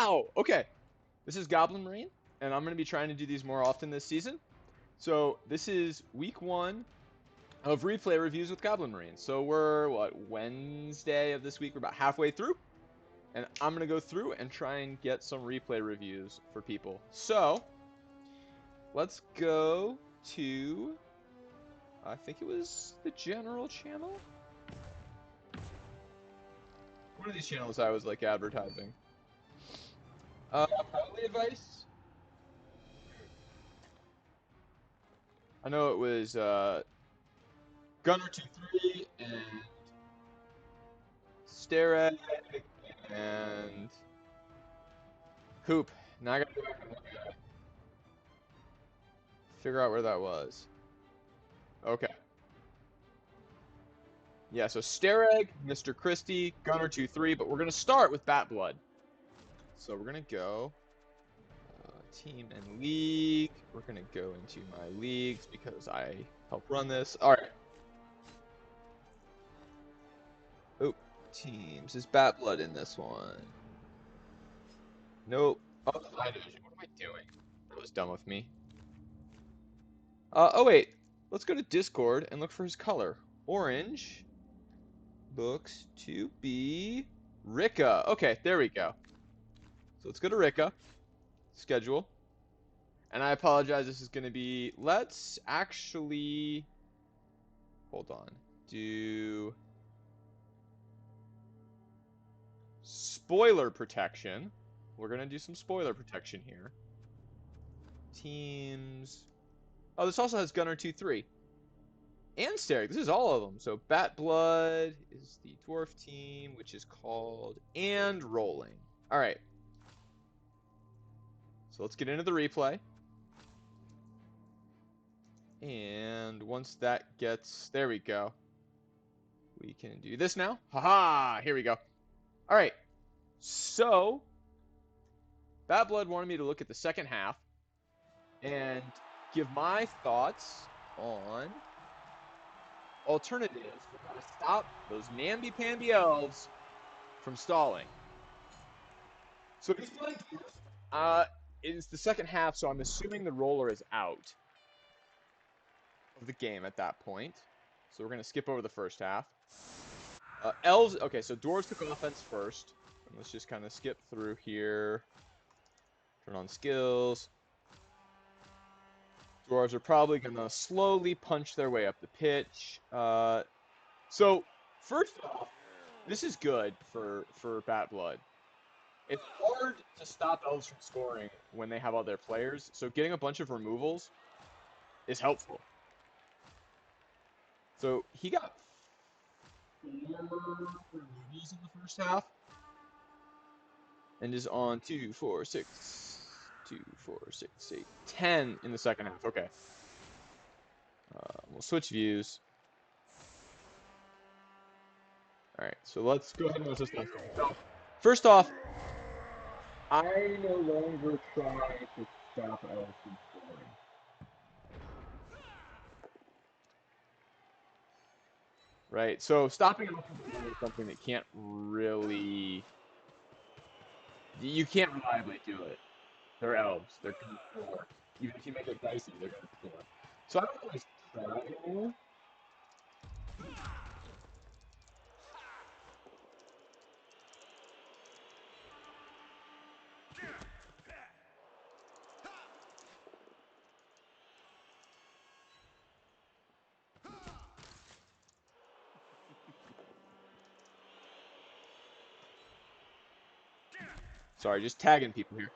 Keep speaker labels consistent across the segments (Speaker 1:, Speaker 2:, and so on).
Speaker 1: Wow! Okay. This is Goblin Marine, and I'm going to be trying to do these more often this season. So this is week 1 of replay reviews with Goblin Marine. So we're, what, Wednesday of this week? We're about halfway through. And I'm going to go through and try and get some replay reviews for people. So, let's go to, I think it was the general channel? One of these channels I was, like, advertising. Probably advice. I know it was, Gunner23 and Stare at and Hoop. Now I gotta go back and look at it. Figure out where that was. Okay. Yeah, so Stareg, Mr. Christie, Gunner23, but we're gonna start with Bat Blood. So we're gonna go team and league. We're gonna go into my leagues because I help run this. All right. Oh, teams. Is Bat Blood in this one? Nope. Oh, Fly Division. What am I doing? That was dumb with me. Oh wait. Let's go to Discord and look for his color. Orange looks to be Rika. Okay, there we go. So let's go to Rika. Schedule. And I apologize, this is going to be... Let's actually... Hold on. Do... Spoiler protection. We're going to do some spoiler protection here. Teams... Oh, this also has Gunner23. And Starek. This is all of them. So Bat Blood is the dwarf team, which is called And Rolling. All right. So let's get into the replay. And once that gets... There we go. We can do this now. Haha! Here we go. All right. So, Bad Blood wanted me to look at the second half and give my thoughts on alternatives for how to stop those namby-pamby elves from stalling. So he's playing dwarf. It's the second half, so I'm assuming the roller is out of the game at that point. So we're going to skip over the first half. Elves, okay, so dwarves took offense first. And let's just kind of skip through here. Turn on skills. Dwarves are probably going to slowly punch their way up the pitch. So, first off, this is good for Bat Blood. It's hard to stop elves from scoring when they have all their players, so getting a bunch of removals is helpful. So, he got 4 removals in the first half. And is on 2, 4, 6, 2, 4, 6, 8, 10 in the second half. Okay. We'll switch views. All right, so let's go ahead and watch this one. So, first off, I no longer try to stop elves from scoring. Right, so stopping elves from scoring is something that can't really... You can't reliably do it. They're elves. They're going to score. Even if you make it dicey, they're going to score. So I don't always try anymore. Sorry, just tagging people here.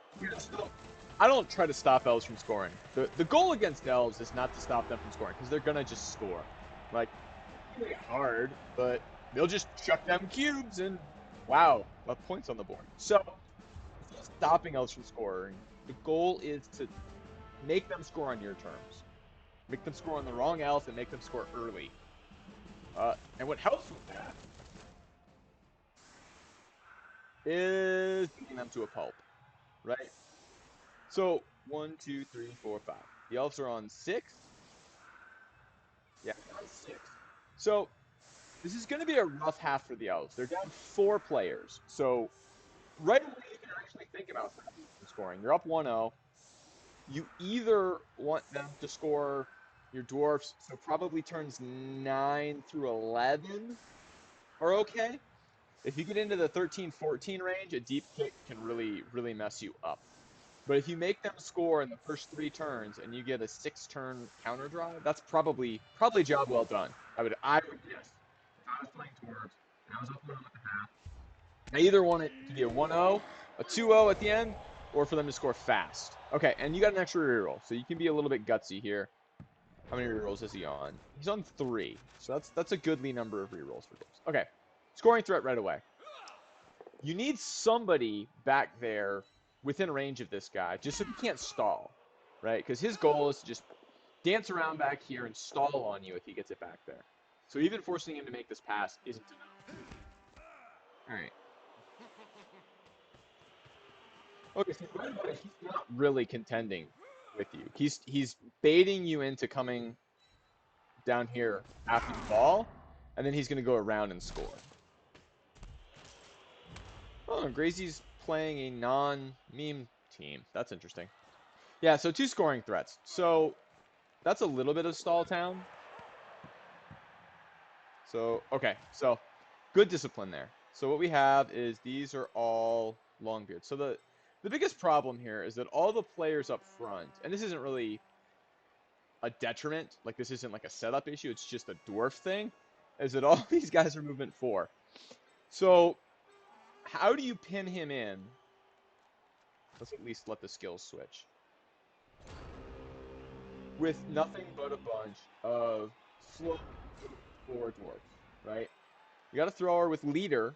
Speaker 1: I don't try to stop elves from scoring. The goal against elves is not to stop them from scoring, because they're going to just score. Like, it's hard, but they'll just chuck them cubes and, wow, points on the board. So, stopping elves from scoring, the goal is to make them score on your terms. Make them score on the wrong elf and make them score early. And what helps with that is beating them to a pulp, right? So, 1, 2, 3, 4, 5. The elves are on 6. Yeah, on 6. So, this is going to be a rough half for the elves. They're down 4 players. So, right away you can actually think about scoring. You're up 1-0. You either want them to score your dwarfs, so probably turns 9 through 11 are okay. If you get into the 13, 14 range, a deep kick can really, really mess you up. But if you make them score in the first 3 turns and you get a 6-turn counter draw, that's probably job well done. I would guess. If I was playing dwarves and I was up 1-0 at the half, I either want it to be a 1-0, a 2-0 at the end, or for them to score fast. Okay, and you got an extra reroll, so you can be a little bit gutsy here. How many rerolls is he on? He's on 3, so that's a goodly number of rerolls for goals. Okay, scoring threat right away. You need somebody back there within range of this guy, just so he can't stall, right? Because his goal is to just dance around back here and stall on you if he gets it back there. So even forcing him to make this pass isn't enough. All right. Okay, so right away, he's not really contending with you. He's baiting you into coming down here after the ball, and then he's going to go around and score. Oh, Grazie's playing a non-meme team. That's interesting. Yeah, so 2 scoring threats. So that's a little bit of stall town. So, okay, so good discipline there. So what we have is these are all Longbeard. So the biggest problem here is that all the players up front, and this isn't really a detriment, like this isn't like a setup issue, it's just a dwarf thing, is that all these guys are movement 4. So how do you pin him in? Let's at least let the skills switch. With nothing but a bunch of slow 4 dwarfs, right? You got a thrower with leader,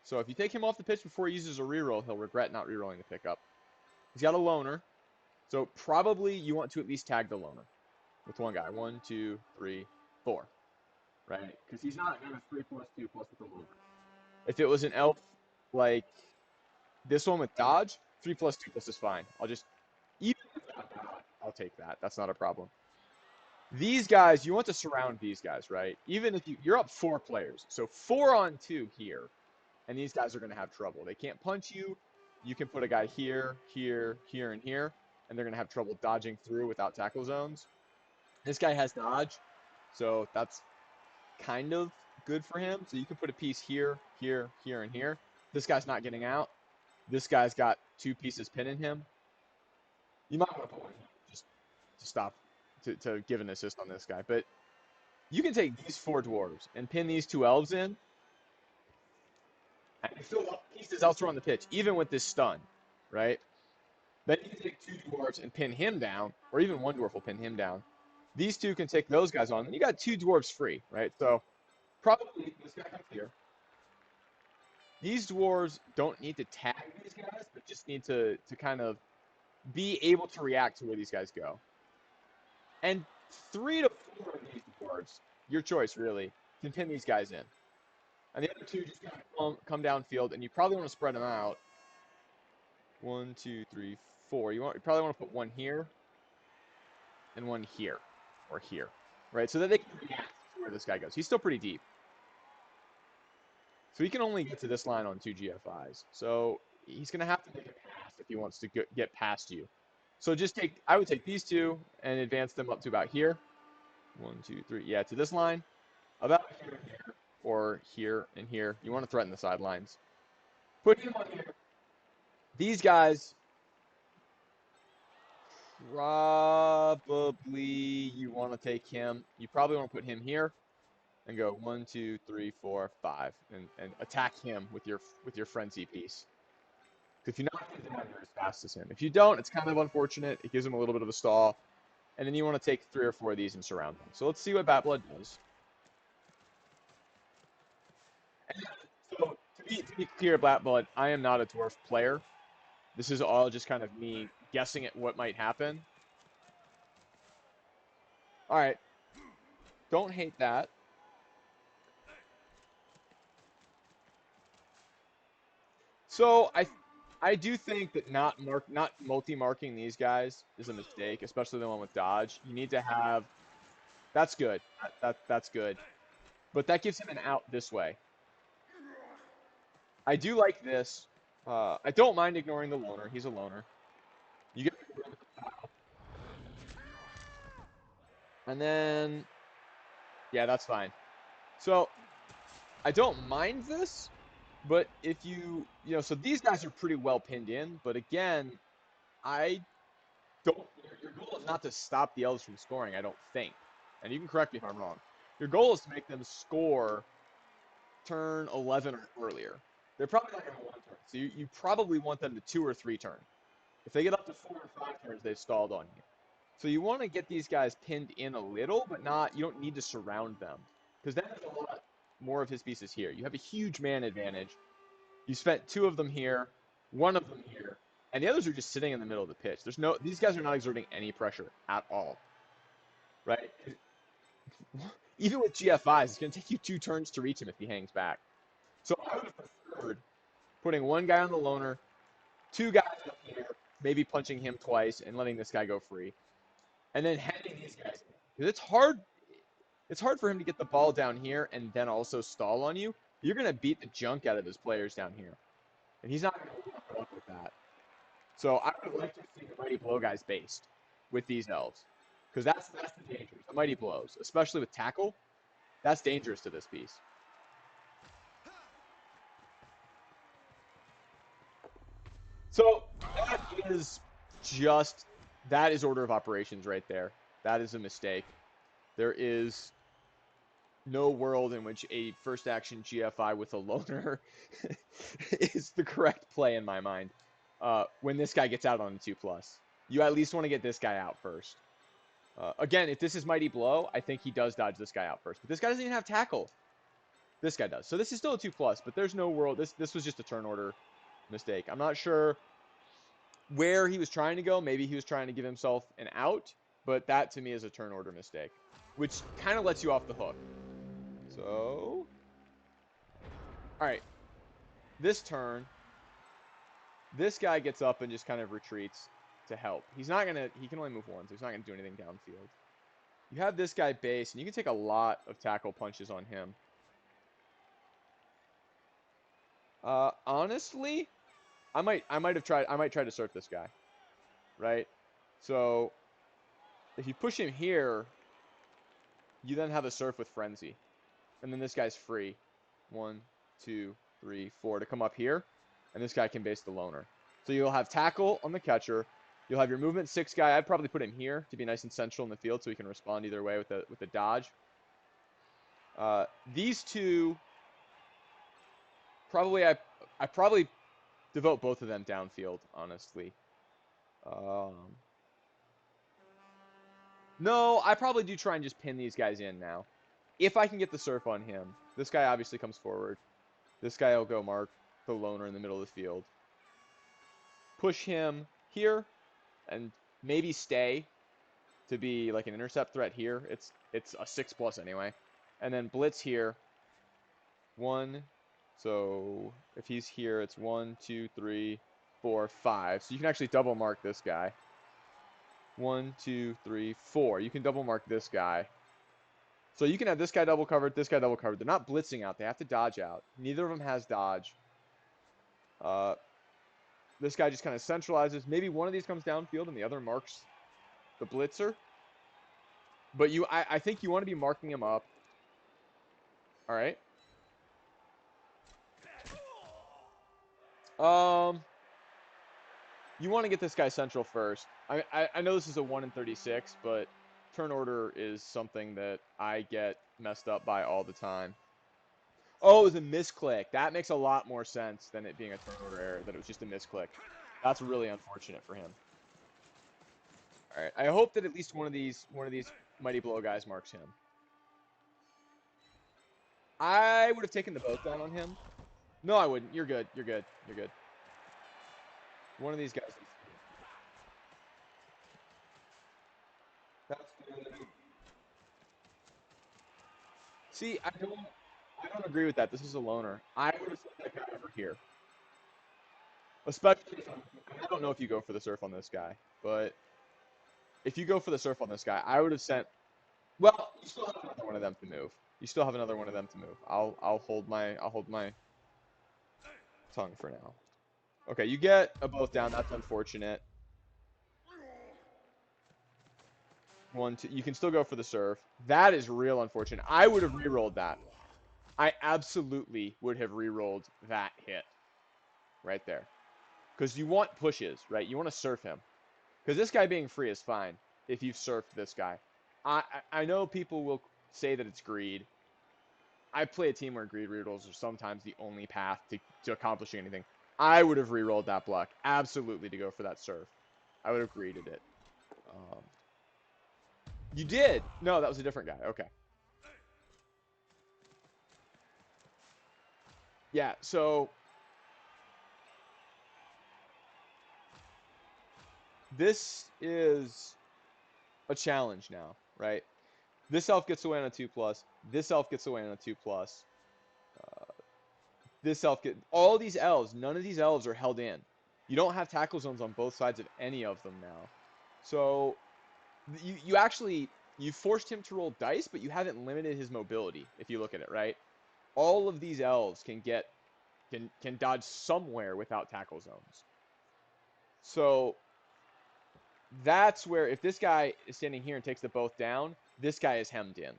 Speaker 1: so if you take him off the pitch before he uses a reroll, he'll regret not rerolling the pickup. He's got a loner, so probably you want to at least tag the loner with one guy. 1, 2, 3, 4, right? Because he's not going to 3+2 plus with the loner. If it was an elf like this one with dodge, 3+2 plus is fine. Even without dodge, I'll take that. That's not a problem. These guys, you want to surround these guys, right? Even if you're up 4 players, so 4 on 2 here, and these guys are going to have trouble. They can't punch you. You can put a guy here, here, here, and here, and they're going to have trouble dodging through without tackle zones. This guy has dodge, so that's kind of good for him. So you can put a piece here, here, here, and here. This guy's not getting out. This guy's got 2 pieces pinning him. You might want to put one just to stop, to give an assist on this guy. But you can take these 4 dwarves and pin these 2 elves in, and fill up pieces elsewhere on the pitch, even with this stun, right? Then you can take 2 dwarves and pin him down, or even 1 dwarf will pin him down. These 2 can take those guys on, and you got 2 dwarves free, right? So probably this guy comes here. These dwarves don't need to tag these guys, but just need to kind of be able to react to where these guys go. And 3 to 4 of these dwarves, your choice really, can pin these guys in. And the other 2 just kind of come downfield, and you probably want to spread them out. 1, 2, 3, 4. You probably want to put 1 here and 1 here or here, right? So that they can react to where this guy goes. He's still pretty deep. So he can only get to this line on 2 GFIs. So he's going to have to make a pass if he wants to get past you. So I would take these 2 and advance them up to about here. 1, 2, 3. Yeah, to this line. About here and here. Or here and here. You want to threaten the sidelines. Put him on here. These guys, probably you want to take him. You probably want to put him here and go 1, 2, 3, 4, 5, and attack him with your frenzy piece. If you're not down here as fast as him. If you don't, it's kind of unfortunate. It gives him a little bit of a stall. And then you want to take 3 or 4 of these and surround them. So let's see what Bat Blood does. So to be clear, Bat Blood, I am not a dwarf player. This is all just kind of me guessing at what might happen. All right. Don't hate that. So I do think that not multi-marking these guys is a mistake, especially the one with dodge. You need to have. That's good. That's good. But that gives him an out this way. I do like this. I don't mind ignoring the loner. He's a loner. And then, yeah, that's fine. So I don't mind this, but if so these guys are pretty well pinned in. But again, I don't. Your goal is not to stop the elves from scoring. I don't think, and you can correct me if I'm wrong. Your goal is to make them score turn 11 or earlier. They're probably not going to one turn, so you probably want them to 2 or 3 turn. If they get up to 4 or 5 turns, they've stalled on you. So you want to get these guys pinned in a little, but not. You don't need to surround them because then there's a lot more of his pieces here. You have a huge man advantage. You spent 2 of them here, 1 of them here, and the others are just sitting in the middle of the pitch. These guys are not exerting any pressure at all, right? Even with GFIs, it's going to take you 2 turns to reach him if he hangs back. So I would have preferred putting 1 guy on the loner, 2 guys up here, maybe punching him twice and letting this guy go free, and then heading these guys in. Because it's hard. It's hard for him to get the ball down here and then also stall on you. You're going to beat the junk out of his players down here, and he's not going to put up with that. So I would like to see the Mighty Blow guys based with these elves, because that's the danger. The Mighty Blows, especially with tackle, that's dangerous to this piece. So that is order of operations right there. That is a mistake. There is no world in which a first action GFI with a loner is the correct play in my mind. When this guy gets out on a 2+, you at least want to get this guy out first. Again, if this is Mighty Blow, I think he does dodge this guy out first. But this guy doesn't even have tackle. This guy does. So this is still a 2+, but there's no world. This was just a turn order mistake. I'm not sure where he was trying to go. Maybe he was trying to give himself an out, but that to me is a turn order mistake, which kind of lets you off the hook. So, all right, this turn, this guy gets up and just kind of retreats to help. He can only move 1, so he's not gonna do anything downfield. You have this guy base, and you can take a lot of tackle punches on him. Honestly, I might try to surf this guy, right? So, if you push him here, you then have a surf with frenzy, and then this guy's free. 1, 2, 3, 4 to come up here, and this guy can base the loner. So you'll have tackle on the catcher. You'll have your movement 6 guy. I'd probably put him here to be nice and central in the field so he can respond either way with the dodge. These 2, I probably devote both of them downfield, honestly. No, I probably do try and just pin these guys in now. If I can get the surf on him. This guy obviously comes forward. This guy will go mark the loner in the middle of the field. Push him here and maybe stay to be like an intercept threat here. It's a 6+ anyway. And then blitz here. 1. So if he's here, it's 1, 2, 3, 4, 5. So you can actually double mark this guy. 1, 2, 3, 4. You can double mark this guy. So you can have this guy double covered, this guy double covered. They're not blitzing out. They have to dodge out. Neither of them has dodge. This guy just kind of centralizes. Maybe one of these comes downfield and the other marks the blitzer. But I think you want to be marking him up. All right. You want to get this guy central first. I know this is a 1 in 36, but turn order is something that I get messed up by all the time. Oh, it was a misclick. That makes a lot more sense than it being a turn order error, that it was just a misclick. That's really unfortunate for him. All right, I hope that at least one of these Mighty Blow guys marks him. I would have taken the boat down on him. No, I wouldn't. You're good. You're good. You're good. One of these guys. That's good. See, I don't agree with that. This is a loner. I would have sent that guy over here. Especially I don't know if you go for the surf on this guy, but if you go for the surf on this guy, I would have sent. Well, you still have another one of them to move. You still have another one of them to move. I'll hold my tongue for now. Okay, you get a both down. That's unfortunate. 1, 2. You can still go for the serve. That is real unfortunate. I would have re-rolled that. I absolutely would have re-rolled that hit right there. Because you want pushes, right? You want to surf him. Because this guy being free is fine if you've surfed this guy. I know people will say that it's greed. I play a team where greed rerolls are sometimes the only path to accomplishing anything. I would have re-rolled that block. Absolutely to go for that surf. I would have greeted it. You did? No, that was a different guy. Okay. Yeah, so this is a challenge now, right? This elf gets away on a 2+. This elf gets away on a 2+. This elf get all these elves. None of these elves are held in. You don't have tackle zones on both sides of any of them now. So you actually you forced him to roll dice, but you haven't limited his mobility. If you look at it, right? All of these elves can dodge somewhere without tackle zones. So that's where if this guy is standing here and takes the both down, this guy is hemmed in.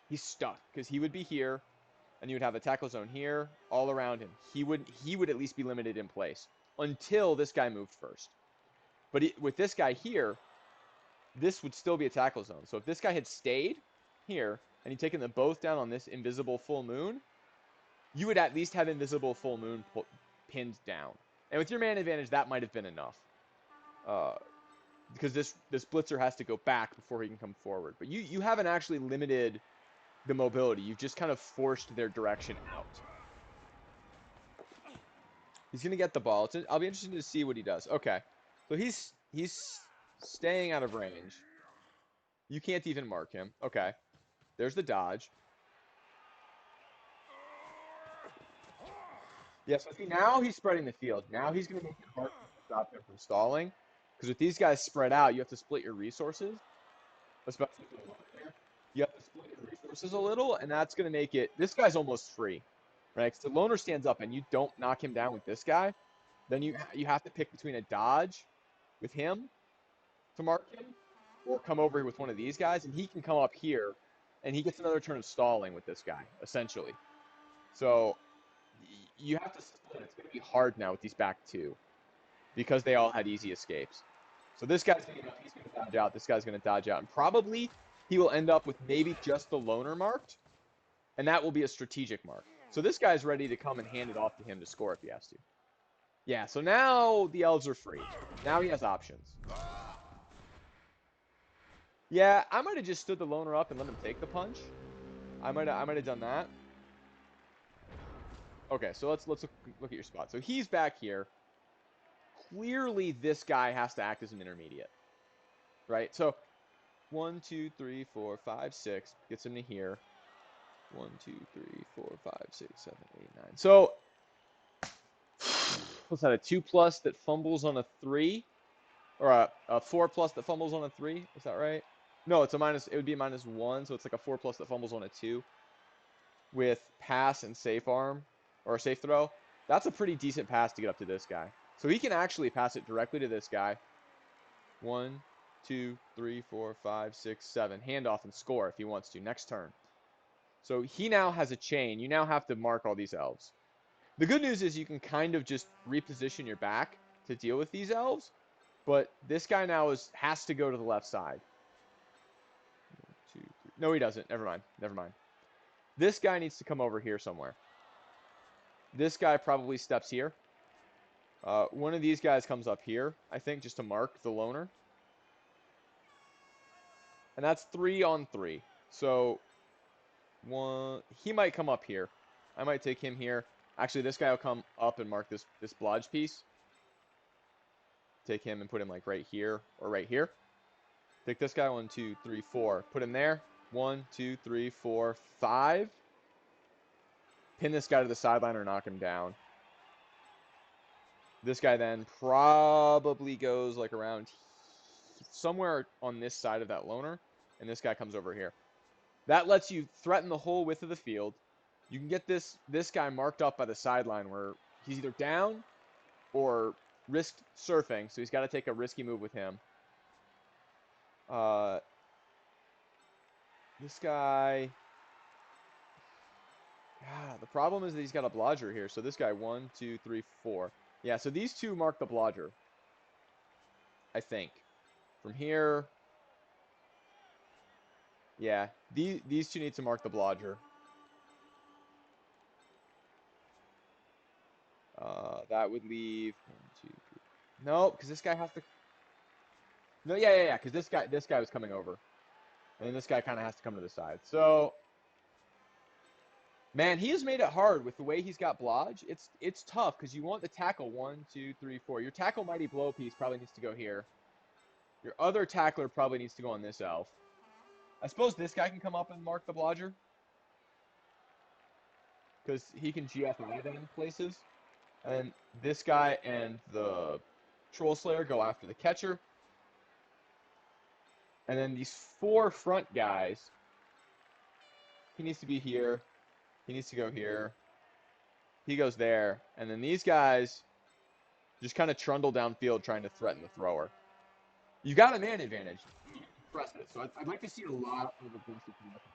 Speaker 1: He's stuck because he would be here, and you would have a tackle zone here all around him. He would at least be limited in place until this guy moved first. But with this guy here, this would still be a tackle zone. So if this guy had stayed here and you'd taken them both down on this invisible full moon, you would at least have invisible full moon pinned down. And with your man advantage, that might have been enough. Because this blitzer has to go back before he can come forward. But you haven't actually limited the mobility. You've just kind of forced their direction out. He's going to get the ball. I'll be interested to see what he does. Okay. So he's staying out of range. You can't even mark him. Okay. There's the dodge. Yes, yeah, so now he's spreading the field. Now he's going to make it hard to stop him from stalling. Because with these guys spread out, you have to split your resources. Especially if you have to split your resources a little, and that's going to make it... This guy's almost free, right? Because the loner stands up and you don't knock him down with this guy, then you have to pick between a dodge with him to mark him, or come over with one of these guys, and he can come up here, and he gets another turn of stalling with this guy, essentially. So you have to split. It's going to be hard now with these back two, because they all had easy escapes. So this guy's going to dodge out. This guy's going to dodge out, and probably he will end up with maybe just the loner marked, and that will be a strategic mark. So this guy's ready to come and hand it off to him to score if he has to. Yeah, so now the elves are free. Now he has options. Yeah, I might have just stood the loner up and let him take the punch. I might have done that. Okay, so let's look at your spot. So he's back here. Clearly, this guy has to act as an intermediate, right? So 1, 2, 3, 4, 5, 6 gets him to here. 1, 2, 3, 4, 5, 6, 7, 8, 9. So what's that? A 2+ that fumbles on a 3, or a 4+ that fumbles on a 3? Is that right? No, it's a minus. It would be a -1, so it's like a 4+ that fumbles on a 2 with pass and safe arm or a safe throw. That's a pretty decent pass to get up to this guy. So he can actually pass it directly to this guy. 1, 2, 3, 4, 5, 6, 7. Handoff and score if he wants to. Next turn. So he now has a chain. You now have to mark all these elves. The good news is you can kind of just reposition your back to deal with these elves. But this guy now has to go to the left side. 1, 2, 3. No, he doesn't. Never mind. Never mind. This guy needs to come over here somewhere. This guy probably steps here. One of these guys comes up here, I think, just to mark the loner. And that's 3 on 3. So he might come up here. I might take him here. Actually, this guy will come up and mark this blodge piece. Take him and put him like right here or right here. Take this guy, 1, 2, 3, 4. Put him there. 1, 2, 3, 4, 5. Pin this guy to the sideline or knock him down. This guy then probably goes like around somewhere on this side of that loner, and this guy comes over here. That lets you threaten the whole width of the field. You can get this guy marked up by the sideline where he's either down or risked surfing, so he's got to take a risky move with him. This guy... Yeah, the problem is that he's got a blodger here. So this guy, 1, 2, 3, 4. Yeah, so these two mark the blodger, I think. From here... Yeah, these two need to mark the blodger. That would leave 1, 2, 3. No, because this guy has to... No, yeah, because this guy was coming over. And then this guy kind of has to come to the side. So... Man, he has made it hard with the way he's got blodge. It's tough because you want the tackle 1, 2, 3, 4. Your tackle mighty blow piece probably needs to go here. Your other tackler probably needs to go on this elf. I suppose this guy can come up and mark the blodger because he can GF away them places. And this guy and the Troll Slayer go after the catcher. And then these 4 front guys, he needs to be here. He needs to go here. He goes there. And then these guys just kind of trundle downfield trying to threaten the thrower. You've got a man advantage. You can press it. So I'd like to see a lot of aggressive production.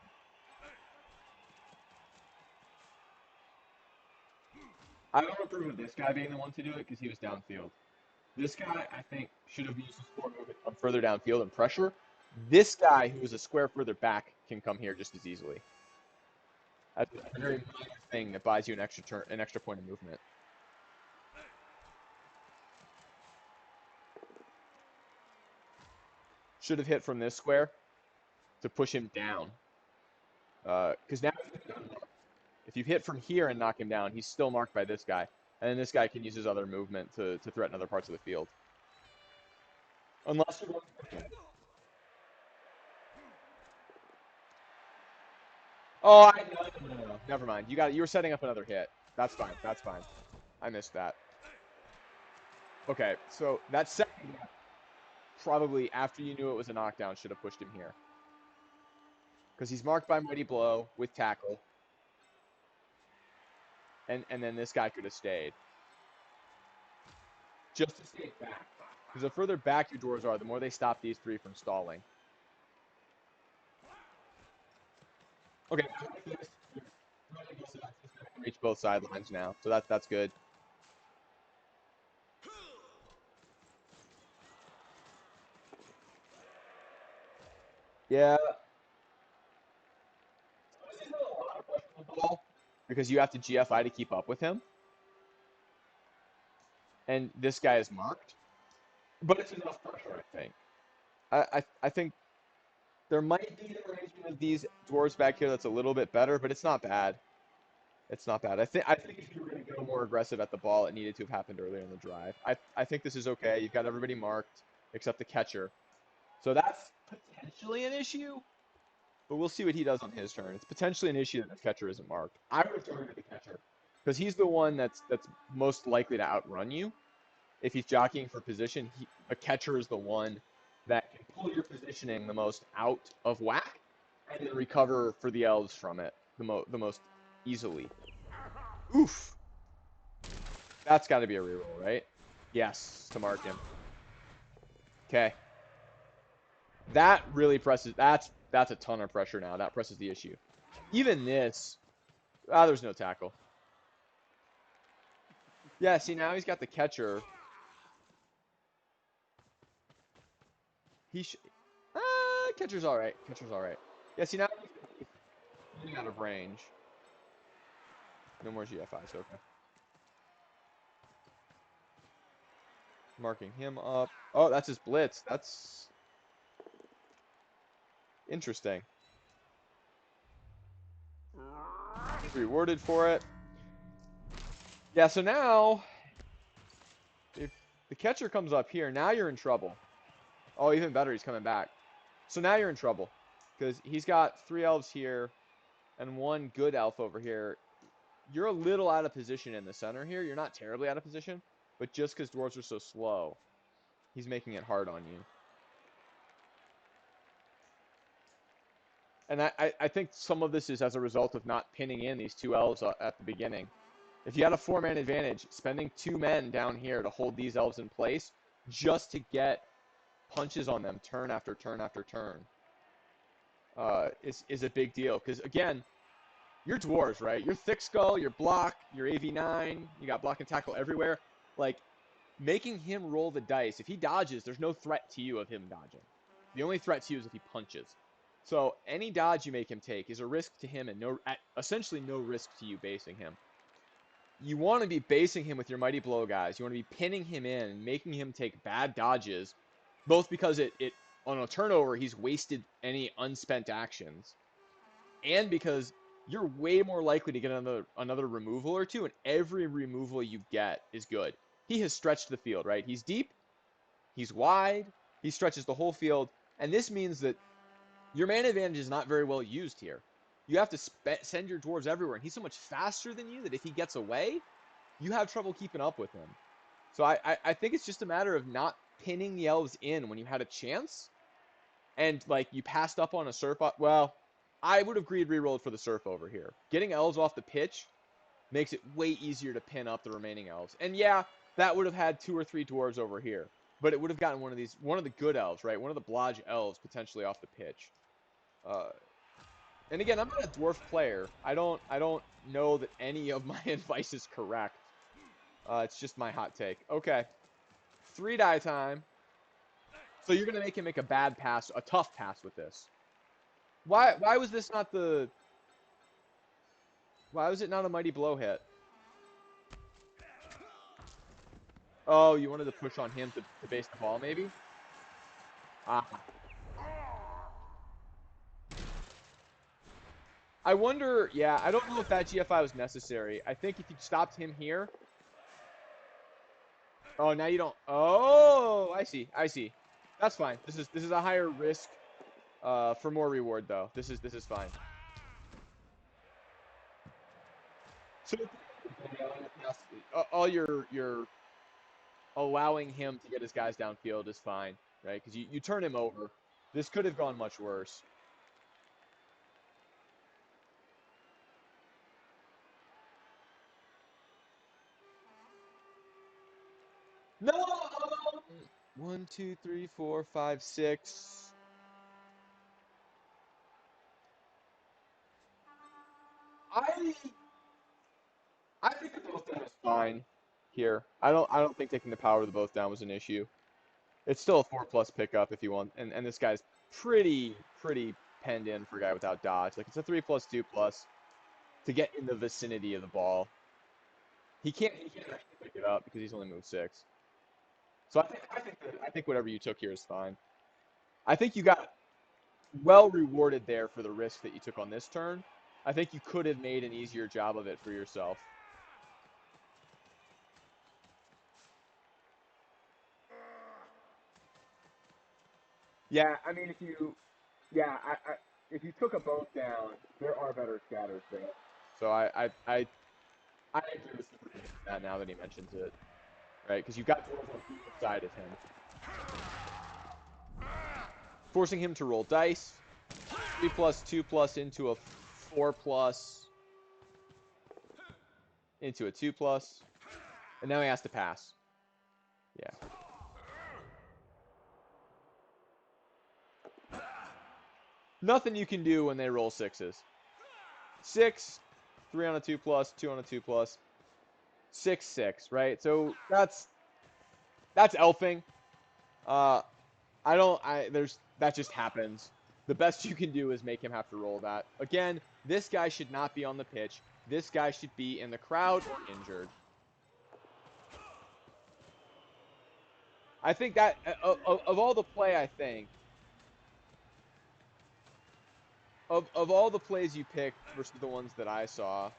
Speaker 1: I don't approve of this guy being the one to do it because he was downfield. This guy, I think, should have used his forward movement up further downfield and pressure. This guy, who is a square further back, can come here just as easily. That's a very minor thing that buys you an extra turn, an extra point of movement. Should have hit from this square to push him down. Because now, if you hit from here and knock him down, he's still marked by this guy. And then this guy can use his other movement to threaten other parts of the field. Unless you're Oh, no. Never mind. You were setting up another hit. That's fine. That's fine. I missed that. Okay, so that second hit, probably after you knew it was a knockdown, should have pushed him here. Because he's marked by Mighty Blow with tackle. And then this guy could have stayed. Just to stay back. Because the further back your doors are, the more they stop these 3 from stalling. Okay. Reach both sidelines now, so that's good. Yeah. Because you have to GFI to keep up with him. And this guy is marked. But it's enough pressure, I think. I think there might be an arrangement of these dwarves back here that's a little bit better, but it's not bad. It's not bad. I think if you were going to go more aggressive at the ball, it needed to have happened earlier in the drive. I think this is okay. You've got everybody marked except the catcher. So that's potentially an issue, but we'll see what he does on his turn. It's potentially an issue that the catcher isn't marked. I would have targeted the catcher because he's the one that's most likely to outrun you. If he's jockeying for position, the catcher is the one that can pull your positioning the most out of whack and then recover for the elves from it the most easily. Oof. That's got to be a reroll, right? Yes, to mark him. Okay. That really presses. That's a ton of pressure now. That presses the issue. Even this. There's no tackle. Yeah, see, now he's got the catcher. Catcher's all right. Catcher's all right. Yeah, see, now he's getting out of range. No more GFIs, okay. Marking him up. Oh, that's his blitz. That's interesting. He's rewarded for it. Yeah, so now, if the catcher comes up here, now you're in trouble. Oh, even better, he's coming back. So now you're in trouble. Because he's got 3 elves here and 1 good elf over here. You're a little out of position in the center here. You're not terribly out of position. But just because dwarves are so slow, he's making it hard on you. And I think some of this is as a result of not pinning in these 2 elves at the beginning. If you had a 4-man advantage, spending 2 men down here to hold these elves in place just to get punches on them turn after turn after turn. is a big deal. Because, again, you're dwarves, right? You're thick skull, you're block, you're AV9, you got block and tackle everywhere. Like, making him roll the dice, if he dodges, there's no threat to you of him dodging. The only threat to you is if he punches. So any dodge you make him take is a risk to him and essentially no risk to you basing him. You want to be basing him with your mighty blow guys. You want to be pinning him in and making him take bad dodges, both because it on a turnover he's wasted any unspent actions, and because you're way more likely to get another removal or two, and every removal you get is good. He has stretched the field, right? He's deep, he's wide, he stretches the whole field, and this means that your man advantage is not very well used here. You have to send your dwarves everywhere, and he's so much faster than you that if he gets away, you have trouble keeping up with him. So I think it's just a matter of not pinning the elves in when you had a chance, and like you passed up on a surf. Well, I would have agreed rerolled for the surf over here. Getting elves off the pitch makes it way easier to pin up the remaining elves. And yeah, that would have had 2 or 3 dwarves over here, but it would have gotten one of the good elves, right? One of the blodge elves potentially off the pitch. And again, I'm not a dwarf player. I don't know that any of my advice is correct. It's just my hot take. Okay, 3 die time. So you're gonna make him make a bad pass, a tough pass with this. Why was this not the? Why was it not a mighty blow hit? Oh, you wanted to push on him to base the ball, maybe? Ah. I wonder, yeah, I don't know if that GFI was necessary. I think if you stopped him here. Oh, now you don't. Oh, I see. That's fine. This is a higher risk for more reward though. This is fine. So all your allowing him to get his guys downfield is fine, right? Because you turn him over. This could have gone much worse. No! 1, 2, 3, 4, 5, 6. I think the both down is fine here. I don't think taking the power of the both down was an issue. It's still a 4+ pickup if you want, and this guy's pretty penned in for a guy without dodge. Like it's a 3+2+ to get in the vicinity of the ball. He can't actually pick it up because he's only moved 6. So I think whatever you took here is fine. I think you got well rewarded there for the risk that you took on this turn. I think you could have made an easier job of it for yourself. Yeah, I mean, if you took a boat down, there are better scatters there. So I agree with that now that he mentions it, right? Because you've got dwarves on either side of him, forcing him to roll dice, 3+2+ into a 4+ into a 2+, and now he has to pass. Yeah. Nothing you can do when they roll 6s. 6, 3 on a 2+, 2 on a 2+, 6, 6, right? So that's elfing. That just happens. The best you can do is make him have to roll that. Again, this guy should not be on the pitch. This guy should be in the crowd or injured. I think that of all the play, I think of all the plays you picked versus the ones that I saw,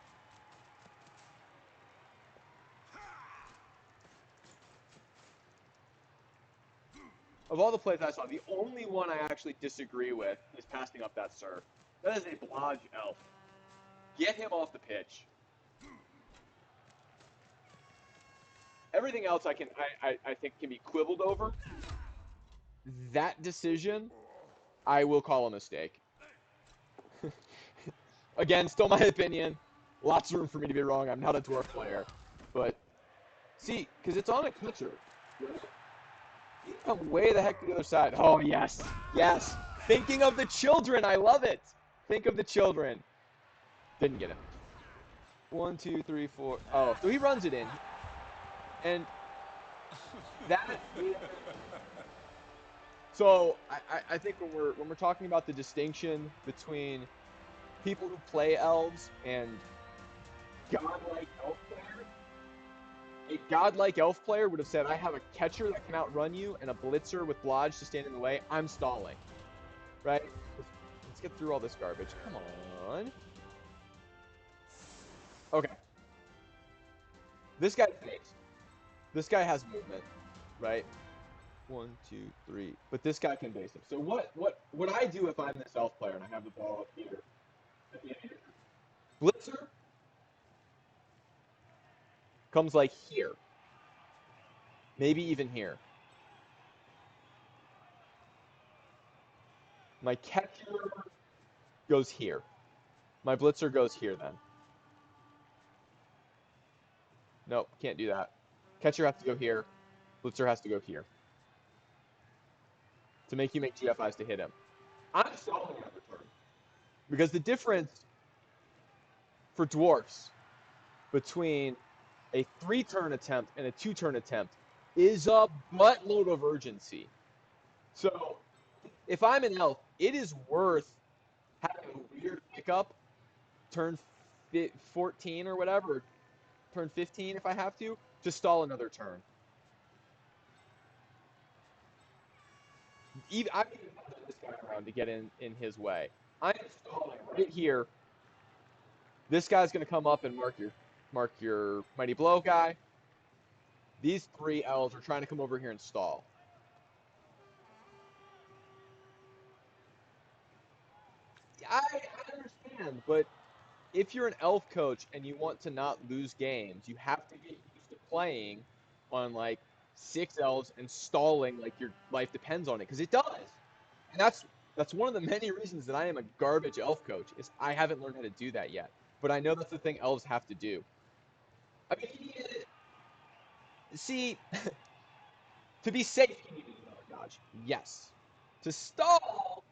Speaker 1: of all the plays I saw, the only one I actually disagree with is passing up that surf. That is a blodge elf. Get him off the pitch. Everything else I think can be quibbled over. That decision, I will call a mistake. Again, still my opinion. Lots of room for me to be wrong. I'm not a dwarf player. But, see, because it's on a catcher. You come way the heck to the other side. Oh, yes. Yes. Thinking of the children. I love it. Think of the children. Didn't get it. 1, 2, 3, 4. Oh, so he runs it in. And that. So I think when we're talking about the distinction between people who play elves and godlike elf player, a godlike elf player would have said, I have a catcher that can outrun you and a blitzer with blodge to stand in the way. I'm stalling. Right? Let's get through all this garbage. Come on. Okay. This guy fakes. This guy has movement, right? 1, 2, 3. But this guy can base him. So what I do if I'm this elf player and I have the ball up here? Blitzer comes like here. Maybe even here. My catcher goes here. My blitzer goes here then. Nope, can't do that. Catcher has to go here. Blitzer has to go here. To make you make GFIs to hit him. I'm stalling another turn. Because the difference for dwarfs between a 3-turn attempt and a 2-turn attempt is a buttload of urgency. So if I'm an elf, it is worth having a weird pickup, turn 14 or whatever, turn 15 if I have to stall another turn. Even, I'm even this guy around to get in his way. I'm stalling right here. This guy's going to come up and mark your Mighty Blow guy. These 3 elves are trying to come over here and stall. I understand, but if you're an elf coach and you want to not lose games, you have to get used to playing on like 6 elves and stalling like your life depends on it, because it does. And that's one of the many reasons that I am a garbage elf coach, is I haven't learned how to do that yet. But I know that's the thing elves have to do. I mean, see, to be safe, you need another dodge. Yes. To stall,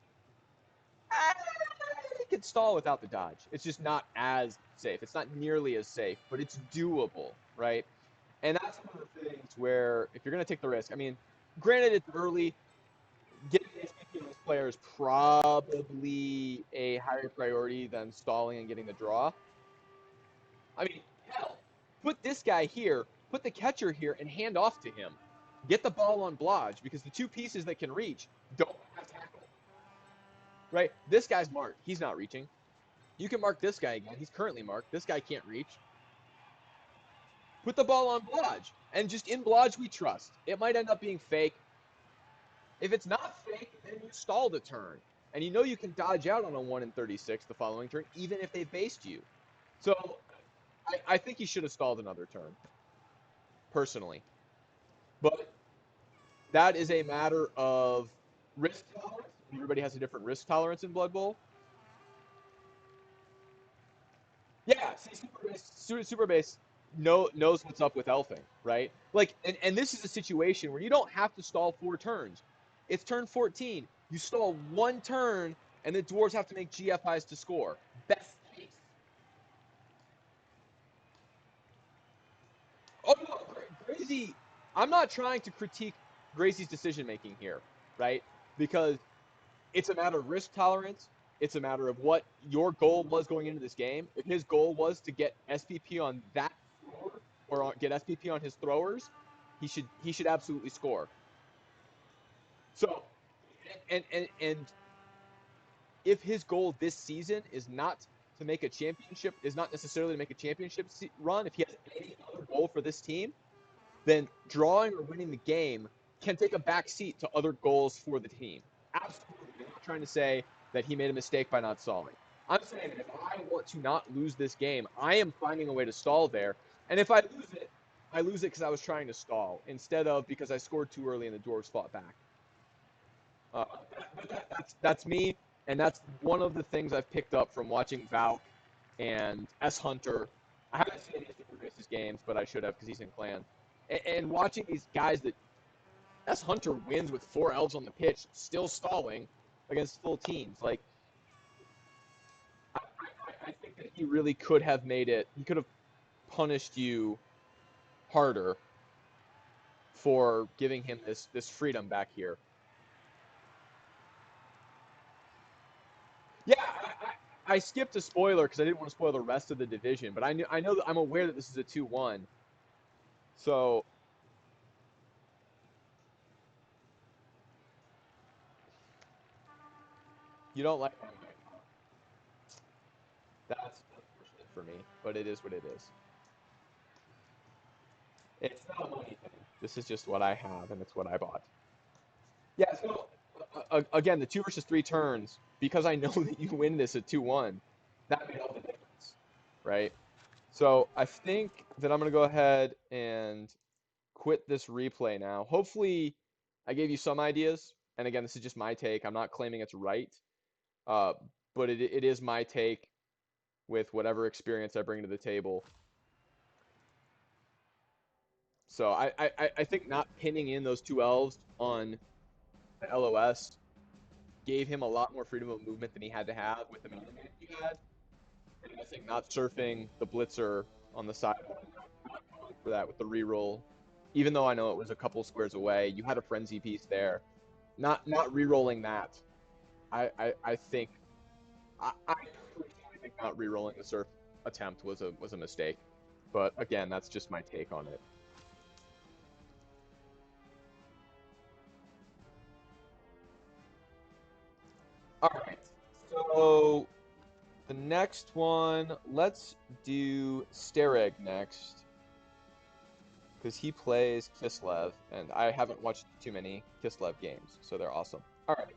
Speaker 1: it can stall without the dodge. It's just not as safe. It's not nearly as safe, but it's doable, right? And that's one of the things where, if you're going to take the risk, I mean, granted it's early, getting SPP on this player is probably a higher priority than stalling and getting the draw. I mean, hell, put this guy here, put the catcher here, and hand off to him. Get the ball on blodge, because the 2 pieces that can reach don't have tackle. Right? This guy's marked. He's not reaching. You can mark this guy again. He's currently marked. This guy can't reach. Put the ball on blodge. And just in blodge we trust. It might end up being fake. If it's not fake, then you stall the turn. And you know you can dodge out on a 1 in 36 the following turn, even if they based you. So I think he should have stalled another turn, personally. But that is a matter of risk tolerance. Everybody has a different risk tolerance in Blood Bowl. Yeah, see, Super Base knows what's up with elfing, right? Like, and this is a situation where you don't have to stall 4 turns. It's turn 14. You stall 1 turn, and the dwarves have to make GFIs to score. Best case. Oh no, Gracie. I'm not trying to critique Gracie's decision making here, right? Because it's a matter of risk tolerance. It's a matter of what your goal was going into this game. If his goal was to get SPP on that thrower, or get SPP on his throwers, he should absolutely score. So, and if his goal this season is not to make a championship, is not necessarily to make a championship run, if he has any other goal for this team, then drawing or winning the game can take a back seat to other goals for the team. Absolutely. I'm not trying to say that he made a mistake by not stalling. I'm saying that if I want to not lose this game, I am finding a way to stall there. And if I lose it because I was trying to stall instead of because I scored too early and the Dwarves fought back. That's me, and that's one of the things I've picked up from watching Valk and S Hunter. I haven't seen any of Super Base's games, but I should have because he's in Clan. And watching these guys that S Hunter wins with 4 elves on the pitch, still stalling against full teams. Like, I think that he really could have made it. He could have punished you harder for giving him this freedom back here. Yeah, I skipped a spoiler because I didn't want to spoil the rest of the division, but I know that I'm aware that this is a 2-1. So you don't like that's unfortunate for me, but it is what it is. It's not a money thing. This is just what I have, and it's what I bought. Yeah, so again, the 2 versus 3 turns, because I know that you win this at 2-1, that made all the difference, right? So I think that I'm going to go ahead and quit this replay now. Hopefully, I gave you some ideas. And again, this is just my take. I'm not claiming it's right, uh, but it is my take with whatever experience I bring to the table. So I think not pinning in those 2 elves on the LOS gave him a lot more freedom of movement than he had to have with the man he had. And I think not surfing the blitzer on the side for that with the reroll, even though I know it was a couple squares away, you had a frenzy piece there. Not re-rolling that. I think I personally think not re-rolling the surf attempt was a mistake. But again, that's just my take on it. All right. So the next one, let's do Stereg next because he plays Kislev, and I haven't watched too many Kislev games, so they're awesome. All right.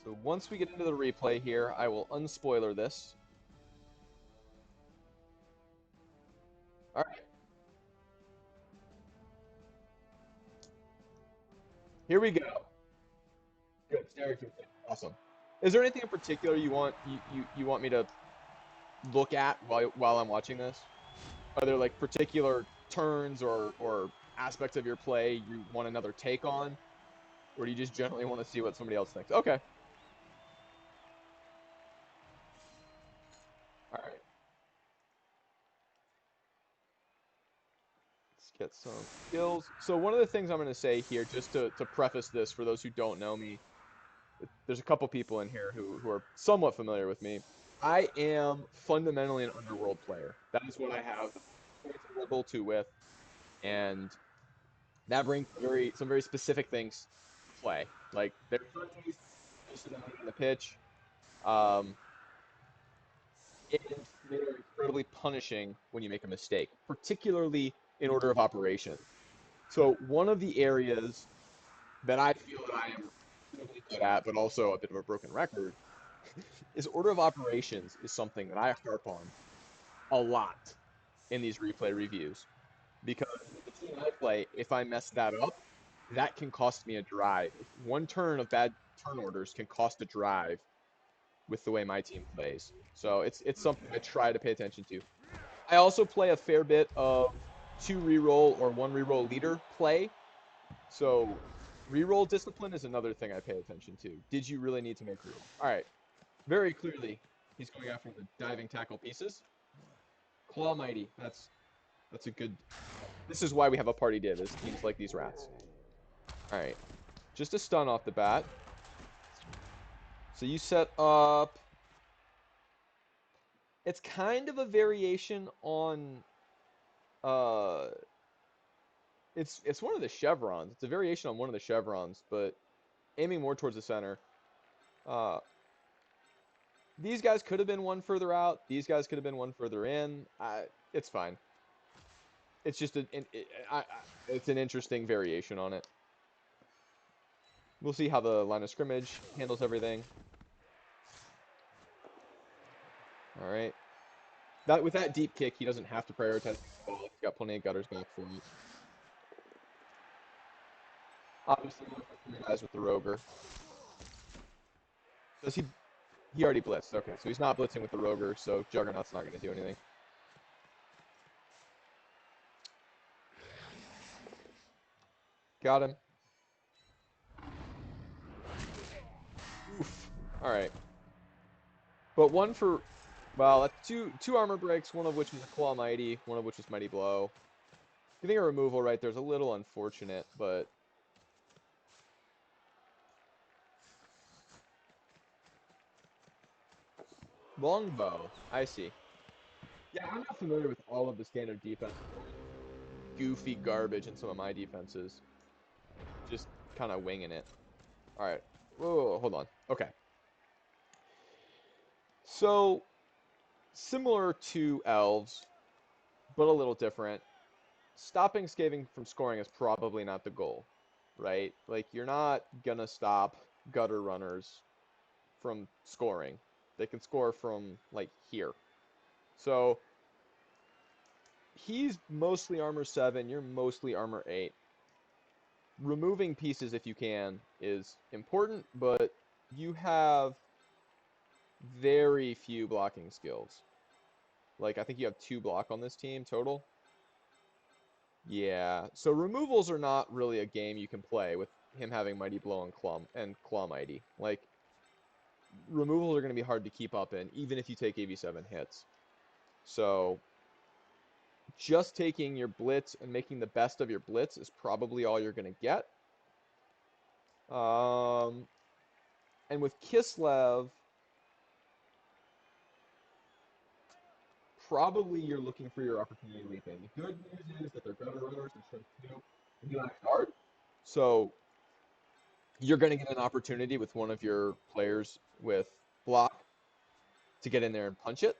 Speaker 1: So once we get into the replay here, I will unspoiler this. All right. Here we go. Good. Stereotype. Awesome. Is there anything in particular you want me to look at while I'm watching this? Are there like particular turns or aspects of your play you want another take on, or do you just generally want to see what somebody else thinks? Okay. All right. Let's get some skills. So one of the things I'm going to say here, just to preface this for those who don't know me, there's a couple people in here who are somewhat familiar with me. I am fundamentally an underworld player. That is what I have points of World War II with, and that brings some very specific things to play. Like their penalties, just in the pitch, um, and they are incredibly punishing when you make a mistake, particularly in order of operation. So one of the areas that I feel that I am really good at, but also a bit of a broken record, is order of operations is something that I harp on a lot in these replay reviews because with the team I play, if I mess that up, that can cost me a drive. One turn of bad turn orders can cost a drive with the way my team plays. So it's something I try to pay attention to. I also play a fair bit of 2 reroll or 1 reroll leader play. So reroll discipline is another thing I pay attention to. Did you really need to make reroll? All right. Very clearly, he's going after the diving tackle pieces. Claw Mighty. That's a good. This is why we have a party div, is teams like these rats. All right. Just a stun off the bat. So you set up. It's kind of a variation on. Uh, it's one of the chevrons. It's a variation on one of the chevrons, but aiming more towards the center. Uh, these guys could have been one further out. These guys could have been one further in. It's fine. It's just it's an interesting variation on it. We'll see how the line of scrimmage handles everything. All right. With that deep kick, he doesn't have to prioritize the ball. He's got plenty of gutters back for it. Obviously, guys with the Roger. Does he? He already blitzed. Okay, so he's not blitzing with the Roger, so Juggernaut's not going to do anything. Got him. All right. But one for, well, that's two armor breaks, one of which was a Claw Mighty, one of which was Mighty Blow. Getting a removal right there's a little unfortunate, but Longbow, I see. Yeah, I'm not familiar with all of the standard defense. Goofy garbage in some of my defenses. Just kind of winging it. All right. Whoa, hold on. Okay. So, similar to elves, but a little different. Stopping Skaven from scoring is probably not the goal, right? Like, you're not gonna stop gutter runners from scoring. They can score from, like, here. So, he's mostly armor 7, you're mostly armor 8. Removing pieces if you can is important, but you have very few blocking skills. Like, I think you have 2 block on this team total. Yeah, so removals are not really a game you can play with him having Mighty Blow and Claw Mighty. Like, removals are going to be hard to keep up in, even if you take 87 hits. So, just taking your Blitz and making the best of your Blitz is probably all you're going to get. And with Kislev, probably you're looking for your opportunity to leap in. The good news is that they're gutter runners and strength 2, and you act hard. So you're going to get an opportunity with one of your players with block to get in there and punch it.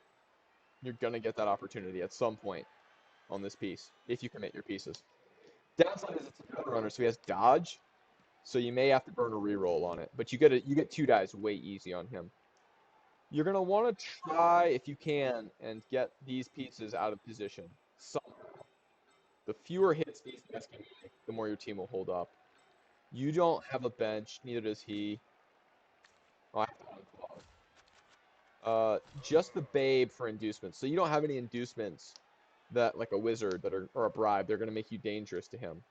Speaker 1: You're going to get that opportunity at some point on this piece, if you commit your pieces. Downside is it's a gutter runner, so he has dodge, so you may have to burn a reroll on it, but you get 2 dies way easy on him. You're going to want to try, if you can, and get these pieces out of position somehow. The fewer hits these guys can make, the more your team will hold up. You don't have a bench, neither does he. Oh, I have to just the Babe for inducements. So you don't have any inducements that, like a wizard, that are or a bribe, they're going to make you dangerous to him.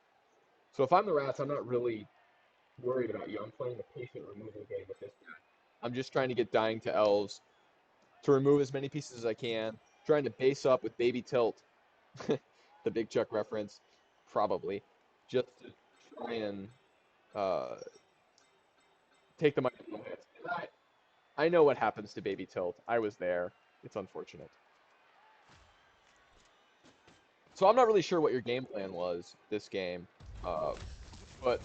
Speaker 1: So if I'm the Rats, I'm not really worried about you. I'm playing the patient removal game with this guy. I'm just trying to get dying to elves to remove as many pieces as I can. Trying to base up with Baby Tilt, the Big Chuck reference, probably, just to try and take the mighty blow hits. I know what happens to Baby Tilt. I was there. It's unfortunate. So I'm not really sure what your game plan was this game, uh, but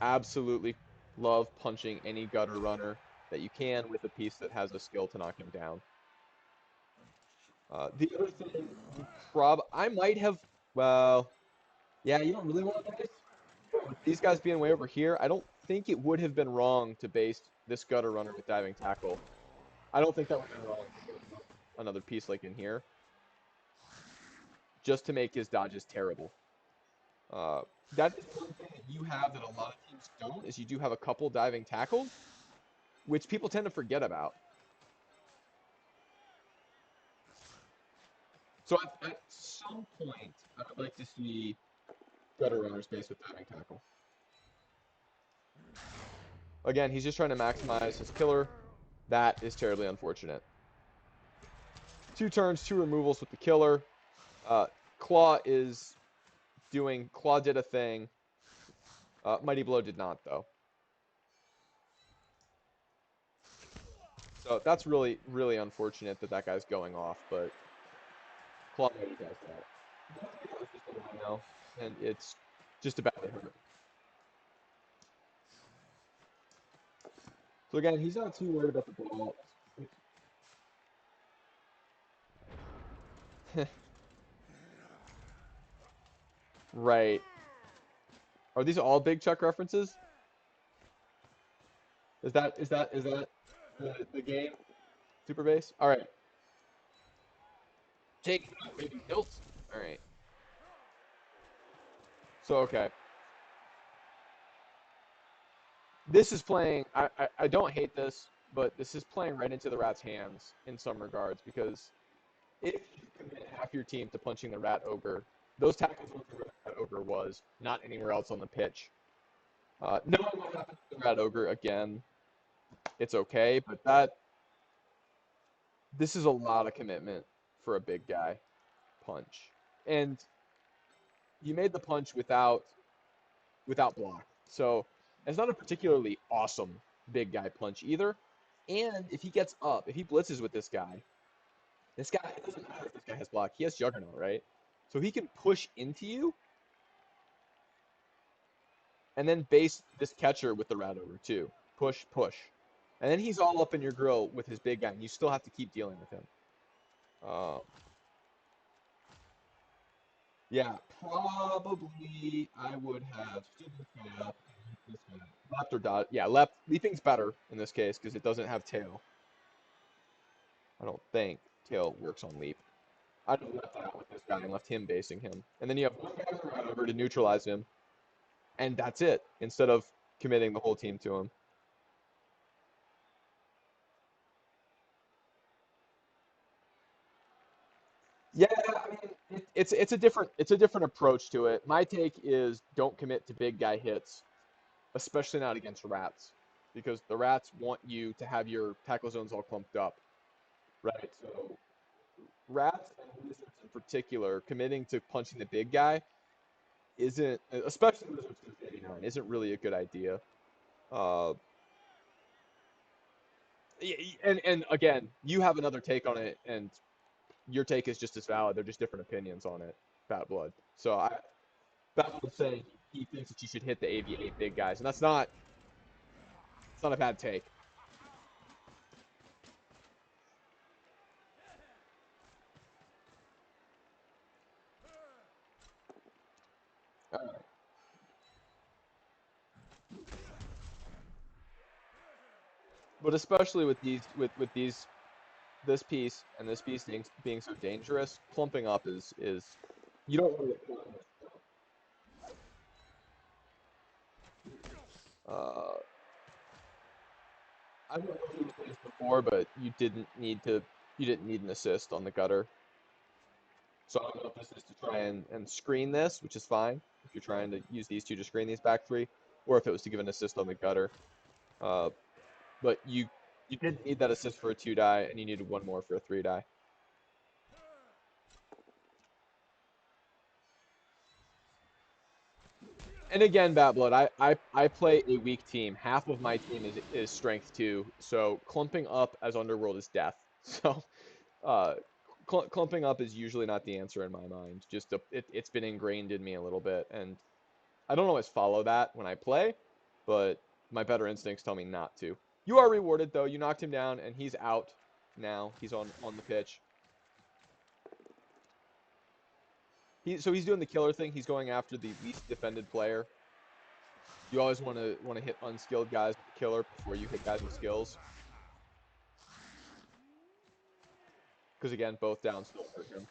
Speaker 1: absolutely love punching any gutter runner that you can with a piece that has a skill to knock him down. The other thing, I might have, well, yeah, you don't really want to base. With these guys being way over here, I don't think it would have been wrong to base this gutter runner with diving tackle. I don't think that would have been wrong to go another piece like in here, just to make his dodges terrible. Uh, that is one thing that you have that a lot of teams don't, is you do have a couple diving tackles, which people tend to forget about. So at some point, I would like to see gutter runners based with diving tackle. Again, he's just trying to maximize his killer. That is terribly unfortunate. 2 turns, 2 removals with the killer. Claw did a thing. Mighty Blow did not, though. So that's really, really unfortunate that that guy's going off, but Claw Mighty does that. Just a rhino, and it's just about to hurt. So again, he's not too worried about the ball. Right. Are these all Big Chuck references? Is that the game? Super base? Alright. Take maybe kills. Alright. So okay. This is playing I don't hate this, but this is playing right into the rat's hands in some regards, because if you commit half your team to punching the rat ogre, those tackles where the rat ogre was, not anywhere else on the pitch. Knowing what happened to the rat ogre again, it's okay. But this is a lot of commitment for a big guy punch. And you made the punch without block. So it's not a particularly awesome big guy punch either. And if he gets up, if he blitzes with this guy, it doesn't matter if this guy has block. He has Juggernaut, right? So he can push into you and then base this catcher with the rat over too. Push, push. And then he's all up in your grill with his big guy, and you still have to keep dealing with him. Uh, yeah, probably I would have stood this guy up, this guy, left or dot. Yeah, left. Leaping's better in this case because it doesn't have tail. I don't think tail works on leap. I'd have left out with this guy and left him basing him. And then you have one guy with the rat over to neutralize him, and that's it, instead of committing the whole team to him. Yeah, I mean, it's a different approach to it. My take is don't commit to big guy hits, especially not against rats, because the rats want you to have your tackle zones all clumped up, right? So rats and lizards in particular, committing to punching the big guy isn't, especially lizards 89, isn't really a good idea. Uh, and again, you have another take on it, and your take is just as valid. They're just different opinions on it, Fat Blood. So Fat Blood saying he thinks that you should hit the AV8 big guys, and it's not a bad take. But especially with this piece and this piece being so dangerous, clumping up is you don't want to get caught in this. Uh, I don't know if you played this before, but you didn't need an assist on the gutter. So I don't know if this is to try and screen this, which is fine if you're trying to use these two to screen these back three, or if it was to give an assist on the gutter. Uh, but you didn't need that assist for a 2 die, and you needed one more for a 3 die. And again, Bat Blood, I play a weak team. Half of my team is strength 2, so clumping up as Underworld is death. So uh, clumping up is usually not the answer in my mind. Just it's been ingrained in me a little bit, and I don't always follow that when I play, but my better instincts tell me not to. You are rewarded though. You knocked him down, and he's out now. He's on the pitch. So he's doing the killer thing. He's going after the least defended player. You always want to hit unskilled guys with the killer before you hit guys with skills. Because again, both downs still hurt him.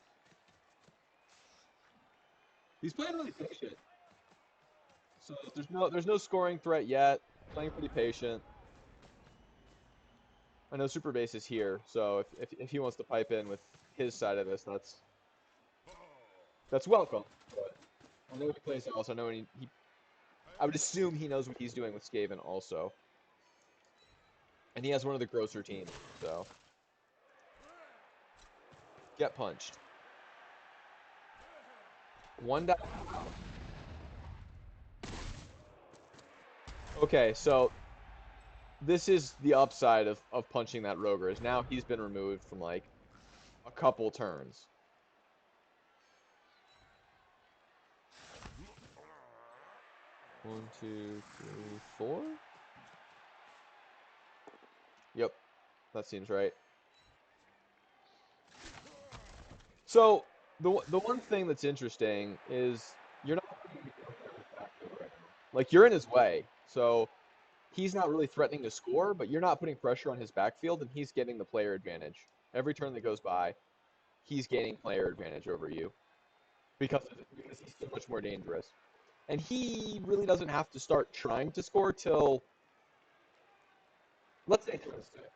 Speaker 1: He's playing really patient. So there's no scoring threat yet. Playing pretty patient. I know Super Base is here, so if he wants to pipe in with his side of this, that's welcome. But I know he plays else. I know I would assume he knows what he's doing with Skaven also. And he has one of the grosser teams, so get punched. One die. Okay, so this is the upside of punching that Roger, is now he's been removed from like a couple turns. One, two, three, four. Yep, that seems right. So the one thing that's interesting is you're not like you're in his way. So he's not really threatening to score, but you're not putting pressure on his backfield, and he's getting the player advantage. Every turn that goes by, he's gaining player advantage over you because he's so much more dangerous. And he really doesn't have to start trying to score till, let's say, turn 6.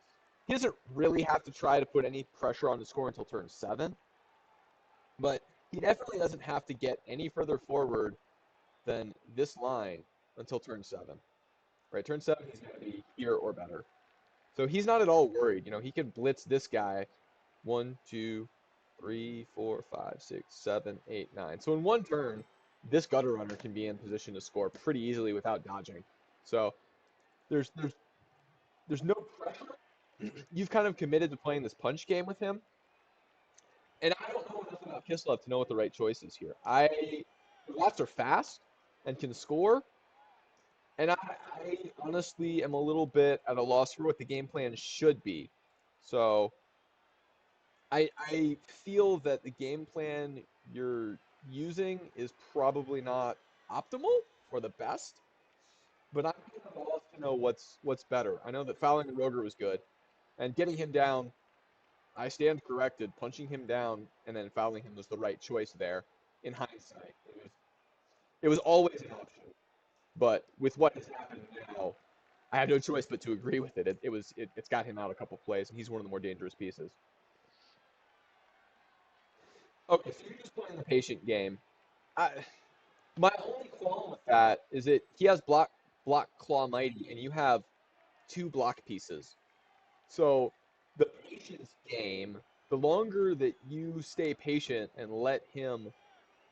Speaker 1: He doesn't really have to try to put any pressure on the score until turn 7, but he definitely doesn't have to get any further forward than this line until turn 7. Right, turn 7, he's going to be here or better. So he's not at all worried. You know, he can blitz this guy. 1, 2, 3, 4, 5, 6, 7, 8, 9. So in one turn, this gutter runner can be in position to score pretty easily without dodging. So there's there's there's no pressure. You've kind of committed to playing this punch game with him, and I don't know enough about Kislev to know what the right choice is here. The rats are fast and can score, and I honestly am a little bit at a loss for what the game plan should be. So I feel that the game plan you're using is probably not optimal or the best, but I'm kind of lost to know what's better. I know that fouling the Roger was good, and getting him down, I stand corrected. Punching him down and then fouling him was the right choice there. In hindsight, it was always an option, but with what has happened now, I have no choice but to agree with it. It's got him out a couple plays, and he's one of the more dangerous pieces. Okay, so you're just playing the patient game. I, my only qualm with that is that he has block claw mighty, and you have two block pieces. So the patience game, the longer that you stay patient and let him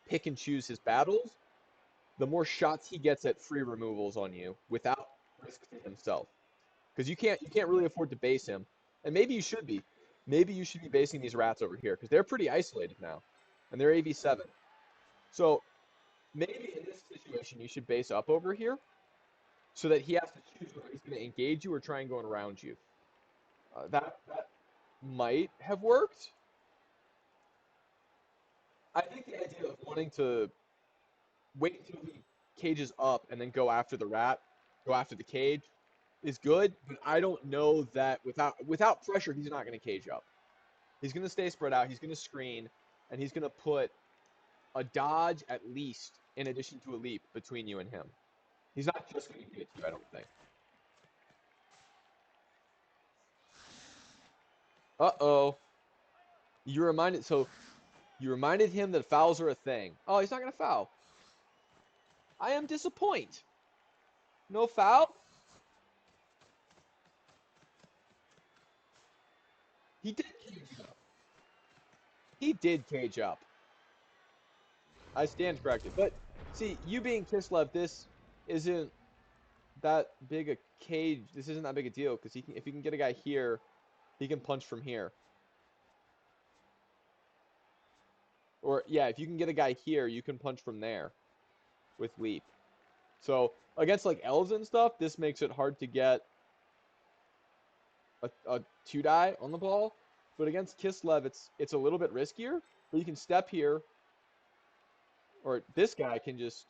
Speaker 1: pick and choose his battles, the more shots he gets at free removals on you without risk to himself. Because you can't really afford to base him, and maybe you should be. Maybe you should be basing these rats over here because they're pretty isolated now, and they're AV7. So maybe in this situation you should base up over here so that he has to choose whether he's going to engage you or try and go around you. That might have worked. I think the idea of wanting to wait until he cages up and then go after the rat, go after the cage, is good. But I don't know that without pressure, he's not going to cage up. He's going to stay spread out. He's going to screen, and he's going to put a dodge at least in addition to a leap between you and him. He's not just going to give it to you, I don't think. Uh-oh. You reminded him that fouls are a thing. Oh, he's not going to foul. I am disappointed. No foul? He did cage up. He did cage up. I stand corrected. But see, you being Kislev, this isn't that big a cage. This isn't that big a deal because if he can get a guy here, he can punch from here. Or yeah, if you can get a guy here, you can punch from there with leap. So against like elves and stuff, this makes it hard to get a two die on the ball. But against Kislev, it's a little bit riskier. But you can step here, or this guy can just.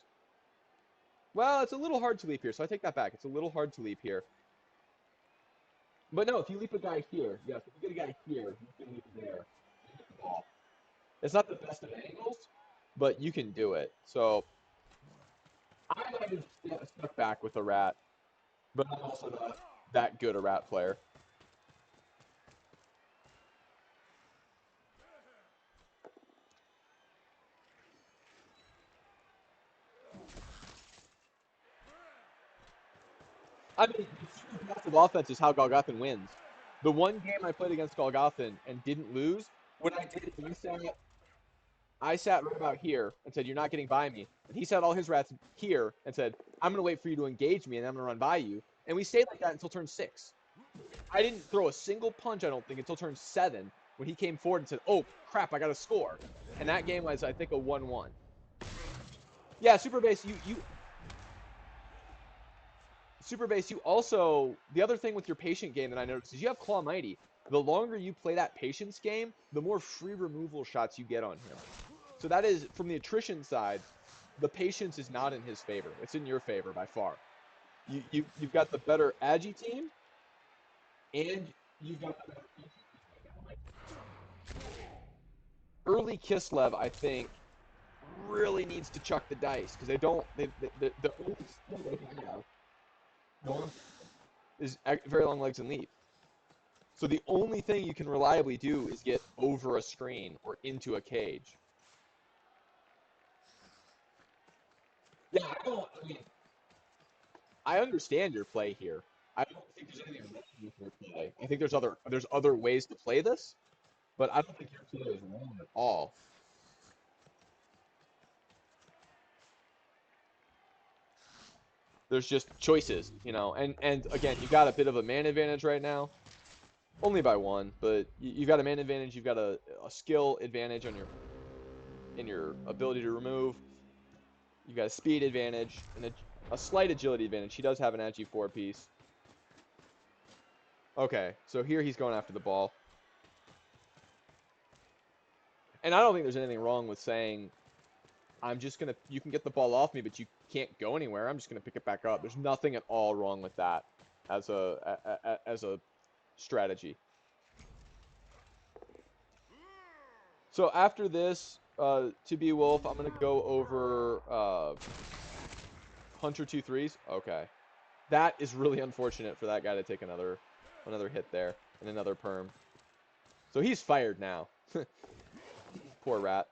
Speaker 1: Well, it's a little hard to leap here, so I take that back. It's a little hard to leap here. But no, if you leap a guy here, yes, if you get a guy here, you can leap there. You get the ball. It's not the best of angles, but you can do it. So I might have stuck back with a rat, but I'm also not that good a rat player. I mean, super passive offense is how Golgothan wins. The one game I played against Golgothan and didn't lose, when I did, I sat right about here and said, "You're not getting by me." And he sat all his rats here and said, "I'm going to wait for you to engage me, and I'm going to run by you." And we stayed like that until turn 6. I didn't throw a single punch, I don't think, until turn 7 when he came forward and said, "Oh, crap, I got to score." And that game was, I think, a 1-1. Yeah, Super Base, Super Base, you also, the other thing with your patient game that I noticed is you have Claw Mighty. The longer you play that patience game, the more free removal shots you get on him. So that is, from the attrition side, the patience is not in his favor. It's in your favor by far. You've got the better Agi team, and you've got the better patience team. Early Kislev, I think, really needs to chuck the dice because they don't. The only skill they have is very long legs and leap. So the only thing you can reliably do is get over a screen or into a cage. Yeah, I understand your play here. I don't think there's anything wrong with your play. I think there's other ways to play this, but I don't think your play is wrong at all. There's just choices, and again, you got a bit of a man advantage right now, only by one, but you've got a man advantage, you've got a skill advantage on your ability to remove, you've got a speed advantage and a slight agility advantage. He does have an ag 4 piece. Okay, so here he's going after the ball. And I don't think there's anything wrong with saying, you can get the ball off me, but you can't go anywhere. I'm just gonna pick it back up. There's nothing at all wrong with that as a strategy. So after this, to be Wolf, I'm gonna go over Hunter 2-3s. Okay, that is really unfortunate for that guy to take another hit there and another perm. So he's fired now. Poor rat.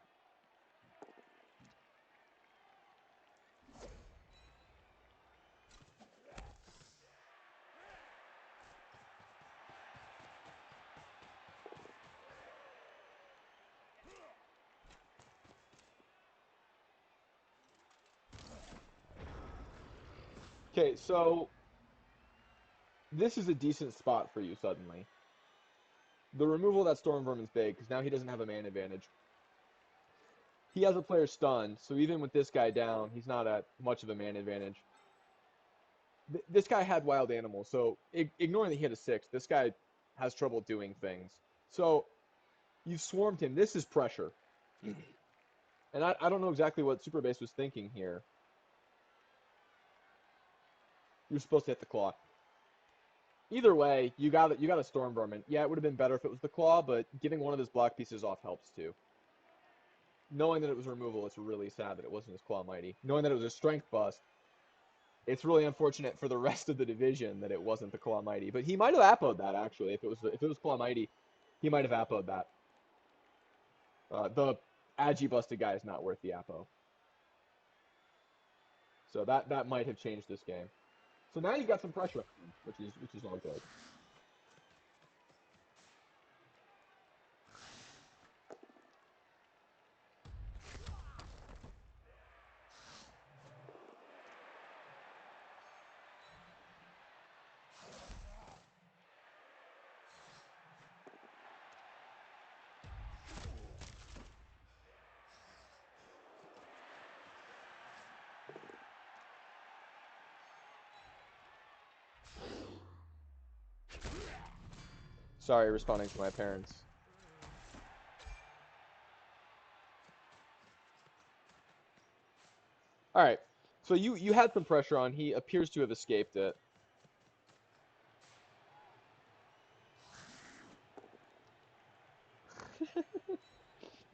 Speaker 1: Okay, so this is a decent spot for you suddenly. The removal of that Storm Vermin's big, because now he doesn't have a man advantage. He has a player stunned, so even with this guy down, he's not at much of a man advantage. This guy had Wild Animal, so ignoring that he had a 6, this guy has trouble doing things. So you've swarmed him. This is pressure. And I don't know exactly what Super Base was thinking here. You're supposed to hit the claw. Either way, you got a Storm Vermin. Yeah, it would have been better if it was the claw, but getting one of his block pieces off helps too. Knowing that it was removal, it's really sad that it wasn't his Claw Mighty. Knowing that it was a strength bust, it's really unfortunate for the rest of the division that it wasn't the Claw Mighty. But he might have appoed that actually. If it was Claw Mighty, he might have appoed that. The Agi busted guy is not worth the appo. So that might have changed this game. So now you've got some pressure, which is all good. Sorry, responding to my parents. All right. So you had some pressure on. He appears to have escaped it.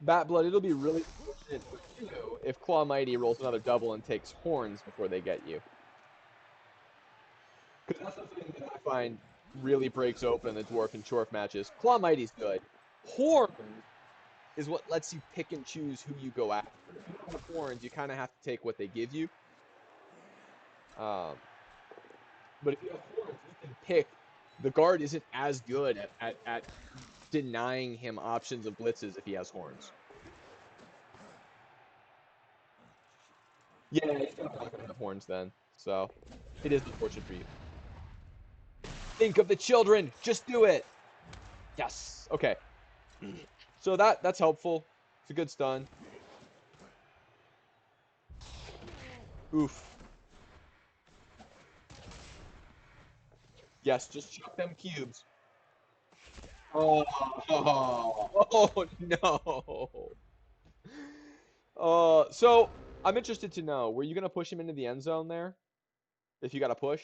Speaker 1: Bat Blood, it'll be really fortunate for you if Claw Mighty rolls another double and takes horns before they get you. Because that's the thing that I find really breaks open the Dwarf and Chorf matches. Claw Mighty's good. Horns is what lets you pick and choose who you go after. If you don't have horns, you kind of have to take what they give you. Um, but if you have horns, you can pick. The guard isn't as good at denying him options of blitzes if he has horns. Yeah, he's not going to have horns then. So it is unfortunate for you. Think of the children. Just do it. Yes. Okay. So that's helpful. It's a good stun. Oof. Yes, just chuck them cubes. Oh, oh no. So I'm interested to know, were you gonna push him into the end zone there? If you got to push?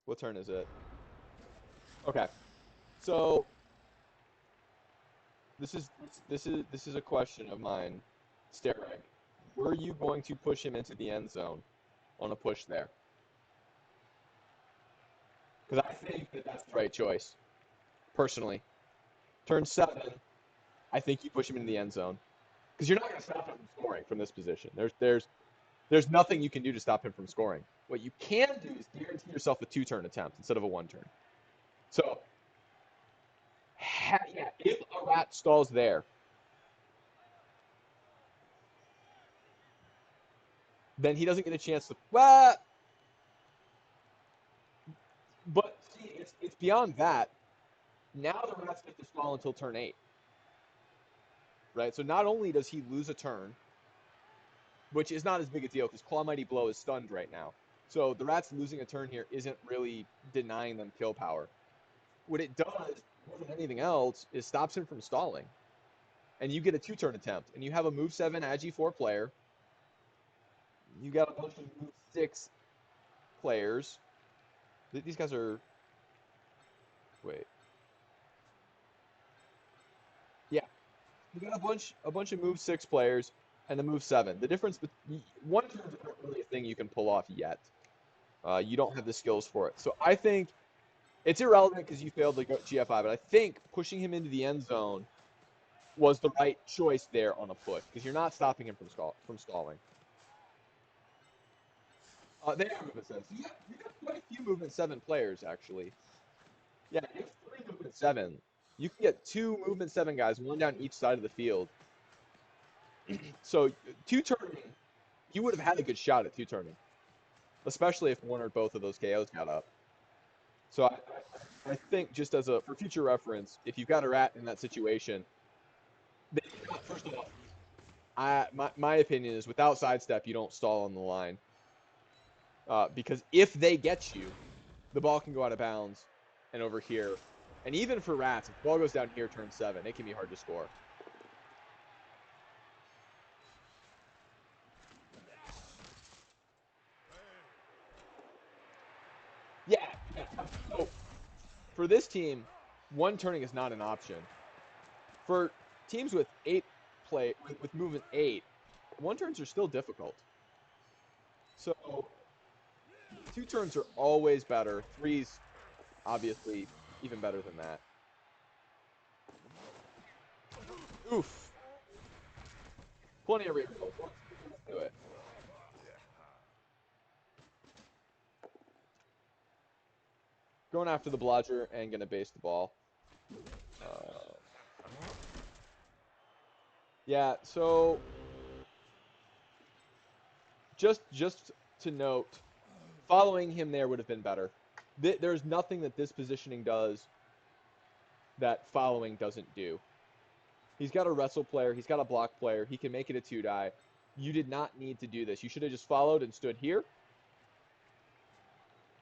Speaker 1: What turn is it? Okay. So this is a question of mine. Stare egg. Were you going to push him into the end zone on a push there? Because I think that that's the right choice, personally. Turn 7, I think you push him into the end zone. Because you're not going to stop him from scoring from this position. There's There's nothing you can do to stop him from scoring. What you can do is guarantee yourself a 2-turn attempt instead of a 1-turn. So, yeah, if a rat stalls there, then he doesn't get a chance to. Well, but see, it's beyond that. Now the rats get to stall until turn 8, right? So not only does he lose a turn, which is not as big a deal because Claw Mighty Blow is stunned right now. So the rats losing a turn here isn't really denying them kill power. What it does, more than anything else, is stops him from stalling. And you get a 2-turn attempt, and you have a move 7 Agi 4 player. You got a bunch of move 6 players. These guys are. Wait. Yeah, you got a bunch of move 6 players and a move 7. The difference, 1-turns aren't really a thing you can pull off yet. You don't have the skills for it. So I think it's irrelevant because you failed to go GFI, but I think pushing him into the end zone was the right choice there on a push because you're not stopping him from stalling. They are movement 7. So you got quite a few movement 7 players actually. Yeah, you have 3 movement 7. You can get 2 movement 7 guys, one down each side of the field. So 2-turning, you would have had a good shot at 2-turning, especially if one or both of those KOs got up. So I think just as for future reference, if you've got a rat in that situation, first of all, my opinion is without sidestep, you don't stall on the line. Because if they get you, the ball can go out of bounds and over here. And even for rats, if the ball goes down here, turn 7, it can be hard to score. Yeah. So for this team, 1-turning is not an option. For teams with 8 play with movement 8, 1-turns are still difficult. So 2-turns are always better. 3's obviously even better than that. Oof. Plenty of reroll. Let's do it. Going after the blodger and gonna base the ball. Yeah, so just to note, following him there would have been better. There's nothing that this positioning does that following doesn't do. He's got a wrestle player, he's got a block player, he can make it a 2-die. You did not need to do this. You should have just followed and stood here.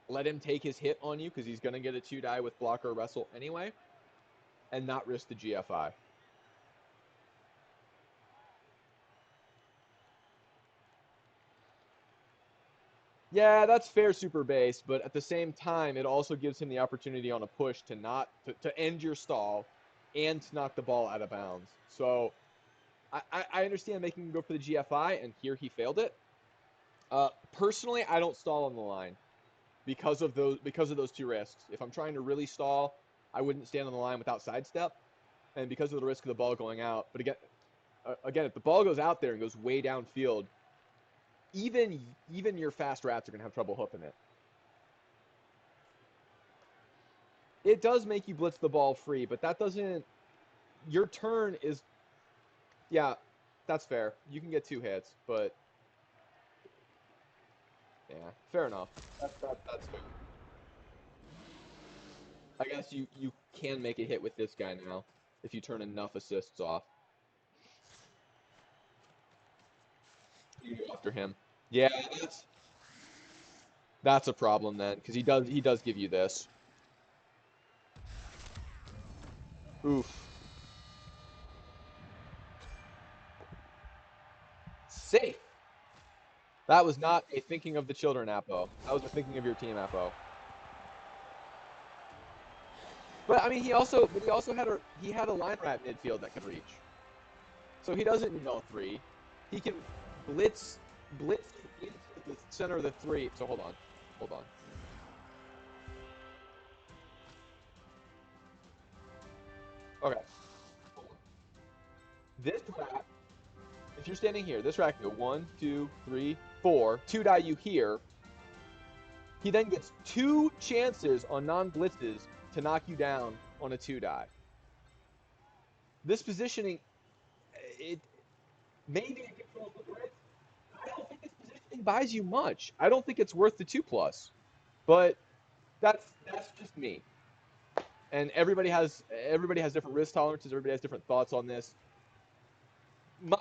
Speaker 1: Let him take his hit on you because he's going to get a 2-die with block or wrestle anyway. And not risk the GFI. Yeah, that's fair super base, but at the same time, it also gives him the opportunity on a push to end your stall and to knock the ball out of bounds. So I understand making him go for the GFI, and here he failed it. Personally, I don't stall on the line because of those 2 risks. If I'm trying to really stall, I wouldn't stand on the line without sidestep, and because of the risk of the ball going out. But again, if the ball goes out there and goes way downfield, even your fast rats are gonna have trouble hoofing it. It does make you blitz the ball free, but that doesn't. Your turn is. Yeah, that's fair. You can get 2 hits, but yeah, fair enough. That's fair. I guess you can make a hit with this guy now if you turn enough assists off. You go after him. Yeah, that's a problem then, because he does give you this. Oof. Safe. That was not a thinking of the children apo. That was a thinking of your team apo. But I mean, he also had a line rat midfield that could reach. So he doesn't need all 3. He can blitz into the center of the 3. So hold on. Okay, this rat. If you're standing here, this rat can go 1, 2, 3, 4, 2 die you hear. He then gets 2 chances on non-blitzes to knock you down on a 2 die. This positioning, it maybe it controls the blitz. I don't think this positioning buys you much. I don't think it's worth the 2+. But that's just me. And everybody has different risk tolerances. Everybody has different thoughts on this. My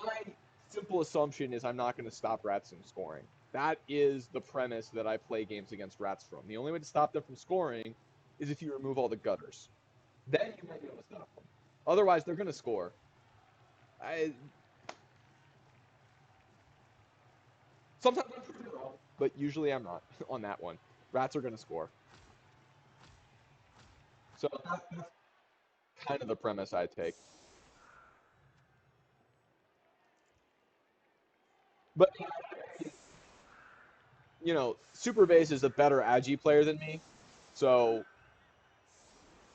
Speaker 1: simple assumption is I'm not going to stop rats from scoring. That is the premise that I play games against rats from. The only way to stop them from scoring is if you remove all the gutters. Then you might be able to stop them. Otherwise, they're going to score. Sometimes I'm pretty wrong, but usually I'm not on that one. Rats are going to score. So that's kind of the premise I take. But, you know, Super Base is a better Agi player than me. So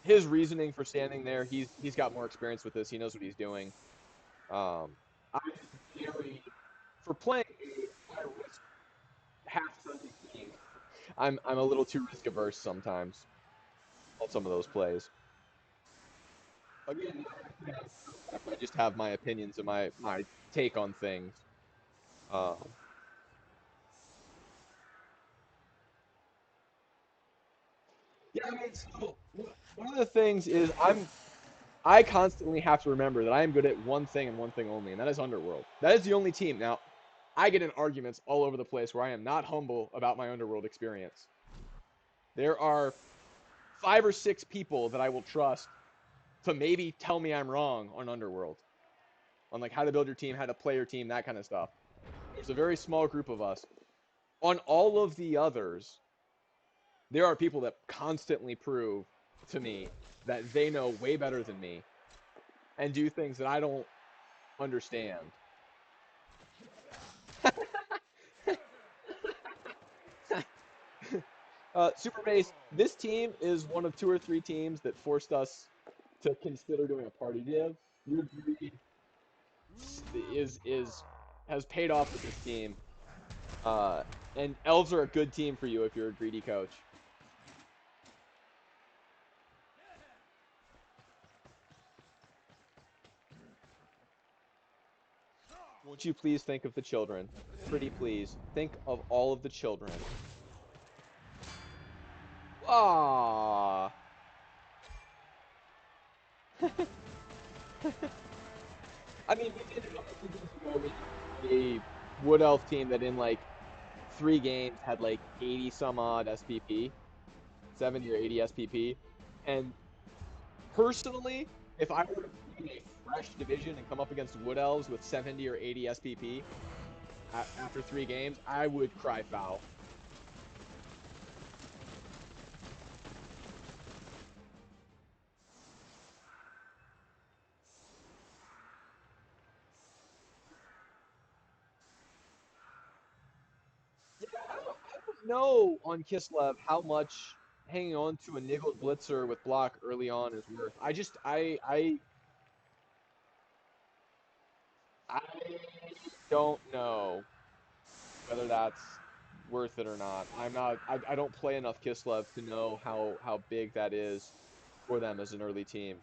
Speaker 1: his reasoning for standing there, he's got more experience with this. He knows what he's doing. I'm very, for playing a high risk half-friendly game, I'm a little too risk averse sometimes on some of those plays. Again, I just have my opinions and my take on things. Yeah, I mean, so one of the things is I constantly have to remember that I am good at one thing and one thing only, and that is Underworld. That is the only team. Now, I get in arguments all over the place where I am not humble about my Underworld experience. There are 5 or 6 people that I will trust to maybe tell me I'm wrong on Underworld, on like how to build your team, how to play your team, that kind of stuff. There's a very small group of us. On all of the others, there are people that constantly prove to me that they know way better than me and do things that I don't understand. Super Base, this team is one of 2 or 3 teams that forced us to consider doing a party div. Your greed has paid off with this team. And elves are a good team for you if you're a greedy coach. Won't you please think of the children? Pretty please. Think of all of the children. Ah. I mean, we did a Wood Elf team that in like 3 games had like 80 some odd SPP, 70 or 80 SPP, and personally, if I were to be a fresh division and come up against Wood Elves with 70 or 80 SPP after 3 games, I would cry foul. Yeah, I don't know on Kislev how much hanging on to a niggled blitzer with block early on is worth. I don't know whether that's worth it or not. I don't play enough Kislev to know how big that is for them as an early team.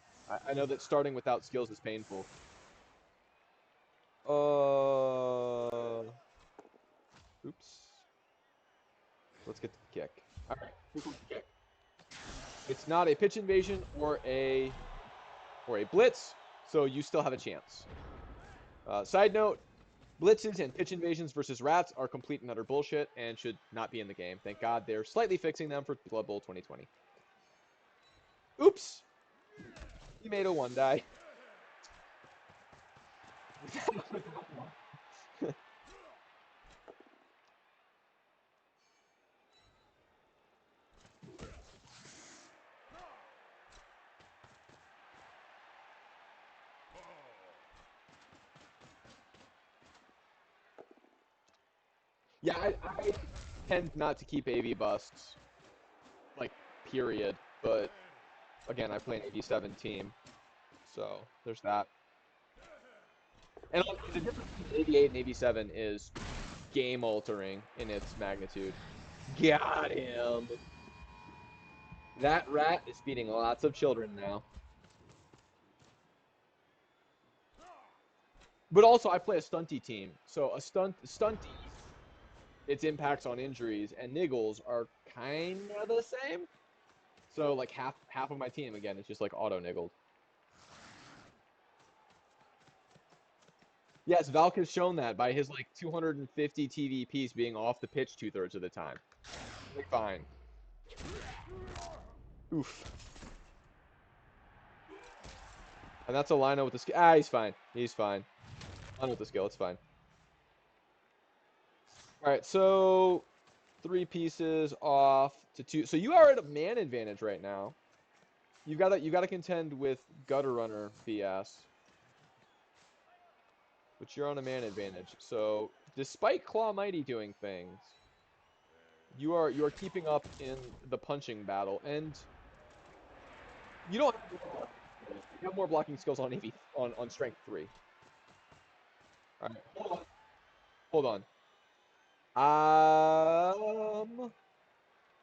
Speaker 1: I know that starting without skills is painful. Oops. Let's get to the kick. All right, kick. It's not a pitch invasion or a blitz, so you still have a chance. Side note, blitzes and pitch invasions versus rats are complete and utter bullshit and should not be in the game. Thank God they're slightly fixing them for Blood Bowl 2020. Oops! You made a 1 die. Yeah, I tend not to keep AV busts, like, period, but again, I play an 87 team, so there's that. And the difference between 88 and 87 is game altering in its magnitude. Got him. That rat is feeding lots of children now. But also, I play a stunty team, so a stunties, its impacts on injuries and niggles are kind of the same. So like half of my team again is just like auto niggled. Yes, Valk has shown that by his like 250 TV piece being off the pitch 2/3 of the time. Like, fine. Oof. And that's a Lino with the skill. Ah, he's fine. He's fine. Lino with the skill. It's fine. All right, so 3 pieces off to 2. So you are at a man advantage right now. You gotta contend with Gutter Runner BS, but you're on a man advantage. So despite Claw Mighty doing things, you are keeping up in the punching battle, and you don't have more blocking skills on EV on strength 3. All right, hold on.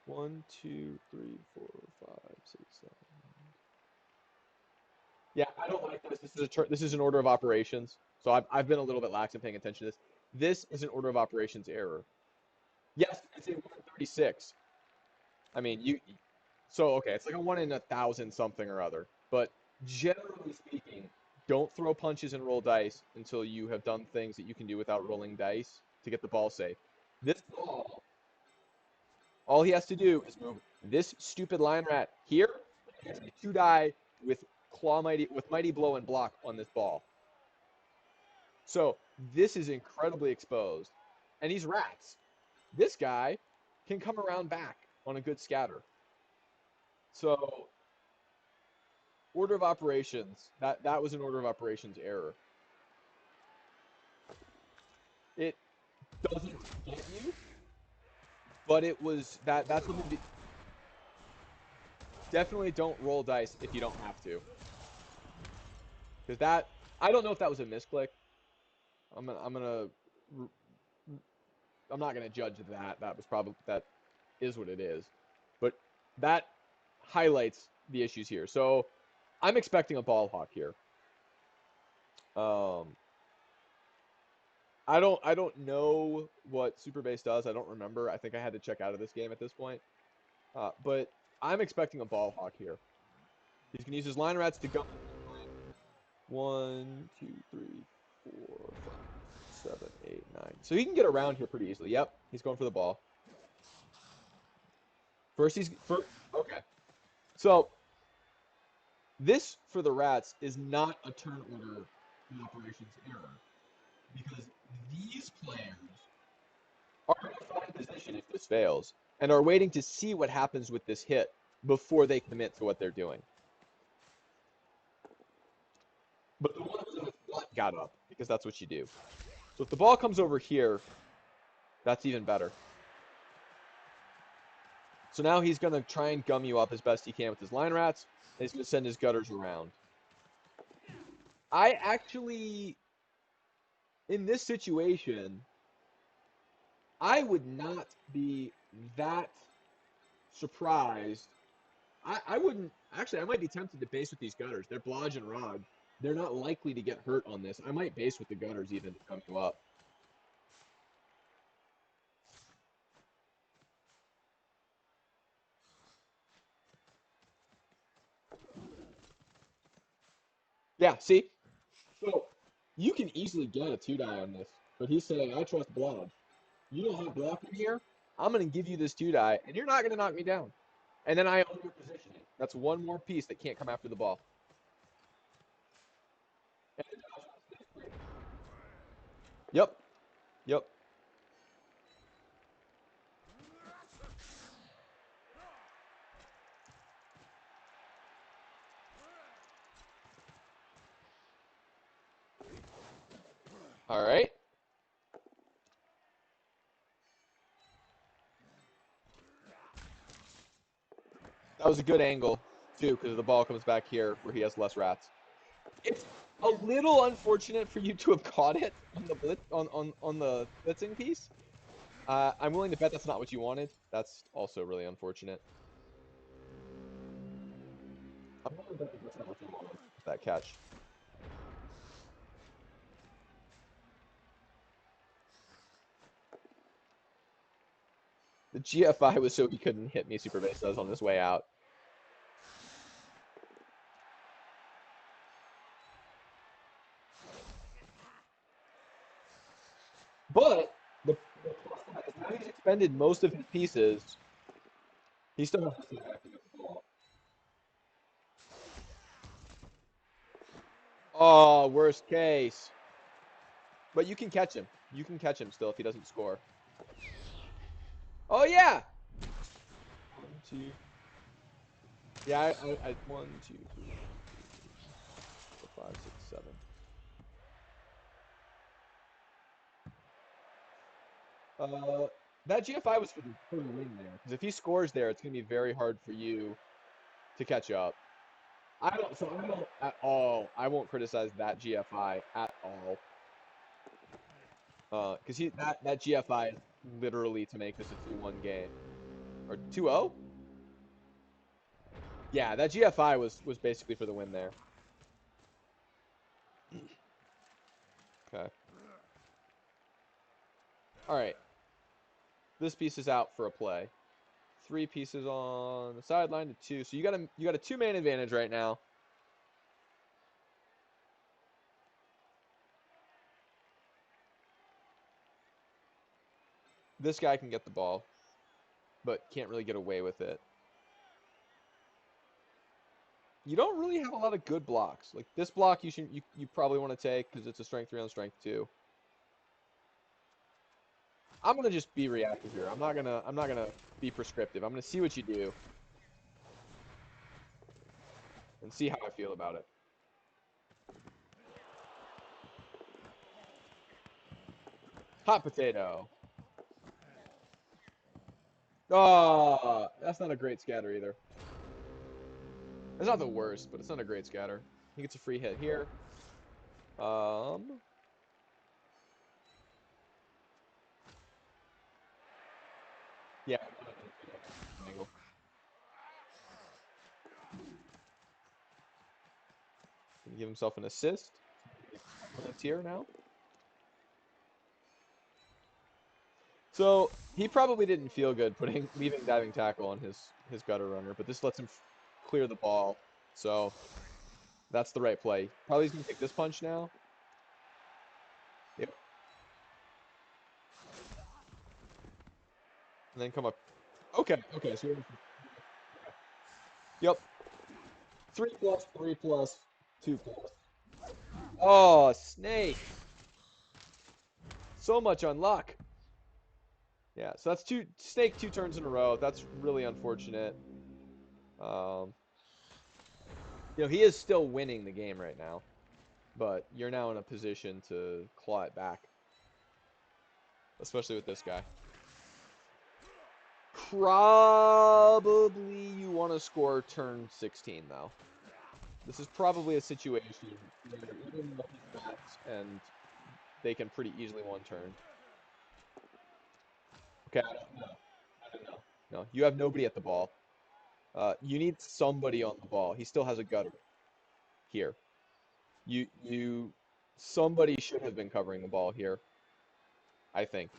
Speaker 1: 1, 2, 3, 4, 5, 6, 7. Yeah, I don't like this. This is an order of operations. So I've been a little bit lax in paying attention to this. This is an order of operations error. Yes, it's a 136. I mean, so okay, it's like a 1 in 1,000 something or other. But generally speaking, don't throw punches and roll dice until you have done things that you can do without rolling dice to get the ball safe. This ball, all he has to do is move this stupid lion rat here, and get 2 die with mighty blow and block on this ball. So this is incredibly exposed, and he's rats. This guy can come around back on a good scatter. So order of operations, that was an order of operations error. It doesn't get you, but it was that's what definitely don't roll dice if you don't have to. Because that, I don't know if that was a misclick. I'm not gonna judge that. That is what it is. But that highlights the issues here. So I'm expecting a ball hawk here. I don't know what Super Base does. I don't remember. I think I had to check out of this game at this point. But I'm expecting a ball hawk here. He's gonna use his line rats to go. 1, 2, 3, 4, 5, 7, 8, 9. So he can get around here pretty easily. Yep, he's going for the ball. Okay. So this for the rats is not a turn order operations error because these players are in a fine position if this fails and are waiting to see what happens with this hit before they commit to what they're doing. But the one who got up because that's what you do. So if the ball comes over here, that's even better. So now he's going to try and gum you up as best he can with his line rats, and he's going to send his gutters around. I actually, in this situation, I would not be that surprised. I wouldn't, actually, I might be tempted to base with these gutters. They're Blodge and Rod. They're not likely to get hurt on this. I might base with the gutters even to come you up. Yeah, see? So, you can easily get a 2-die on this, but he's saying, I trust Blodge. You don't have block in here, I'm going to give you this 2-die, and you're not going to knock me down. And then I own your positioning. That's one more piece that can't come after the ball. Yep. Yep. All right. That was a good angle, too, because the ball comes back here where he has less rats. A little unfortunate for you to have caught it on the blitz on the blitzing piece. I'm willing to bet that's not what you wanted. That's also really unfortunate. I'm willing to bet that's not what you wanted. That catch. The GFI was so he couldn't hit me super base does on his way out. But the plus side is now he's expended most of his pieces. He still has to get the ball. Oh, worst case. But you can catch him. You can catch him still if he doesn't score. Oh yeah. 1, 2. Yeah, I 1, 2, 3, 4, 5, 6, 7. That GFI was for the win there. Because if he scores there, it's gonna be very hard for you to catch up. I don't at all. I won't criticize that GFI at all. Because that GFI is literally to make this a 2-1 game or 2-0. Yeah, that GFI was basically for the win there. Okay. All right. This piece is out for a play. 3 pieces on the sideline to 2. So you got a 2-man advantage right now. This guy can get the ball, but can't really get away with it. You don't really have a lot of good blocks. Like this block you probably want to take because it's a strength 3 on strength 2. I'm gonna just be reactive here. I'm not gonna be prescriptive. I'm gonna see what you do and see how I feel about it. Hot potato. Oh, that's not a great scatter either. It's not the worst, but it's not a great scatter. He gets a free hit here. Um, yeah. Can give himself an assist. Here now. So he probably didn't feel good leaving diving tackle on his gutter runner, but this lets him clear the ball. So that's the right play. Probably he's gonna take this punch now. Yep. And then come up. Okay, okay. So yep. 3 plus, 3 plus, 2 plus. Oh, snake. So much unluck. Yeah, so that's snake 2 turns in a row. That's really unfortunate. Um, he is still winning the game right now, but you're now in a position to claw it back, especially with this guy. Probably you want to score turn 16 though. This is probably a situation where even though he's bats and they can pretty easily 1 turn. Okay, I don't know. I don't know. No, you have nobody at the ball. You need somebody on the ball. He still has a gutter here. Somebody should have been covering the ball here, I think.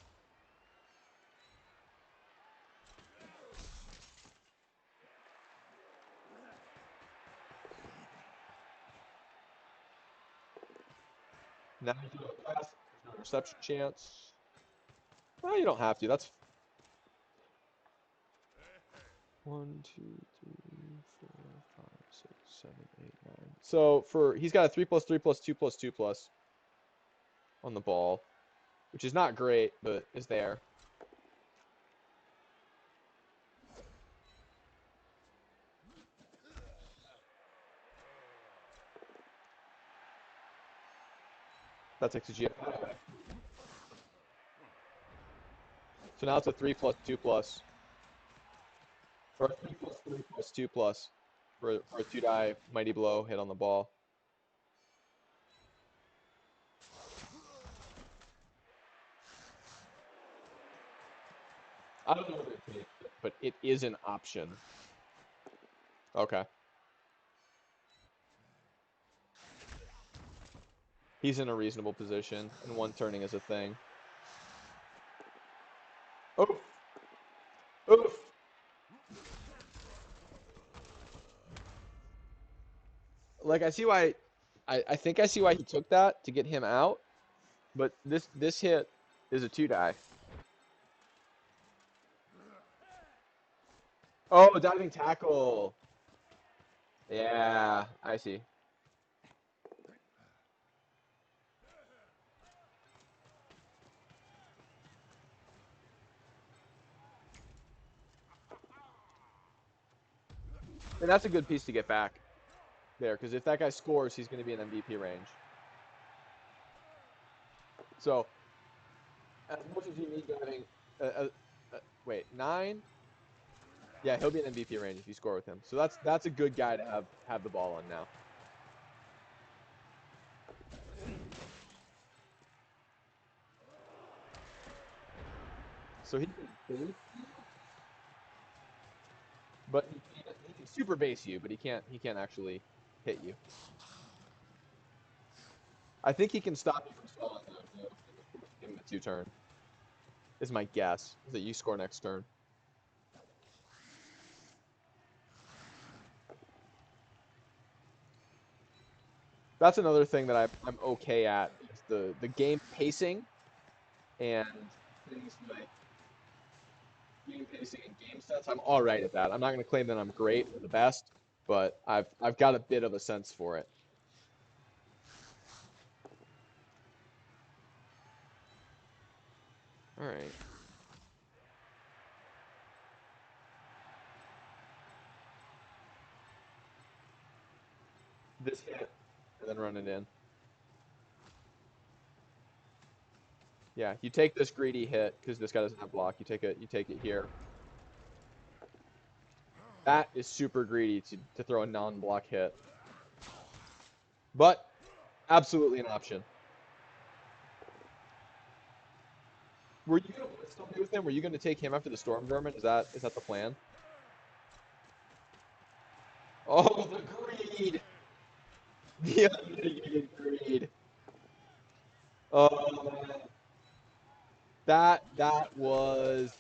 Speaker 1: Now you do a pass, there's no reception chance. Well, you don't have to. That's 1, 2, 3, 4, 5, 6, 7, 8, 9. So he's got a 3 plus 3 plus 2 plus 2 plus on the ball, which is not great, but is there. That takes a GFI. So now it's a 3 plus 2 plus. Or a 3 plus 3 plus 2 plus for a 2-die mighty blow hit on the ball. I don't know if it, but it is an option. Okay. He's in a reasonable position, and one turning is a thing. Oof. Oof. Like I see why I think I see why he took that to get him out, but this hit is a 2 die. Oh, diving tackle. Yeah, I see. And that's a good piece to get back there, because if that guy scores, he's going to be in MVP range. So, as much as you need diving, wait, 9? Yeah, he'll be in MVP range if you score with him. So that's a good guy to have the ball on now. So he can base, but he can super base you, but he can't actually hit you. I think he can stop you from stalling though. Give him a 2 turn. Is my guess. Is that you score next turn. That's another thing that I'm okay at is the game pacing and things like game pacing and game sets. I'm all right at that. I'm not going to claim that I'm great or the best, but I've got a bit of a sense for it. All right. This hit and then run it in. Yeah, you take this greedy hit because this guy doesn't have block. You take it here. That is super greedy to throw a non-block hit, but absolutely an option. Were you gonna still be with him? Were you gonna take him after the Storm Vermin? Is that the plan? Oh, the greed! The unmitigated greed. Oh man, that was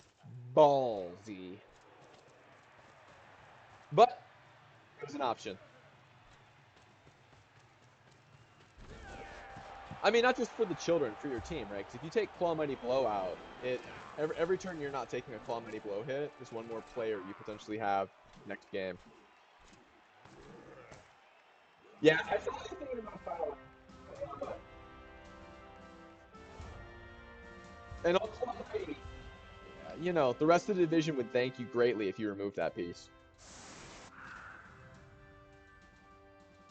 Speaker 1: ballsy, but it was an option. I mean, not just for the children, for your team, right? Because if you take Claw Mighty Blow out, every turn you're not taking a Claw Mighty Blow hit is one more player you potentially have next game. Yeah, I was actually thinking about foul. And on Claw Mighty, the rest of the division would thank you greatly if you removed that piece.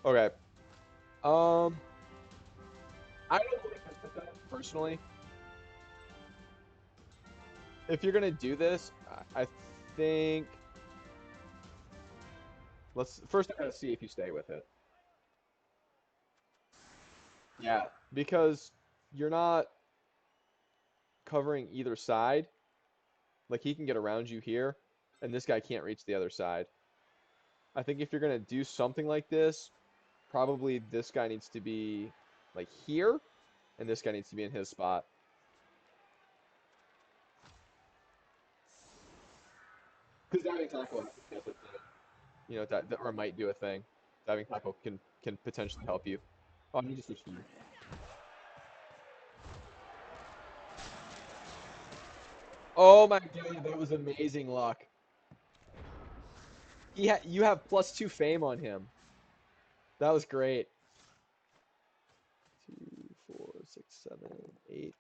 Speaker 1: Okay. Um, I don't really mess with that personally. If you're gonna do this, I think let's first I gotta see if you stay with it. Yeah, because you're not covering either side. Like he can get around you here, and this guy can't reach the other side. I think if you're gonna do something like this, probably this guy needs to be like here, and this guy needs to be in his spot. Because diving tackle, that or might do a thing. Diving tackle can potentially help you. Oh, he just switched to you. Oh my god, that was amazing luck. You have +2 fame on him. That was great. 2, 4, 6, 7, 8.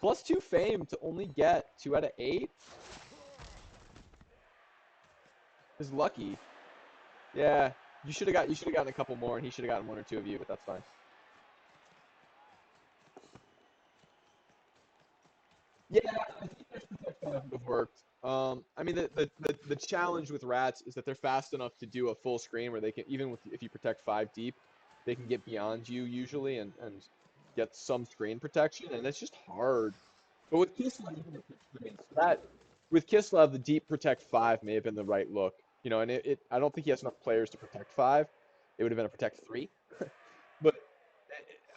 Speaker 1: +2 fame to only get 2 out of 8 is lucky. Yeah, you should have gotten a couple more, and he should have gotten 1 or 2 of you, but that's fine. Yeah, I think that would have worked. I mean, the challenge with rats is that they're fast enough to do a full screen where they can, even if you protect 5 deep, they can get beyond you usually and get some screen protection, and it's just hard. But with Kislev, I mean, that with Kislev, the deep protect 5 may have been the right look. And I don't think he has enough players to protect 5. It would have been a protect 3. But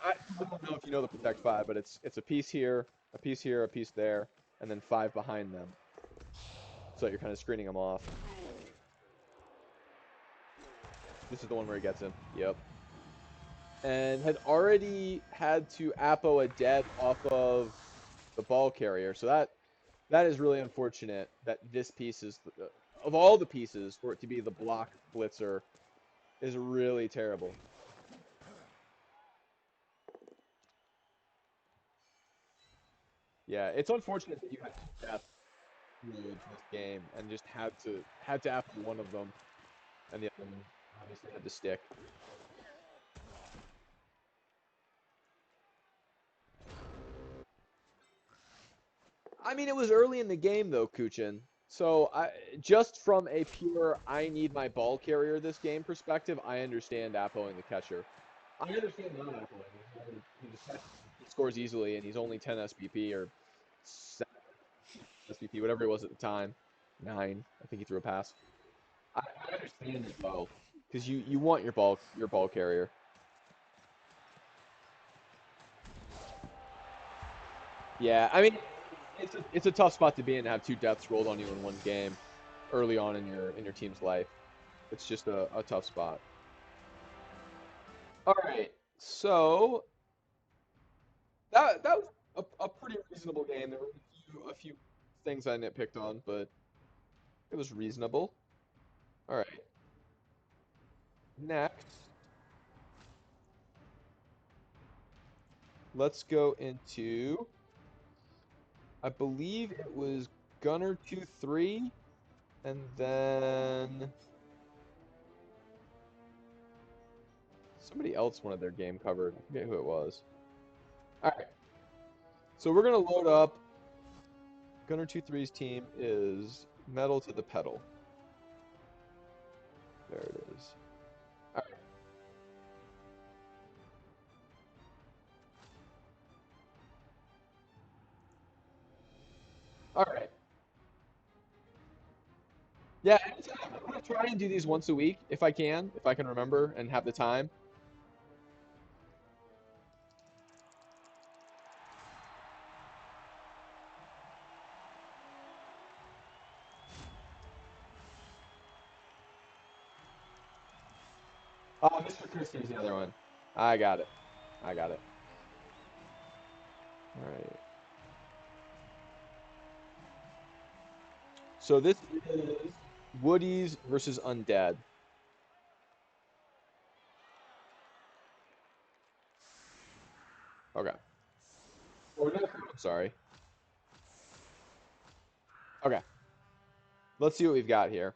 Speaker 1: I don't know if you know the protect 5, but it's a piece here, a piece here, a piece there, and then 5 behind them. So you're kind of screening them off. This is the one where he gets him. Yep. And had already had to Apo a dead off of the ball carrier. So that is really unfortunate that this piece is, of all the pieces, for it to be the block blitzer is really terrible. Yeah, it's unfortunate that you had two death moves this game and just had to Apo one of them, and the other one obviously had to stick. I mean, it was early in the game though, Kuchin. So just from a pure I need my ball carrier this game perspective, I understand Apoing the catcher. I understand not Apoing. He scores easily, and he's only 10 SPP or 7 SPP, whatever it was at the time. 9. I think he threw a pass. I understand it though, because you want your ball carrier. Yeah, I mean, it's a tough spot to be in to have two deaths rolled on you in one game early on in your team's life. It's just a tough spot. All right, so that was a pretty reasonable game. There were a few things I nitpicked on, but it was reasonable. All right, next, let's go into, I believe it was Gunner 2-3, and then somebody else wanted their game covered. I forget who it was. All right, so we're gonna load up. Gunner 2-3's team is Metal to the Pedal. There it is. All right. All right. Yeah, I'm gonna try and do these once a week if I can remember and have the time. Oh, Mr. Christie's the other one. I got it. I got it. All right. So this is Woody's versus Undead. Okay. Or no, I'm sorry. Okay. Let's see what we've got here.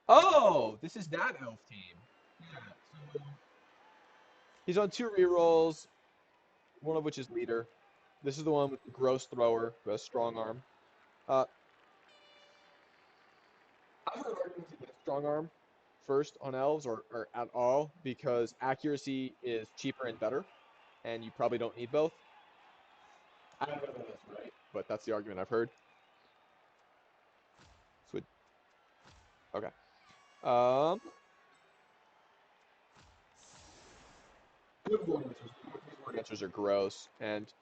Speaker 1: Oh, this is that elf team. Yeah. So he's on 2 rerolls, one of which is leader. This is the one with the gross thrower who has strong arm. Uh, I've heard arguments against strong arm first on elves or at all because accuracy is cheaper and better, and you probably don't need both. I don't know if that's right, but that's the argument I've heard. So okay. Um, good word answers are gross, and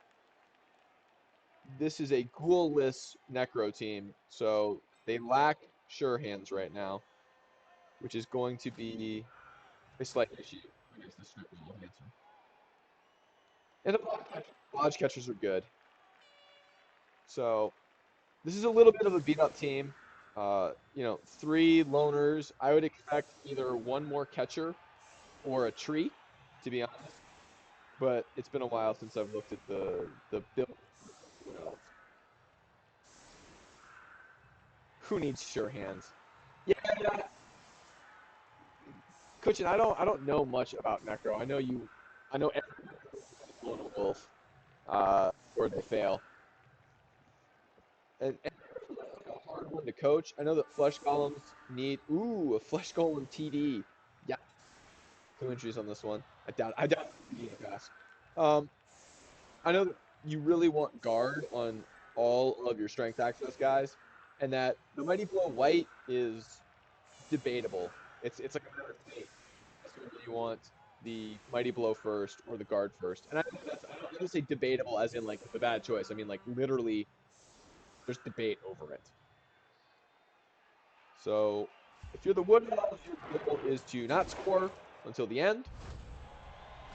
Speaker 1: this is a ghoulless necro team, so they lack sure hands right now, which is going to be a slight issue against the strip wall answer. And the lodge catchers are good. So this is a little bit of a beat up team. 3 loners. I would expect either one more catcher or a tree, to be honest. But it's been a while since I've looked at the build. Who needs sure hands? Yeah, Kuchin, I don't know much about Necro. I know everyone a wolf, or they fail. And a hard one to coach. I know that flesh golems need a flesh golem TD. Yeah, 2 injuries on this one. I doubt you need a pass. Um, I know that you really want guard on all of your strength access guys. and that the Mighty Blow White is debatable. It's like a matter of taste. Whether you want the Mighty Blow first or the guard first. And I don't say debatable as in like it's a bad choice. I mean like literally there's debate over it. So if you're the Wood Elves, your goal is to not score until the end.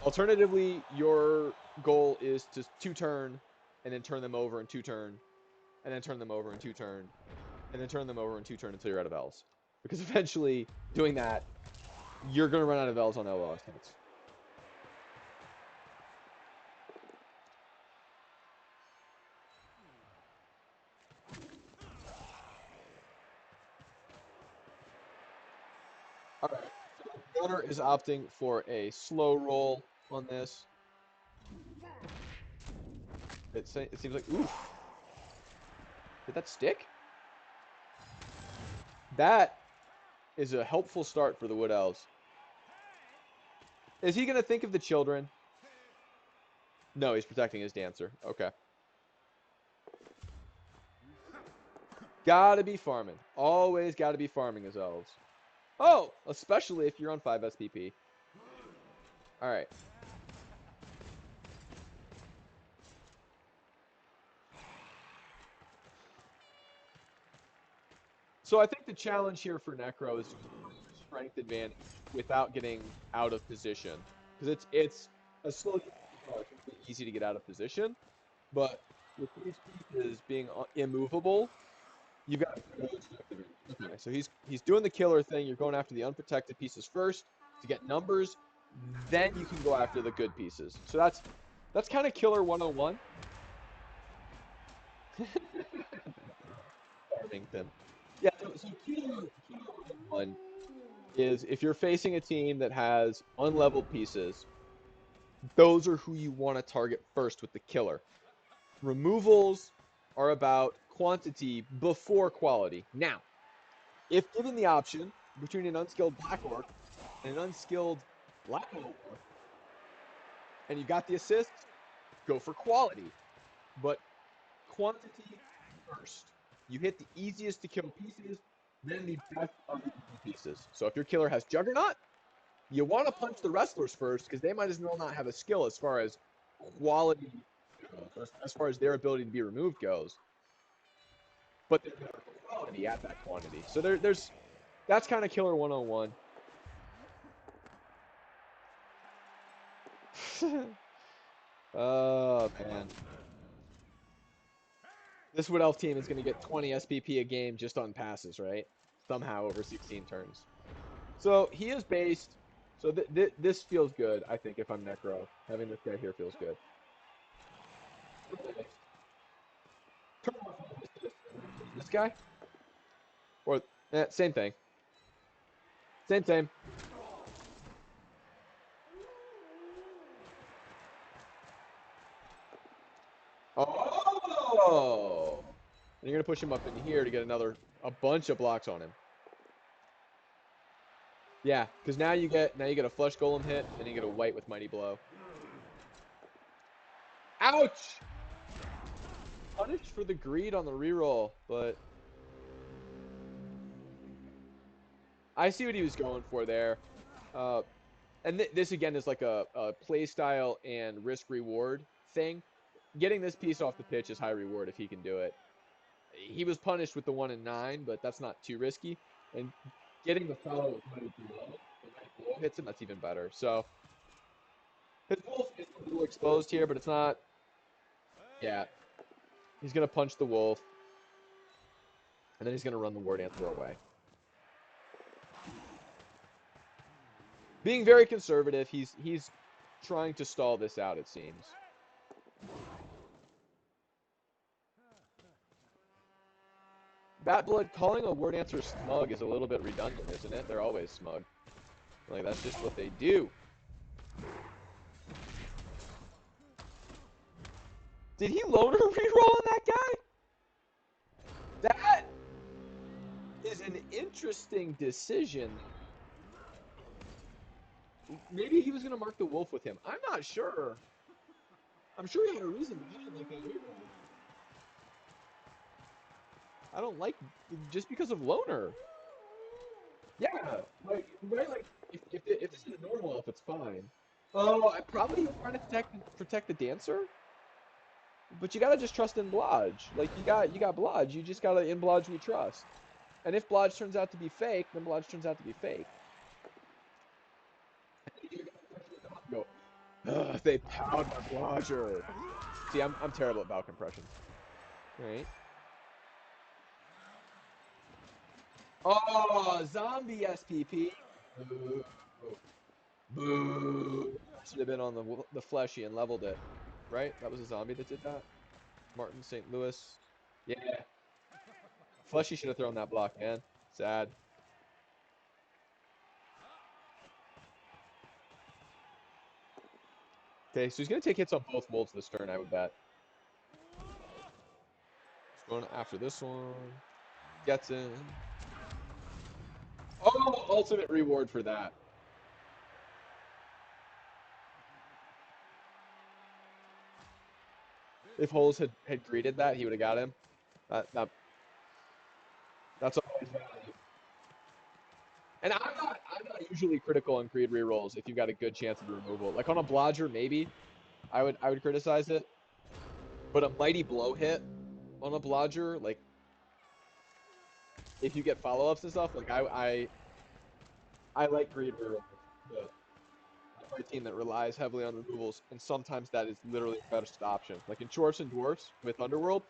Speaker 1: Alternatively, your goal is to two turn and then turn them over in two turn, and then turn them over in two turn, and then turn them over in two turn until you're out of elves. Because eventually, doing that, you're going to run out of elves on LOS hits. All right. So Gunner is opting for a slow roll on this. It seems like, oof. Did that stick? That is a helpful start for the Wood Elves. Is he going to think of the children? No, he's protecting his dancer. Okay. Gotta be farming. Always gotta be farming as elves. Oh, especially if you're on 5 SPP. Alright. So I think the challenge here for Necro is strength advantage without getting out of position. Because it's a slow easy to get out of position. But with these pieces being immovable, you've got okay, so he's doing the killer thing. You're going after the unprotected pieces first to get numbers. Then you can go after the good pieces. So that's kind of killer 101. Farmington. Yeah, so killer 101 is if you're facing a team that has unleveled pieces, those are who you want to target first with the killer. Removals are about quantity before quality. Now, if given the option between an unskilled Black Orc and an unskilled Black Orc, and you got the assist, go for quality. But quantity first. You hit the easiest to kill pieces, then the best of the pieces. So if your killer has Juggernaut, you want to punch the wrestlers first because they might as well not have a skill as far as quality, as far as their ability to be removed goes. But there's quality at that quantity. So there's that's kind of killer 101. Oh man. This Wood Elf team is going to get 20 SPP a game just on passes, right? Somehow over 16 turns. So he is based. So this feels good, I think, if I'm Necro. Having this guy here feels good. This guy? Or, same thing. Same. Oh! And you're going to push him up in here to get a bunch of blocks on him. Yeah, because now you get a flesh golem hit, and you get a white with mighty blow. Ouch! Punished for the greed on the reroll, but I see what he was going for there. And this again is like a play style and risk reward thing. Getting this piece off the pitch is high reward if he can do it. He was punished with the 1 and 9, but that's not too risky. And getting the fellow with mighty blow hits him, that's even better. So his wolf is a little exposed here, but it's not. Yeah, he's gonna punch the wolf, and then he's gonna run the war dancer away. Being very conservative, he's trying to stall this out. It seems. Batblood calling a word answer smug is a little bit redundant, isn't it? They're always smug. Like, that's just what they do. Did he loner reroll on that guy? That is an interesting decision. Maybe he was going to mark the wolf with him. I'm not sure. I'm sure he had a reason behind like that reroll. I don't like just because of loner. Yeah, like right, like if this is a normal elf, it's fine. Oh, I probably trying to protect the dancer, but you gotta just trust in Blodge. Like you got Blodge, you just gotta in Blodge we trust. And if Blodge turns out to be fake, then Blodge turns out to be fake. Go. Ugh, they pound my Blodger. See, I'm terrible at Valk impressions. All right. Oh, zombie SPP. Boo. Boo. Should have been on the fleshy and leveled it. Right? That was a zombie that did that. Martin St. Louis. Yeah. Fleshy should have thrown that block, man. Sad. Okay, so he's gonna take hits on both wolves this turn, I would bet. He's going after this one. Gets in. Oh, ultimate reward for that. If Holes had greeted that, he would have got him. That's always value. And I'm not usually critical on Creed rerolls if you've got a good chance of removal. Like on a Blodger, maybe I would criticize it. But a mighty blow hit on a Blodger, like if you get follow-ups and stuff, like I like Creed rerolls. But I'm a team that relies heavily on removals, and sometimes that is literally the best option. Like in Chorfs and Dwarfs with Underworld,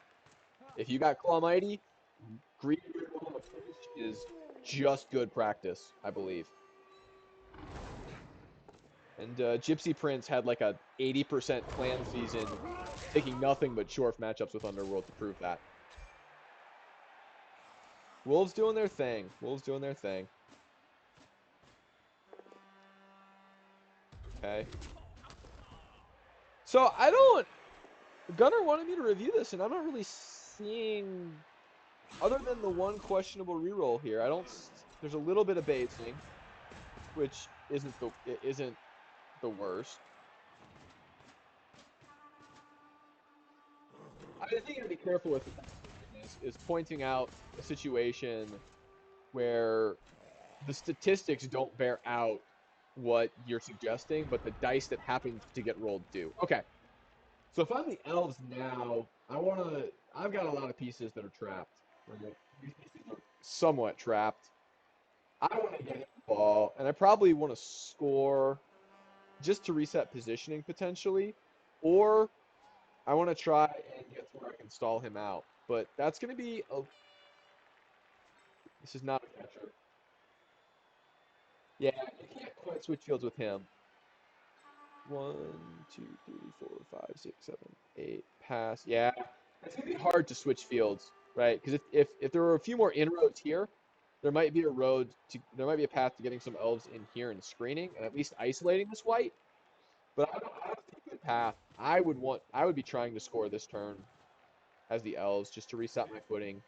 Speaker 1: if you got Claw Mighty, Greed reroll on a Prince is just good practice, I believe. And Gypsy Prince had like a 80% clan season, taking nothing but Chorf matchups with Underworld to prove that. Wolves doing their thing. Wolves doing their thing. Okay. So I don't. Gunnar wanted me to review this, and I'm not really seeing, other than the one questionable reroll here. I don't. There's a little bit of basing, which isn't the worst. I think you gotta be careful with is pointing out a situation where the statistics don't bear out what you're suggesting, but the dice that happen to get rolled do. Okay. So if I'm the elves now, I've got a lot of pieces that are trapped. Right? These pieces are somewhat trapped. I want to get the ball, and I probably want to score just to reset positioning potentially, or I want to try and get to where I can stall him out. But that's going to be a. This is not a catcher. Yeah, you can't quite switch fields with him. 1, 2, 3, 4, 5, 6, 7, 8. Pass. Yeah, it's gonna be hard to switch fields, right? Because if there were a few more inroads here, there might be a path to getting some elves in here and screening and at least isolating this white. But I don't see a good path. I would be trying to score this turn as the elves just to reset my footing.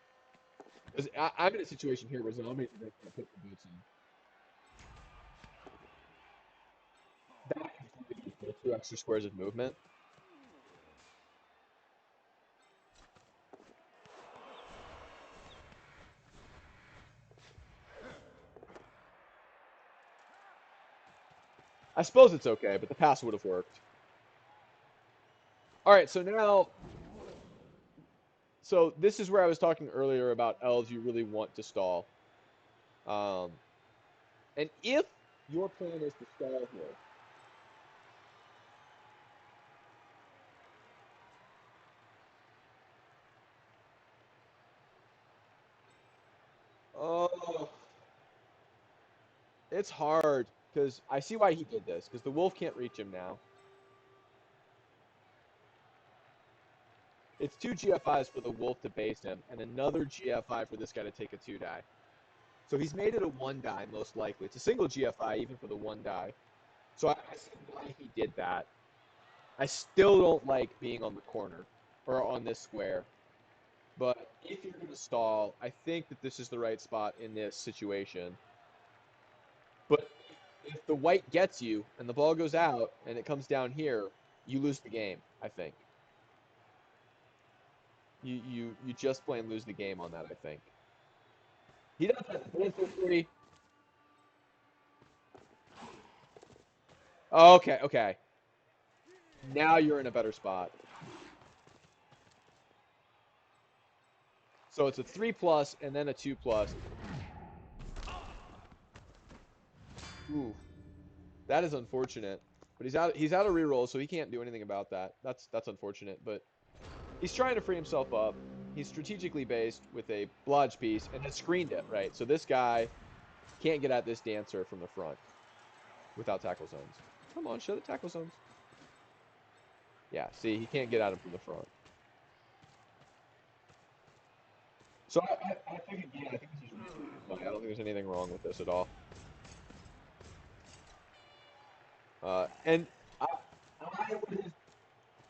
Speaker 1: Because I'm in a situation here where zombies are going to put the boots in. That is going to be for 2 extra squares of movement. I suppose it's okay, but the pass would have worked. All right, so this is where I was talking earlier about elves you really want to stall. Um, and if your plan is to stall here, oh, it's hard because I see why he did this because the wolf can't reach him now. It's 2 GFIs for the wolf to base him, and another GFI for this guy to take a 2 die. So he's made it a 1 die most likely. It's a single GFI even for the 1 die. So I see why he did that. I still don't like being on the corner or on this square. But if you're going to stall, I think that this is the right spot in this situation. But if the white gets you and the ball goes out and it comes down here, you lose the game, I think. You just plain lose the game on that, I think. He does have 1-3. Okay, okay. Now you're in a better spot. So it's a 3+ and then a 2+. Ooh, that is unfortunate. But he's out of reroll, so he can't do anything about that. That's unfortunate, but he's trying to free himself up. He's strategically based with a blodge piece and has screened it, right? So this guy can't get at this dancer from the front without tackle zones. Come on, show the tackle zones. Yeah, see, he can't get at him from the front. So I think again, I think this is reasonable. I don't think there's anything wrong with this at all. And I would,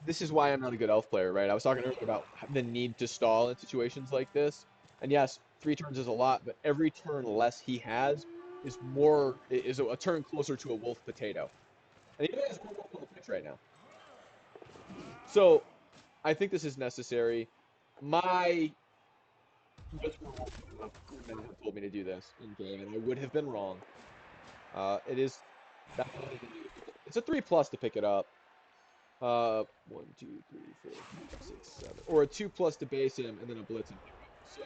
Speaker 1: this is why I'm not a good elf player, right? I was talking earlier about the need to stall in situations like this. And yes, 3 turns is a lot, but every turn less he has is a turn closer to a wolf potato. And he has one wolf on the pitch right now. So I think this is necessary. My men have told me to do this in game, and I would have been wrong. It is it's a 3+ to pick it up. 1, 2, 3, 4, 5, 6, 7, or a 2+ to base him, and then a blitz and pick up. So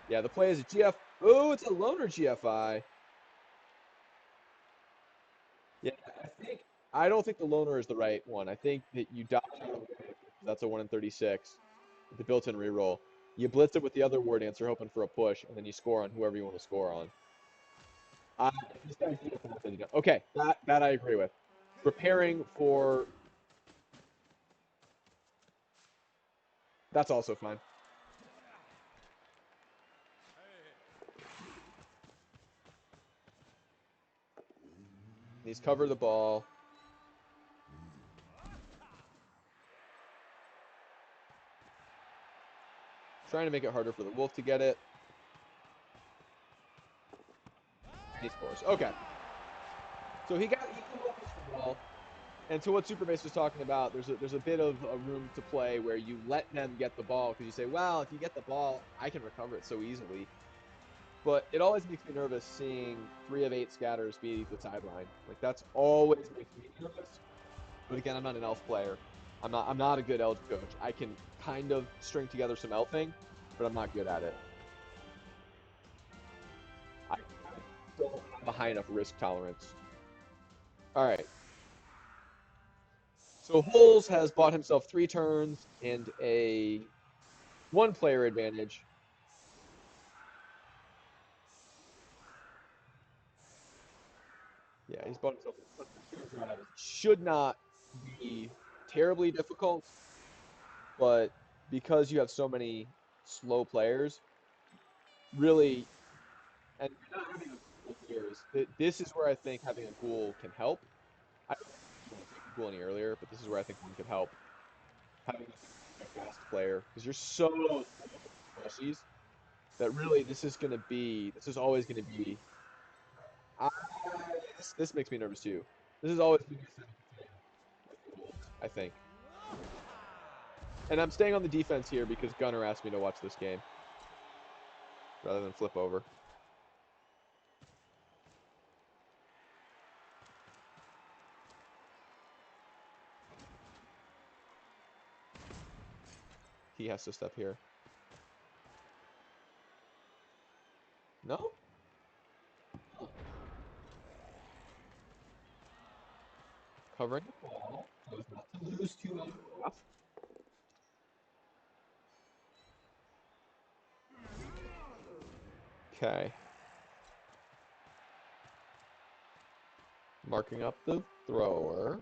Speaker 1: yeah, the play is a GF. Oh, it's a loner GFI. Yeah, I don't think the loner is the right one. I think that you dodge out of it. That's a 1 in 36 with the built-in reroll. You blitz it with the other war dancer, hoping for a push, and then you score on whoever you want to score on. This guy's okay, that I agree with. Preparing for that's also fine. He's covered the ball. Trying to make it harder for the wolf to get it. He scores. Okay. So he came up with the ball. And to what Superbase was talking about, there's a bit of a room to play where you let them get the ball because you say, well, if you get the ball, I can recover it so easily. But it always makes me nervous seeing 3 of 8 scatters be the sideline. Like that's always makes me nervous. But again, I'm not an elf player. I'm not a good elf coach. I can kind of string together some elfing, but I'm not good at it. I don't have a high enough risk tolerance. All right. So Holes has bought himself 3 turns and a 1 player advantage. Yeah, he's bought himself a drive. Should not be terribly difficult, but because you have so many slow players, really, and not having a players, this is where I think having a ghoul can help. I don't want to take a ghoul any earlier, but this is where I think one could help. Having a fast player, because you're so plushies that really this is always going to be. I, this makes me nervous too. This is always going to be I think. And I'm staying on the defense here because Gunner asked me to watch this game rather than flip over. He has to step here. No? Covering the ball so as not to lose too much. Okay. Marking up the thrower.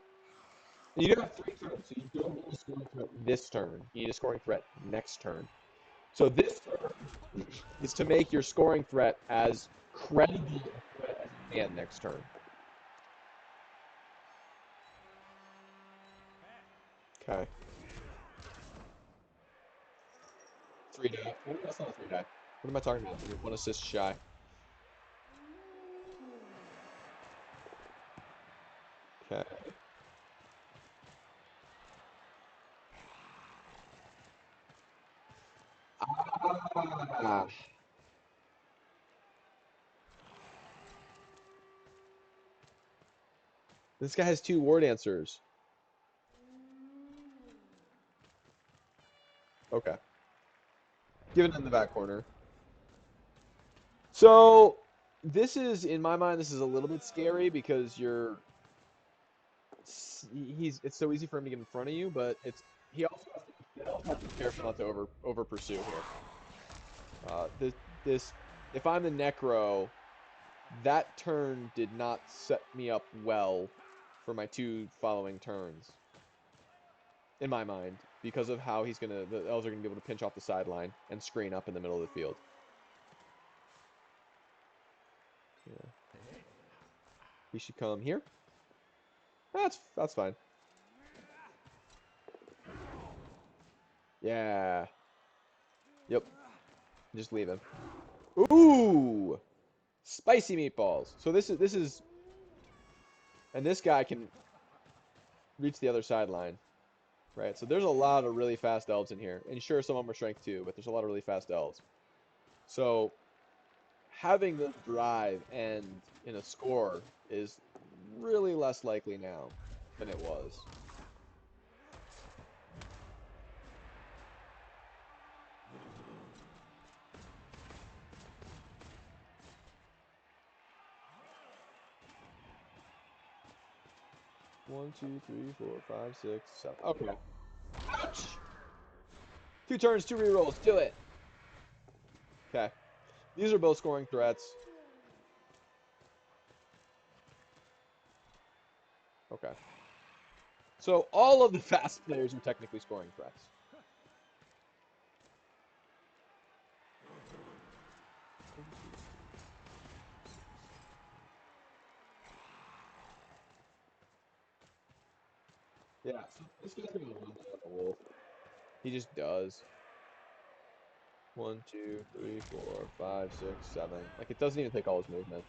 Speaker 1: And you do have 3 turns, so you don't need a scoring threat this turn. You need a scoring threat next turn. So this turn is to make your scoring threat as credible a threat as you can next turn. Okay. 3 die. Oh, that's not a 3 die. What am I talking about? You're 1 assist shy. Okay. Ah. This guy has two war dancers. Okay. Give it in the back corner. So this is, in my mind, this is a little bit scary because it's so easy for him to get in front of you, but he also has to be careful not to over pursue here. This if I'm the Necro, that turn did not set me up well for my two following turns, in my mind, because of how the elves are gonna be able to pinch off the sideline and screen up in the middle of the field. Yeah. He should come here. That's fine. Yeah. Yep. Just leave him. Ooh! Spicy meatballs. So this is and this guy can reach the other sideline, right? So there's a lot of really fast elves in here. And sure, some of them are strength too, but there's a lot of really fast elves. So having them drive and in a score is really less likely now than it was. One, two, three, four, five, six, seven. Okay. Ouch! 2 turns, 2 rerolls. Do it. Okay. These are both scoring threats. Okay. So all of the fast players are technically scoring threats. Yeah, so this guy's gonna run down the wolf. He just does. One, two, three, four, five, six, seven. Like, it doesn't even take all his movement.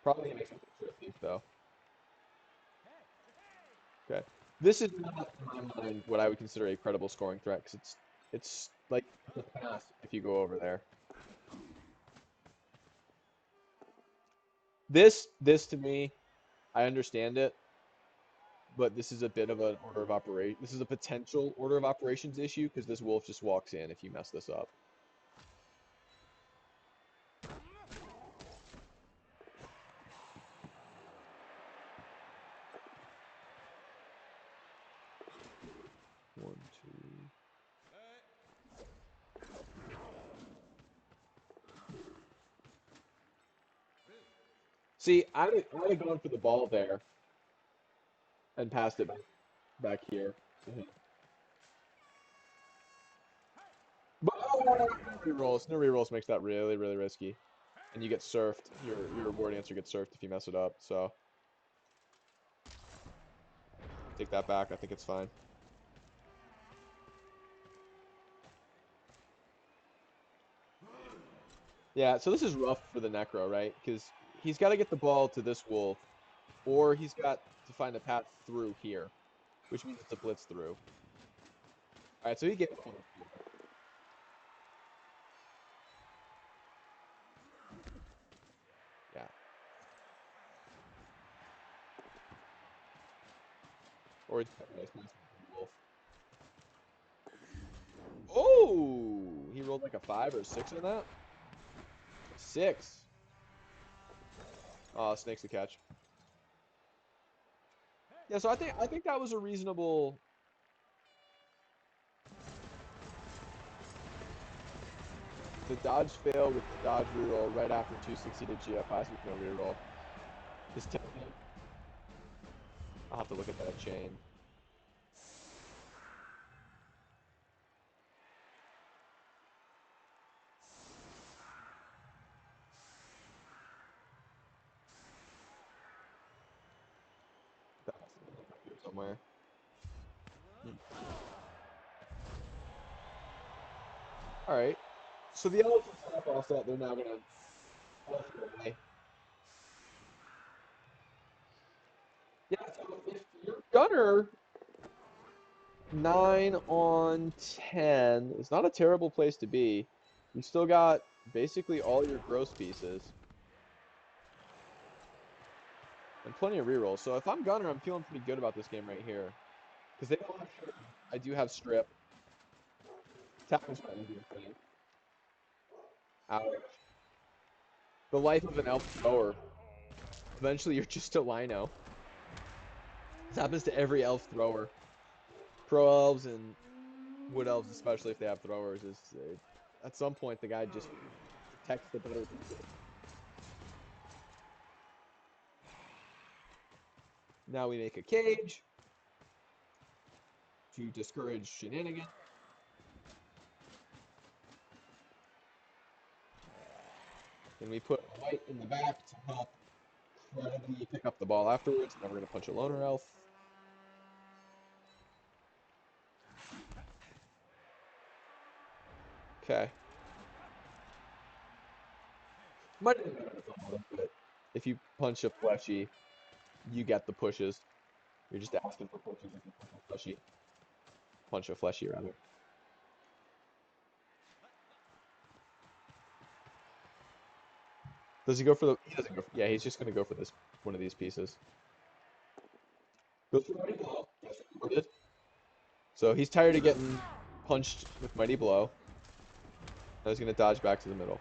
Speaker 1: Probably gonna make something tricky, though. Okay. This is not, in my mind, what I would consider a credible scoring threat, because it's like the pass if you go over there. This to me, I understand it, but this is a bit of an order of operation. This is a potential order of operations issue because this wolf just walks in if you mess this up. One, two. See, I'd have gone for the ball there and passed it back here. Mhm. But no rerolls. No rerolls makes that really, really risky. And you get surfed. Your reward answer gets surfed if you mess it up. So take that back. I think it's fine. Yeah, so this is rough for the Necro, right? Because he's got to get the ball to this wolf, or he's got to find a path through here, which means it's a blitz through. All right, so he gets yeah. Or he's got a nice pass to the wolf. Oh, he rolled like a 5 or 6 on that. 6. Snake's the catch. Yeah, so I think that was a reasonable. The dodge fail with the dodge reroll right after 260 to GFIs with no reroll. His technique. I'll have to look at that chain. That's up here somewhere. Hmm. All right. So the elephant stop all set. They're now gonna both go away. Yeah. So if your gunner 9 on 10 is not a terrible place to be. You still got basically all your gross pieces and plenty of rerolls. So if I'm Gunner, I'm feeling pretty good about this game right here. Because they don't have strip. I do have strip. Tackle's my easier thing. Ouch. The life of an elf thrower. Eventually you're just a lino. This happens to every elf thrower. Pro elves and wood elves, especially if they have throwers, is at some point the guy just protects the better people. Now we make a cage to discourage shenanigans. Then we put a white in the back to help credibly pick up the ball afterwards. Now we're going to punch a loner elf. Okay. Might have been better with the loner, but if you punch a fleshy, you get the pushes. You're just asking for pushes if you punch a fleshy. Punch a fleshy, rather. Does he go for the... He doesn't go for... Yeah, he's just going to go for this one of these pieces. Goes for Mighty Blow. So he's tired of getting punched with Mighty Blow. Now he's going to dodge back to the middle.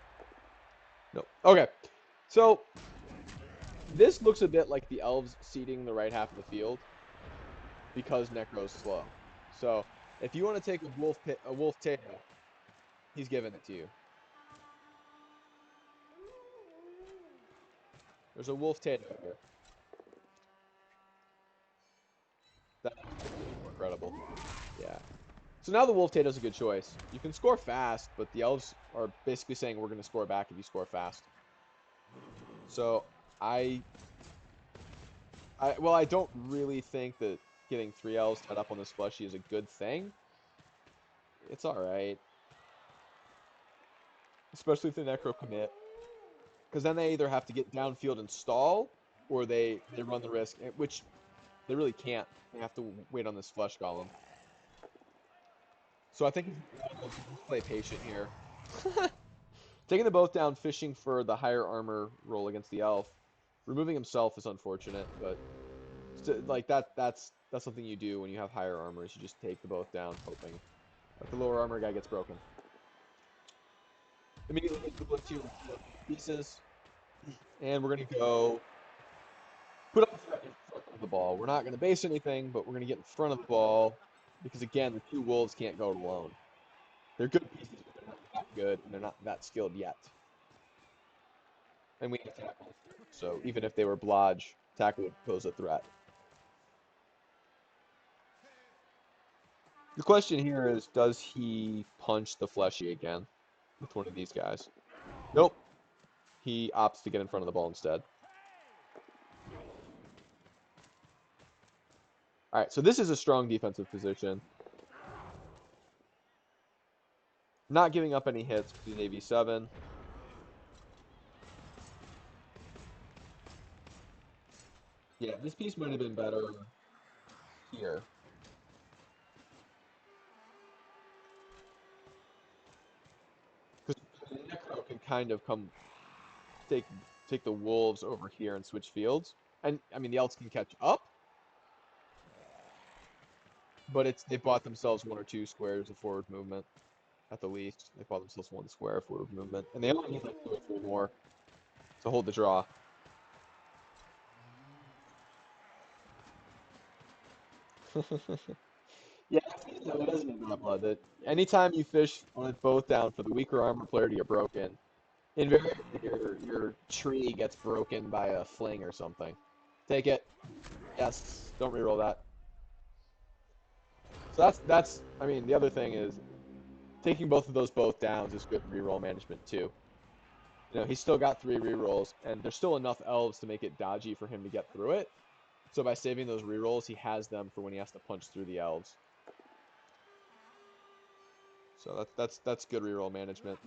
Speaker 1: Nope. Okay. So this looks a bit like the elves seeding the right half of the field because Necro's slow. So if you want to take a wolf tail, he's giving it to you. There's a wolf tail here. That's incredible. Yeah. So now the wolf tail is a good choice. You can score fast, but the elves are basically saying we're going to score back if you score fast. So I don't really think that getting 3 elves tied up on this fleshy is a good thing. It's alright. Especially if the Necro commit. Because then they either have to get downfield and stall, or they run the risk, which they really can't. They have to wait on this flesh golem. So I think he's play patient here. Taking the both down, fishing for the higher armor roll against the elf. Removing himself is unfortunate, but like that's something you do when you have higher armors. You just take the both down, hoping that the lower armor guy gets broken. Immediately hit the blitz here with pieces, and we're gonna go put up a threat in front of the ball. We're not gonna base anything, but we're gonna get in front of the ball because again, the 2 wolves can't go it alone. They're good pieces, but they're not that good, and they're not that skilled yet. And we have tackle, so even if they were blodge, tackle would pose a threat. The question here is, does he punch the fleshy again with one of these guys? Nope. He opts to get in front of the ball instead. All right, so this is a strong defensive position. Not giving up any hits with the AV7. Yeah, this piece might have been better here. Because the Necro can kind of come take the wolves over here and switch fields. And I mean the elves can catch up. But they bought themselves 1 or 2 squares of forward movement at the least. They bought themselves 1 square of forward movement. And they only need like 2 or 3 more to hold the draw. Yeah, it is in Blood that anytime you fish on it both down for the weaker armor player to get broken, invariably your tree gets broken by a fling or something. Take it. Yes. Don't reroll that. So that's I mean the other thing is taking both of those both downs is good reroll management too. You know, he's still got 3 rerolls, and there's still enough elves to make it dodgy for him to get through it. So by saving those rerolls, he has them for when he has to punch through the elves. So that's good reroll management.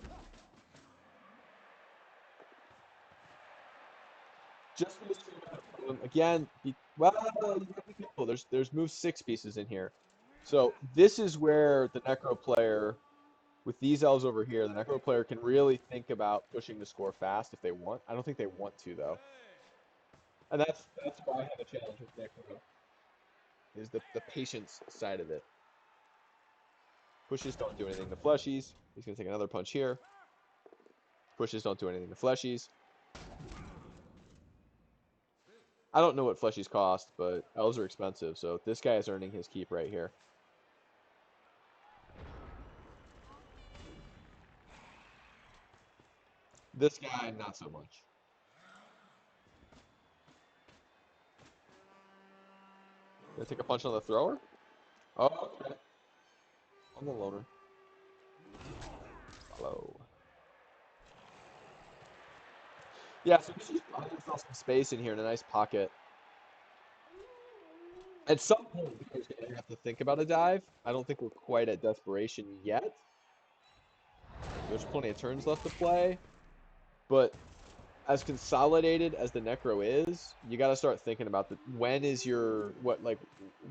Speaker 1: Just again, well, there's move 6 pieces in here. So this is where the Necro player, with these elves over here, the Necro player can really think about pushing the score fast if they want. I don't think they want to though. And that's why I have a challenge with Necro, is the patience side of it. Pushes don't do anything to fleshies. He's gonna take another punch here. Pushes don't do anything to fleshies. I don't know what fleshies cost, but elves are expensive, so this guy is earning his keep right here. This guy, not so much. Gonna take a punch on the thrower? Oh, okay. On the loner. Hello. Yeah, so he's just buying himself some space in here in a nice pocket. At some point, he's going to have to think about a dive. I don't think we're quite at desperation yet. There's plenty of turns left to play. But as consolidated as the Necro is, you got to start thinking about when is your,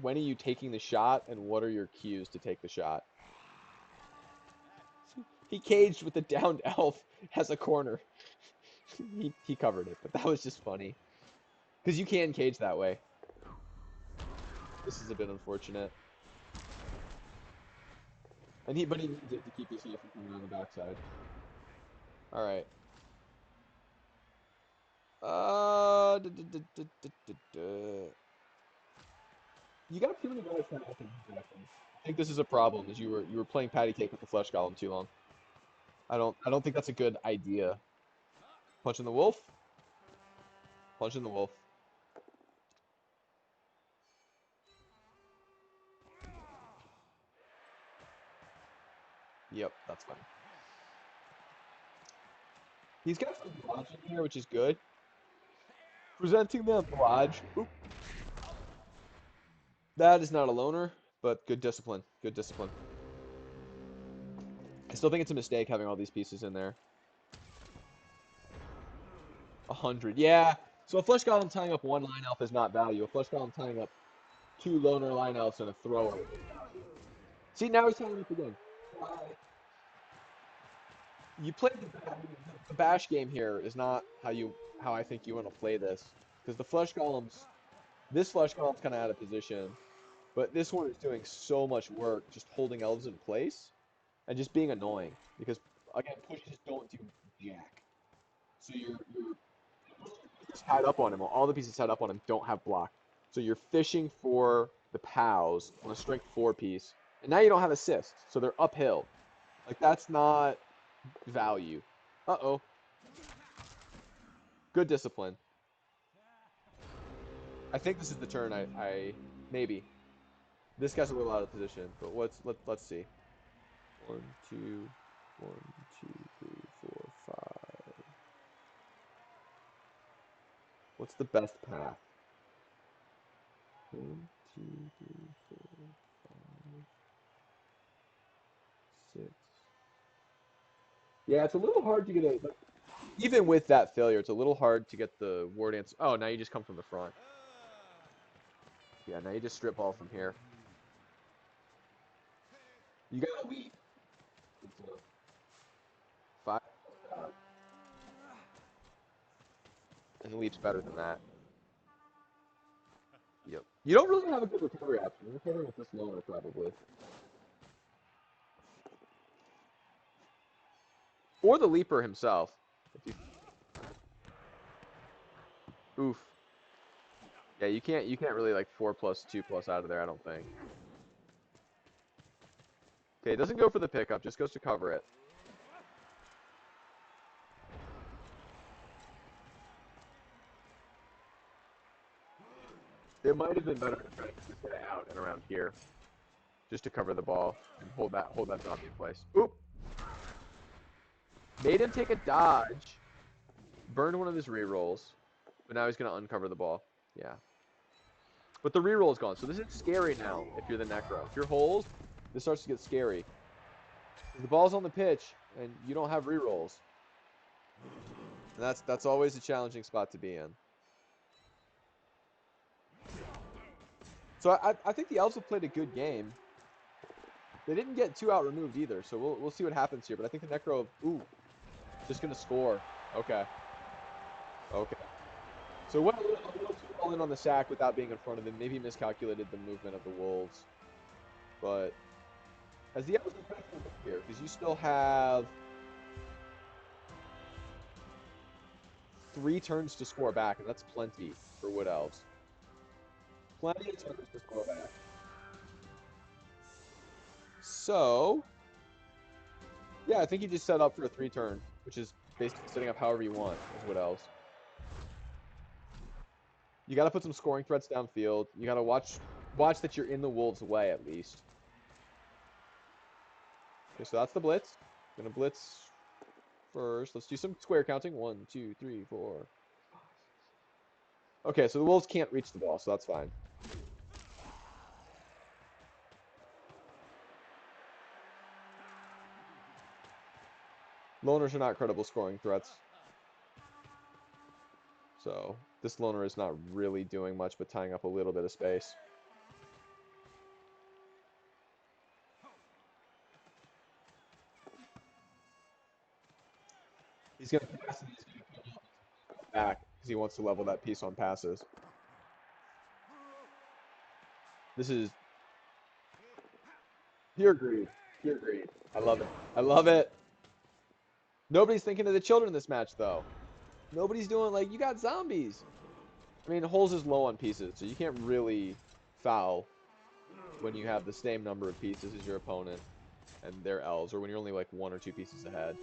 Speaker 1: when are you taking the shot and what are your cues to take the shot? He caged with the downed elf as a corner. He covered it, but that was just funny. Because you can cage that way. This is a bit unfortunate. But he needs it to keep himself from coming on the backside. All right. You got too many guys trying to open exactly. I think this is a problem. Is you were playing patty cake with the flesh golem too long. I don't think that's a good idea. Punching the wolf. Punching the wolf. Yep, that's fine. He's got some dodge in here, which is good. Presenting the barrage. Oop. That is not a loner, but good discipline. Good discipline. I still think it's a mistake having all these pieces in there. 100. Yeah. So a flesh golem tying up one line elf is not value. A flesh golem tying up two loner line elves and a thrower is value. See, now he's tying up again. You play the bash game here is not how I think you want to play this, because the flesh golems, this flesh golem's kind of out of position, but this one is doing so much work just holding elves in place and just being annoying because again pushes don't do jack. So you're tied up on him. All the pieces tied up on him don't have block. So you're fishing for the POWs on a strength 4 piece, and now you don't have assist, so they're uphill. Like that's not value. Uh-oh. Good discipline. I think this is the turn I maybe. This guy's a little out of position, but let's see. 1, 2, 1, 2, 3, 4, 5. What's the best path? 1, 2, 3, 4, 5, 6. Yeah, it's a little hard to get even with that failure, it's a little hard to get the ward answer. Oh, now you just come from the front. Yeah, now you just strip ball from here. You gotta leap. It's a 5. And the leap's better than that. Yep. You don't really have a good recovery option. You're recovering with this loner, probably. Or the leaper himself. If you... Oof. Yeah, you can't really like 4+2+ out of there, I don't think. Okay, it doesn't go for the pickup, just goes to cover it. It might have been better to try to get this guy out and around here. Just to cover the ball and hold that zombie in place. Oop! Made him take a dodge. Burned one of his rerolls. But now he's gonna uncover the ball. Yeah. But the reroll is gone, so this is scary now if you're the Necro. If you're holes, this starts to get scary. The ball's on the pitch, and you don't have rerolls. And that's always a challenging spot to be in. So I think the Elves have played a good game. They didn't get 2 out removed either, so we'll see what happens here. But I think the Necro, ooh, just gonna score. Okay, okay. So went a little too all in on the sack without being in front of him. Maybe miscalculated the movement of the Wolves, but as the Elves here, because you still have 3 turns to score back, and that's plenty for Wood Elves. Plenty of turns to score back. So, yeah, I think you just set up for a 3-turn, which is basically setting up however you want as Wood Elves. You got to put some scoring threats downfield. You got to watch that you're in the Wolves' way at least. Okay, so that's the blitz. Gonna blitz first. Let's do some square counting. 1, 2, 3, 4. Okay, so the Wolves can't reach the ball, so that's fine. Loners are not credible scoring threats. So this loner is not really doing much but tying up a little bit of space. He's going to pass and he's going to come back because he wants to level that piece on passes. This is pure greed. Pure greed. I love it. I love it. Nobody's thinking of the children in this match, though. Nobody's doing, like, you got zombies. I mean, Holes is low on pieces, so you can't really foul when you have the same number of pieces as your opponent and their elves, or when you're only, like, 1 or 2 pieces ahead.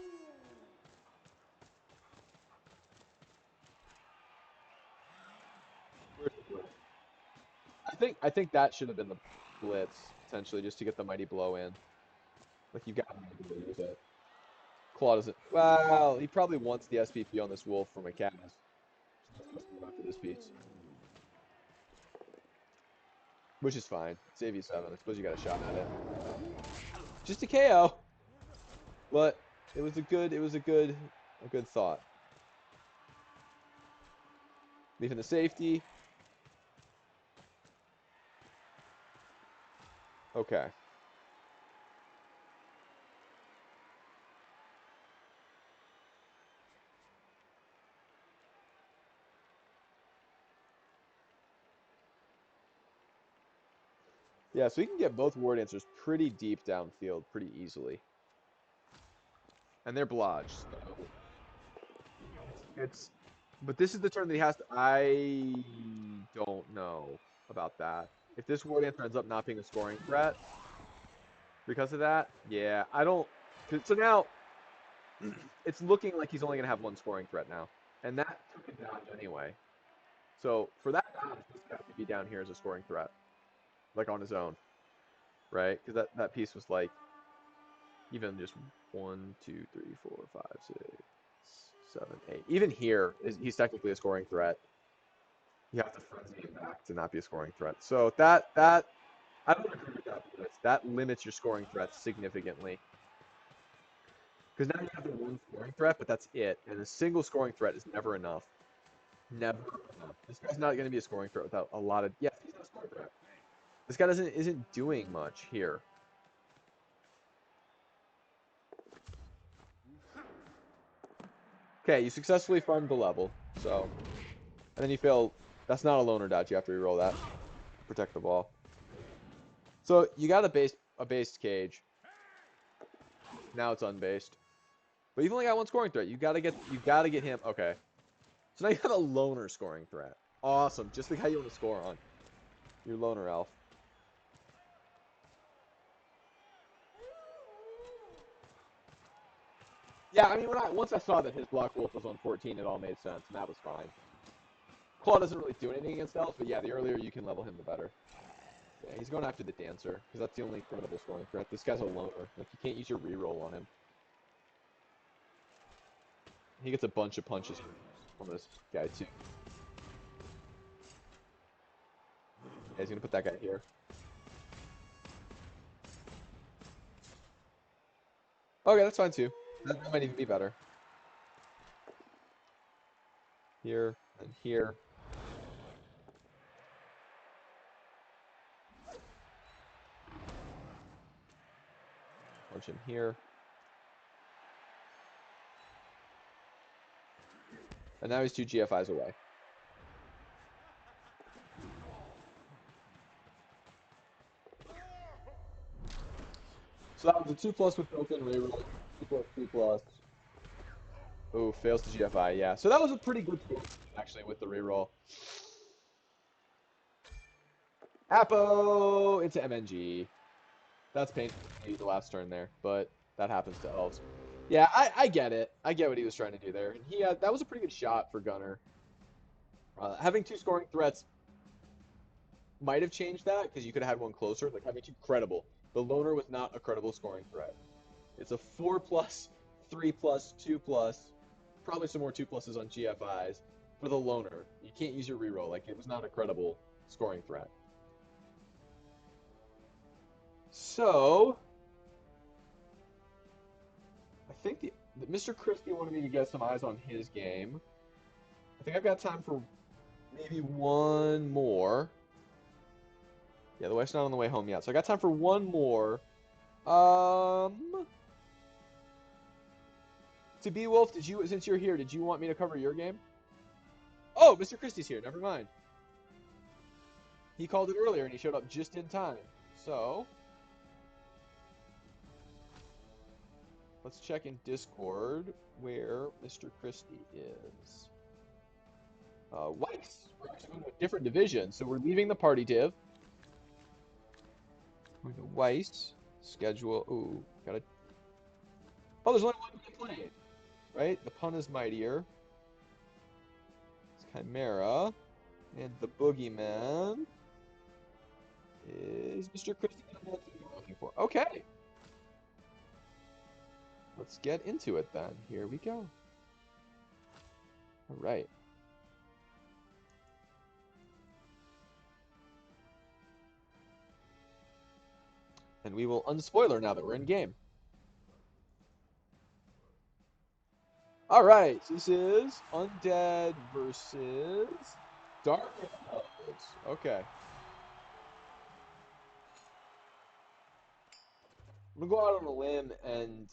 Speaker 1: I think that should have been the blitz, potentially, just to get the mighty blow in. Like, you got to use it. Claw doesn't. Well, he probably wants the SPP on this wolf from a cat. After this piece. Which is fine. Save you 7. I suppose you got a shot at it. Just a KO. But it was a good thought. Leaving the safety. Okay. Yeah, so we can get both ward answers pretty deep downfield pretty easily. And they're blodged, so but this is the turn that he has to. I don't know about that. If this ward answer ends up not being a scoring threat because of that, yeah, I don't. So now it's looking like he's only gonna have 1 scoring threat now, and that took him down anyway. So for that, he's got to be down here as a scoring threat, like on his own, right? Because that piece was like even just 1, 2, 3, 4, 5, 6, 7, 8. Even here, he's technically a scoring threat. You have to frenzy him back to not be a scoring threat. So that I don't agree with that. That limits your scoring threat significantly. Because now you have the 1 scoring threat, but that's it. And a single scoring threat is never enough. Never enough. This guy's not going to be a scoring threat without a lot of. Yeah, he's not a scoring threat. This guy isn't doing much here. Okay, you successfully farmed the level, so, and then you fail. That's not a loner dodge. You have to reroll that. Protect the ball. So you got a based cage. Now it's unbased. But you've only got 1 scoring threat. You gotta get him. Okay. So now you have a loner scoring threat. Awesome. Just the guy you want to score on. Your loner elf. Yeah, I mean, once I saw that his block wolf was on 14, it all made sense, and that was fine. Claw doesn't really do anything against elves, but yeah, the earlier you can level him, the better. Yeah, he's going after the dancer, because that's the only credible scoring threat. This guy's a loner. Like, you can't use your reroll on him. He gets a bunch of punches on this guy, too. Yeah, he's going to put that guy here. Okay, that's fine, too. That might even be better. Here, and here. punch him here. And now he's 2 GFIs away. So that was a 2+ with built-in reroll. 2+, 3+. Ooh, fails to GFI, yeah. So that was a pretty good score, actually, with the reroll. Apo into MNG. That's painful the last turn there, but that happens to elves. Yeah, I get it. I get what he was trying to do there. And that was a pretty good shot for Gunner. Having 2 scoring threats might have changed that because you could have had one closer. Like having 2 credible. The loner was not a credible scoring threat. It's a 4+, 3+, 2+, probably some more 2+s on GFIs for the loner. You can't use your reroll. Like it was not a credible scoring threat. So I think Mr. Christie wanted me to get some eyes on his game. I think I've got time for maybe one more. Yeah, the wife's not on the way home yet, so I got time for one more. To be Wolf, since you're here, did you want me to cover your game? Oh, Mr. Christie's here. Never mind. He called it earlier and he showed up just in time. So let's check in Discord where Mr. Christie is. Weiss. We're actually going to a different division, so we're leaving the party div. Going to Weiss. Schedule. Ooh, gotta. Oh, there's only one game played, right? The pun is mightier. It's Chimera. And the boogeyman is Mr. Christie we're looking for. Okay. Let's get into it then. Here we go. All right. And we will unspoiler now that we're in game. All right, so this is Undead versus Dark Elves. Okay. I'm gonna go out on a limb and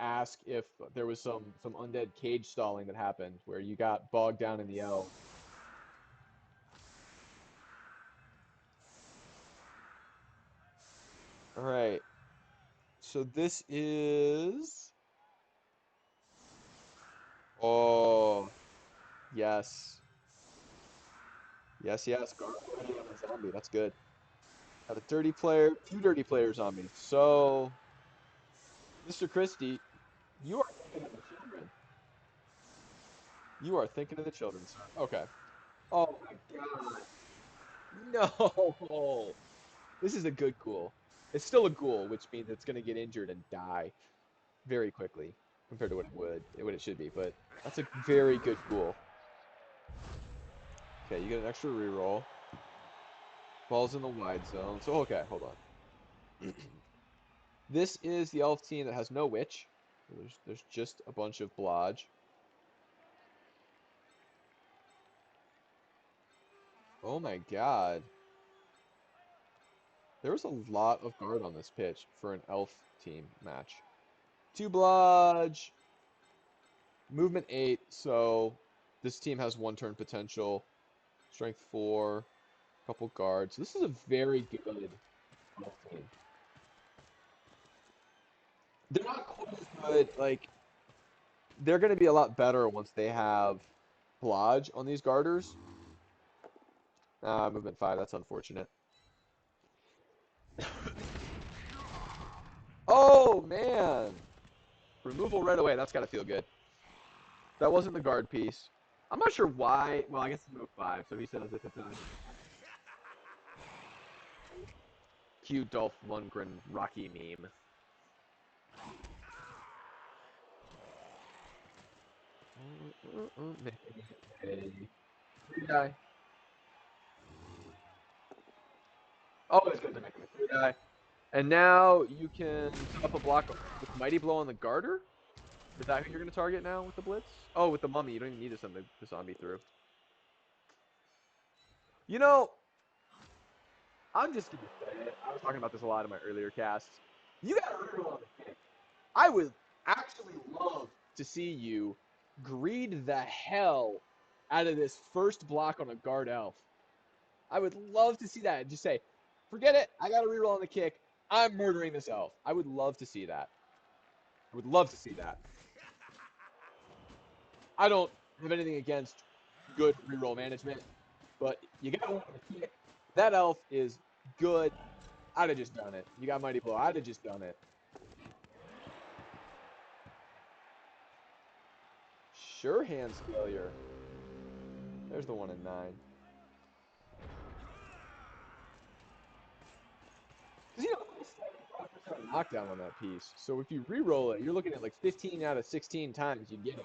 Speaker 1: ask if there was some undead cage stalling that happened where you got bogged down in the elf. All right. So this is. Oh, yes. Yes, yes. Guard on a zombie. That's good. Have a dirty player, 2 dirty players on me. So, Mr. Christie, you are thinking of the children. You are thinking of the children, sir. Okay. Oh my God. No. This is a good ghoul. It's still a ghoul, which means it's going to get injured and die very quickly compared to what it should be. But that's a very good ghoul. Okay, you get an extra reroll. Ball's in the wide zone. So, okay, hold on. This is the elf team that has no witch. There's just a bunch of blodge. Oh my God. There was a lot of guard on this pitch for an elf team match. 2 blodge. Movement 8, so this team has 1 turn potential. Strength 4. Couple guards. This is a very good elf team. They're not quite as good. Like, they're going to be a lot better once they have blodge on these garters. Movement 5. That's unfortunate. Oh, man. Removal right away. That's got to feel good. That wasn't the guard piece. I'm not sure why. Well, I guess it's move 5, so he says if it's a cute Dolph Lundgren Rocky meme. Die. Always good to make a 3 die. And now you can set up a block with Mighty Blow on the Garter? Is that who you're going to target now with the Blitz? Oh, with the Mummy. You don't even need to send the zombie through. You know, I'm just going to say it. I was talking about this a lot in my earlier casts. You got to reroll on the kick. I would actually love to see you greed the hell out of this first block on a guard elf. I would love to see that and just say, forget it. I got to reroll on the kick. I'm murdering this elf. I would love to see that. I would love to see that. I don't have anything against good reroll management, but you got one on the kick. That elf is good. I'd have just done it. You got Mighty Blow. I'd have just done it. Sure hands failure. There's the 1 in 9. Because, you know, knockdown on that piece. So if you re-roll it, you're looking at like 15 out of 16 times you get it.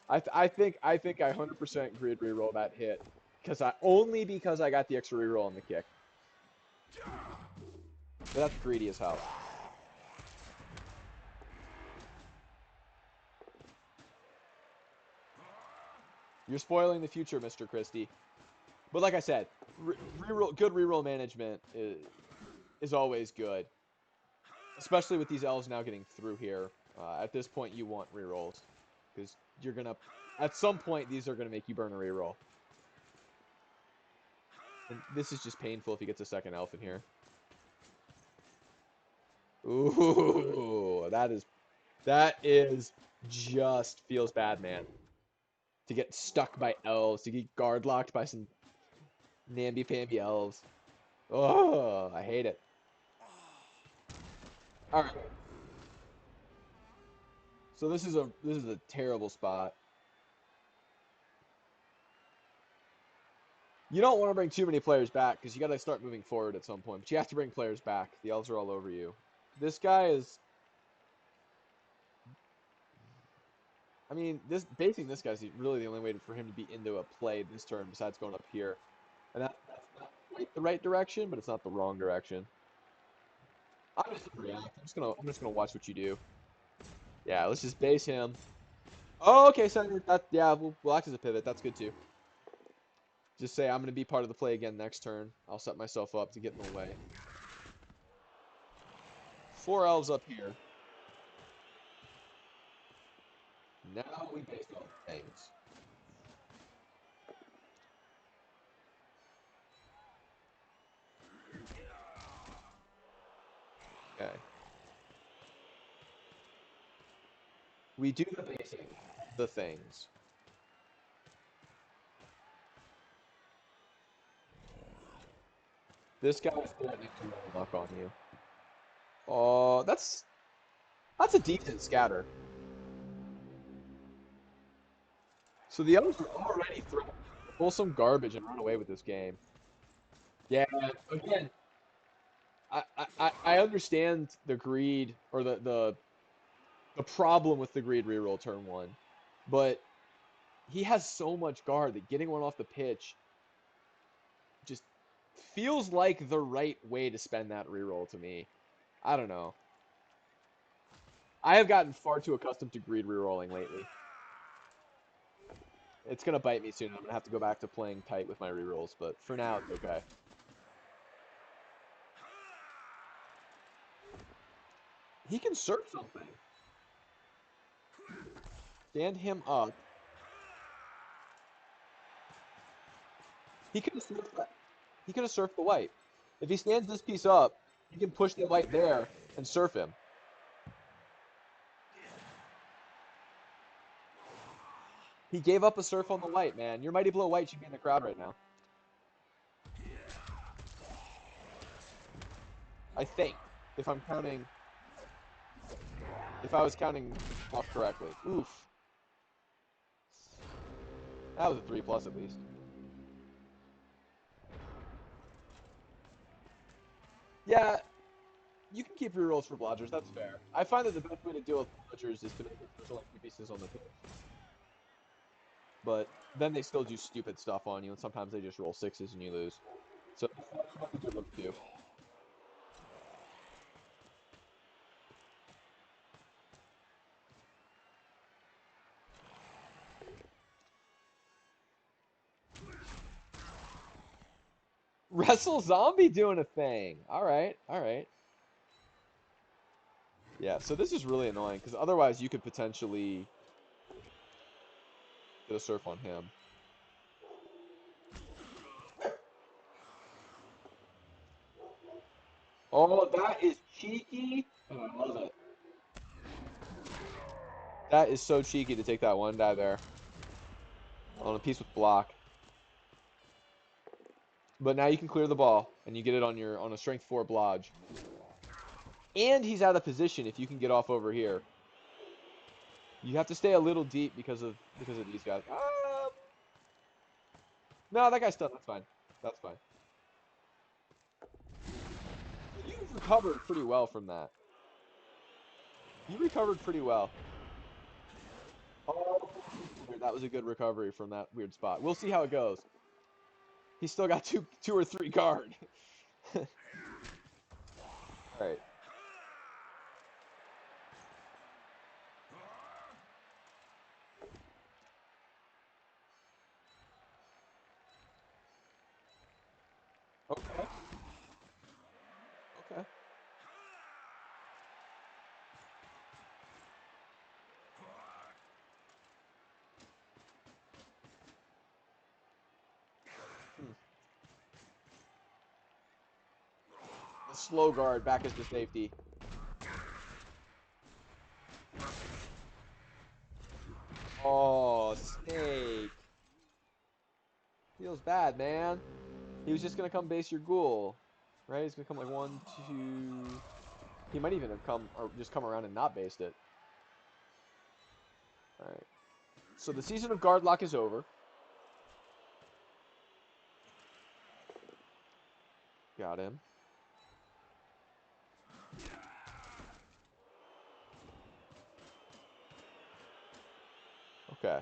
Speaker 1: I think I 100% grid re-roll that hit only because I got the extra re-roll on the kick. But that's greedy as hell. You're spoiling the future, Mr. Christie. But like I said, good reroll management is always good, especially with these elves now getting through here. At this point, you want rerolls because you're gonna, at some point, these are gonna make you burn a reroll. And this is just painful if he gets a second elf in here. Ooh, that is just feels bad, man. To get stuck by elves, to get guard locked by some namby-pamby elves. Oh, I hate it. All right. So this is a terrible spot. You don't want to bring too many players back because you got to start moving forward at some point. But you have to bring players back. The elves are all over you. This guy is. I mean, basing this guy's really the only way for him to be into a play this turn besides going up here, and that's not quite the right direction, but it's not the wrong direction. I'm just gonna react. I'm just gonna watch what you do. Yeah, let's just base him. Oh, okay, so yeah, we'll act as a pivot. That's good too. Just say I'm gonna be part of the play again next turn. I'll set myself up to get in the way. 4 elves up here. Now we base all things. Okay. We do the basic, the things. This guy's threatening to roll luck on you. Oh, that's a decent scatter. So the others are already threatening to pull some garbage and run away with this game. Yeah, again, I understand the greed or the problem with the greed reroll turn 1, but he has so much guard that getting one off the pitch just feels like the right way to spend that reroll to me. I don't know. I have gotten far too accustomed to greed rerolling lately. It's gonna bite me soon. I'm gonna have to go back to playing tight with my rerolls, but for now it's okay. He can surf something. Stand him up. He could have surfed that. He could have surfed the white. If he stands this piece up, he can push the white there and surf him. He gave up a surf on the white, man. Your Mighty Blow white should be in the crowd right now. I think, if I'm counting, if I was counting off correctly. Oof. That was a 3+ at least. Yeah, you can keep rerolls for blodgers, that's fair. I find that the best way to deal with blodgers is to make it special like 2 pieces on the pitch. But then they still do stupid stuff on you, and sometimes they just roll 6s and you lose. So that's a good look too. Wrestle Zombie doing a thing. All right, all right. Yeah, so this is really annoying because otherwise you could potentially get a surf on him. Oh, that is cheeky. Oh, I love it. That is so cheeky to take that one die there on a piece with block. But now you can clear the ball and you get it on your on a strength 4 blodge. And he's out of position if you can get off over here. You have to stay a little deep because of these guys. No, that guy's still. That's fine. That's fine. You've recovered pretty well from that. You recovered pretty well. Oh, that was a good recovery from that weird spot. We'll see how it goes. He's still got two or three guard. All right. Okay. Okay. Hmm. The slow guard back is the safety. Oh, Snake. Feels bad, man. He was just gonna come base your ghoul, right? He's gonna come like 1, 2. He might even have come or just come around and not based it. All right. So the season of guard lock is over. Got him. Okay.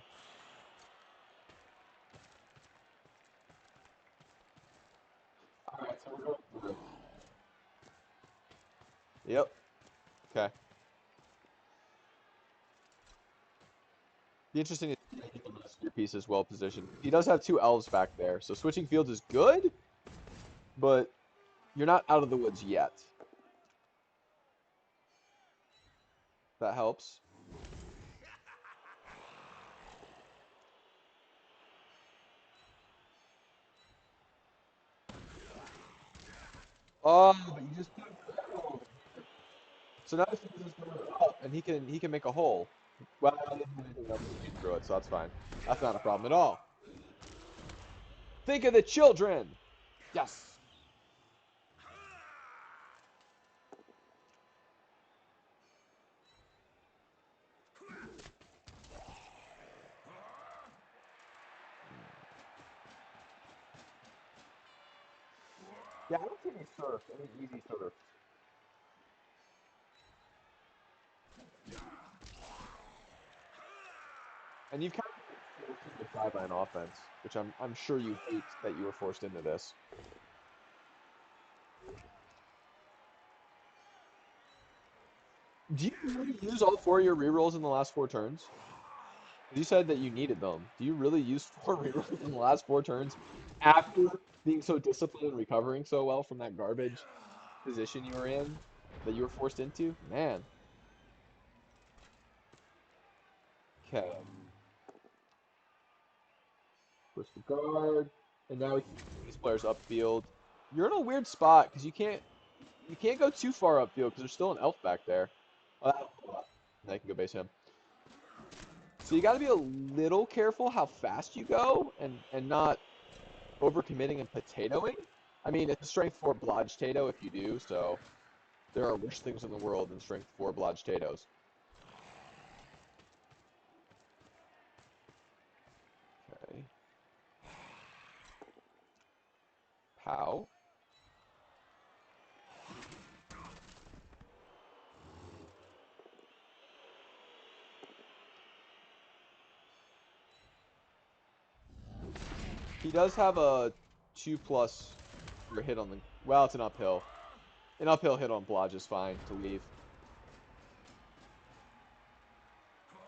Speaker 1: All right. So we're going through. Yep. Okay. Be interesting to see if the rest of your piece is well positioned. He does have two elves back there, so switching fields is good, but you're not out of the woods yet. That helps. Oh, but you just put a so now he can just go up, and he can make a hole. Well, I didn't do anything else to get through it, so that's fine. That's not a problem at all. Think of the children. Yes. Yeah, I don't see any surf, any easy surf. And you've kind of forced into sideline offense, which I'm sure you hate that you were forced into this. Do you really use all four of your rerolls in the last four turns? You said that you needed them. Do you really use four rerolls in the last four turns after being so disciplined and recovering so well from that garbage position you were in that you were forced into? Man. Okay. Push the guard, and now we can get these players upfield. You're in a weird spot because you can't go too far upfield because there's still an elf back there. Oh, now you can go base him. So you got to be a little careful how fast you go and not overcommitting and potatoing. I mean, it's a strength 4 blodge tato if you do, so there are worse things in the world than strength 4 blodge tatos. Okay. Pow. He does have a 2+ for a hit on the. Well, it's an uphill. An uphill hit on blodge is fine to leave.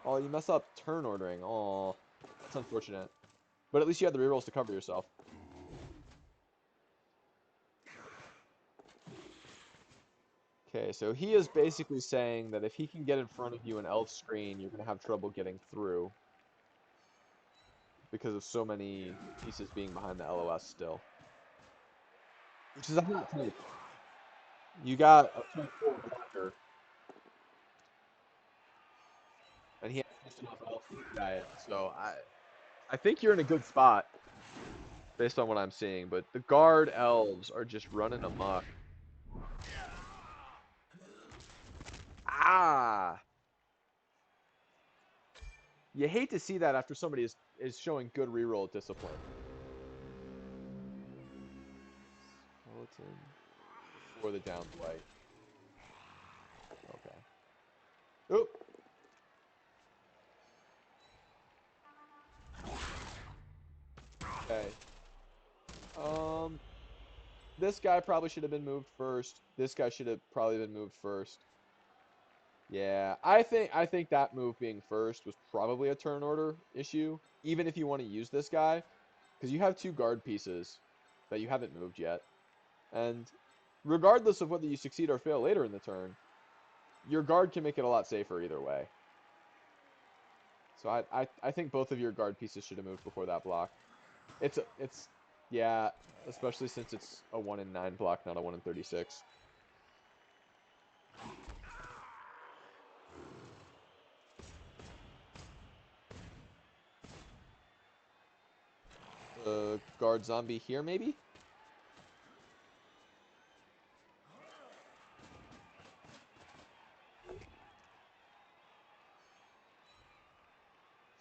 Speaker 1: Oh, you mess up turn ordering. Oh, that's unfortunate. But at least you had the rerolls to cover yourself. Okay, so he is basically saying that if he can get in front of you in elf screen, you're gonna have trouble getting through because of so many pieces being behind the LOS still. Which is a hot take. You got a 2-4 blocker, and he has just enough elf to guy it. So I think you're in a good spot based on what I'm seeing, but the guard elves are just running amok. Ah! You hate to see that after somebody is showing good reroll discipline. Skeleton for the down white. Okay. Oop. Okay. This guy probably should have been moved first. This guy should have probably been moved first. Yeah, I think that move being first was probably a turn order issue, even if you want to use this guy, because you have two guard pieces that you haven't moved yet. And regardless of whether you succeed or fail later in the turn, your guard can make it a lot safer either way. So I think both of your guard pieces should have moved before that block. It's yeah, especially since it's a 1 in 9 block, not a 1 in 36. The guard zombie here, maybe?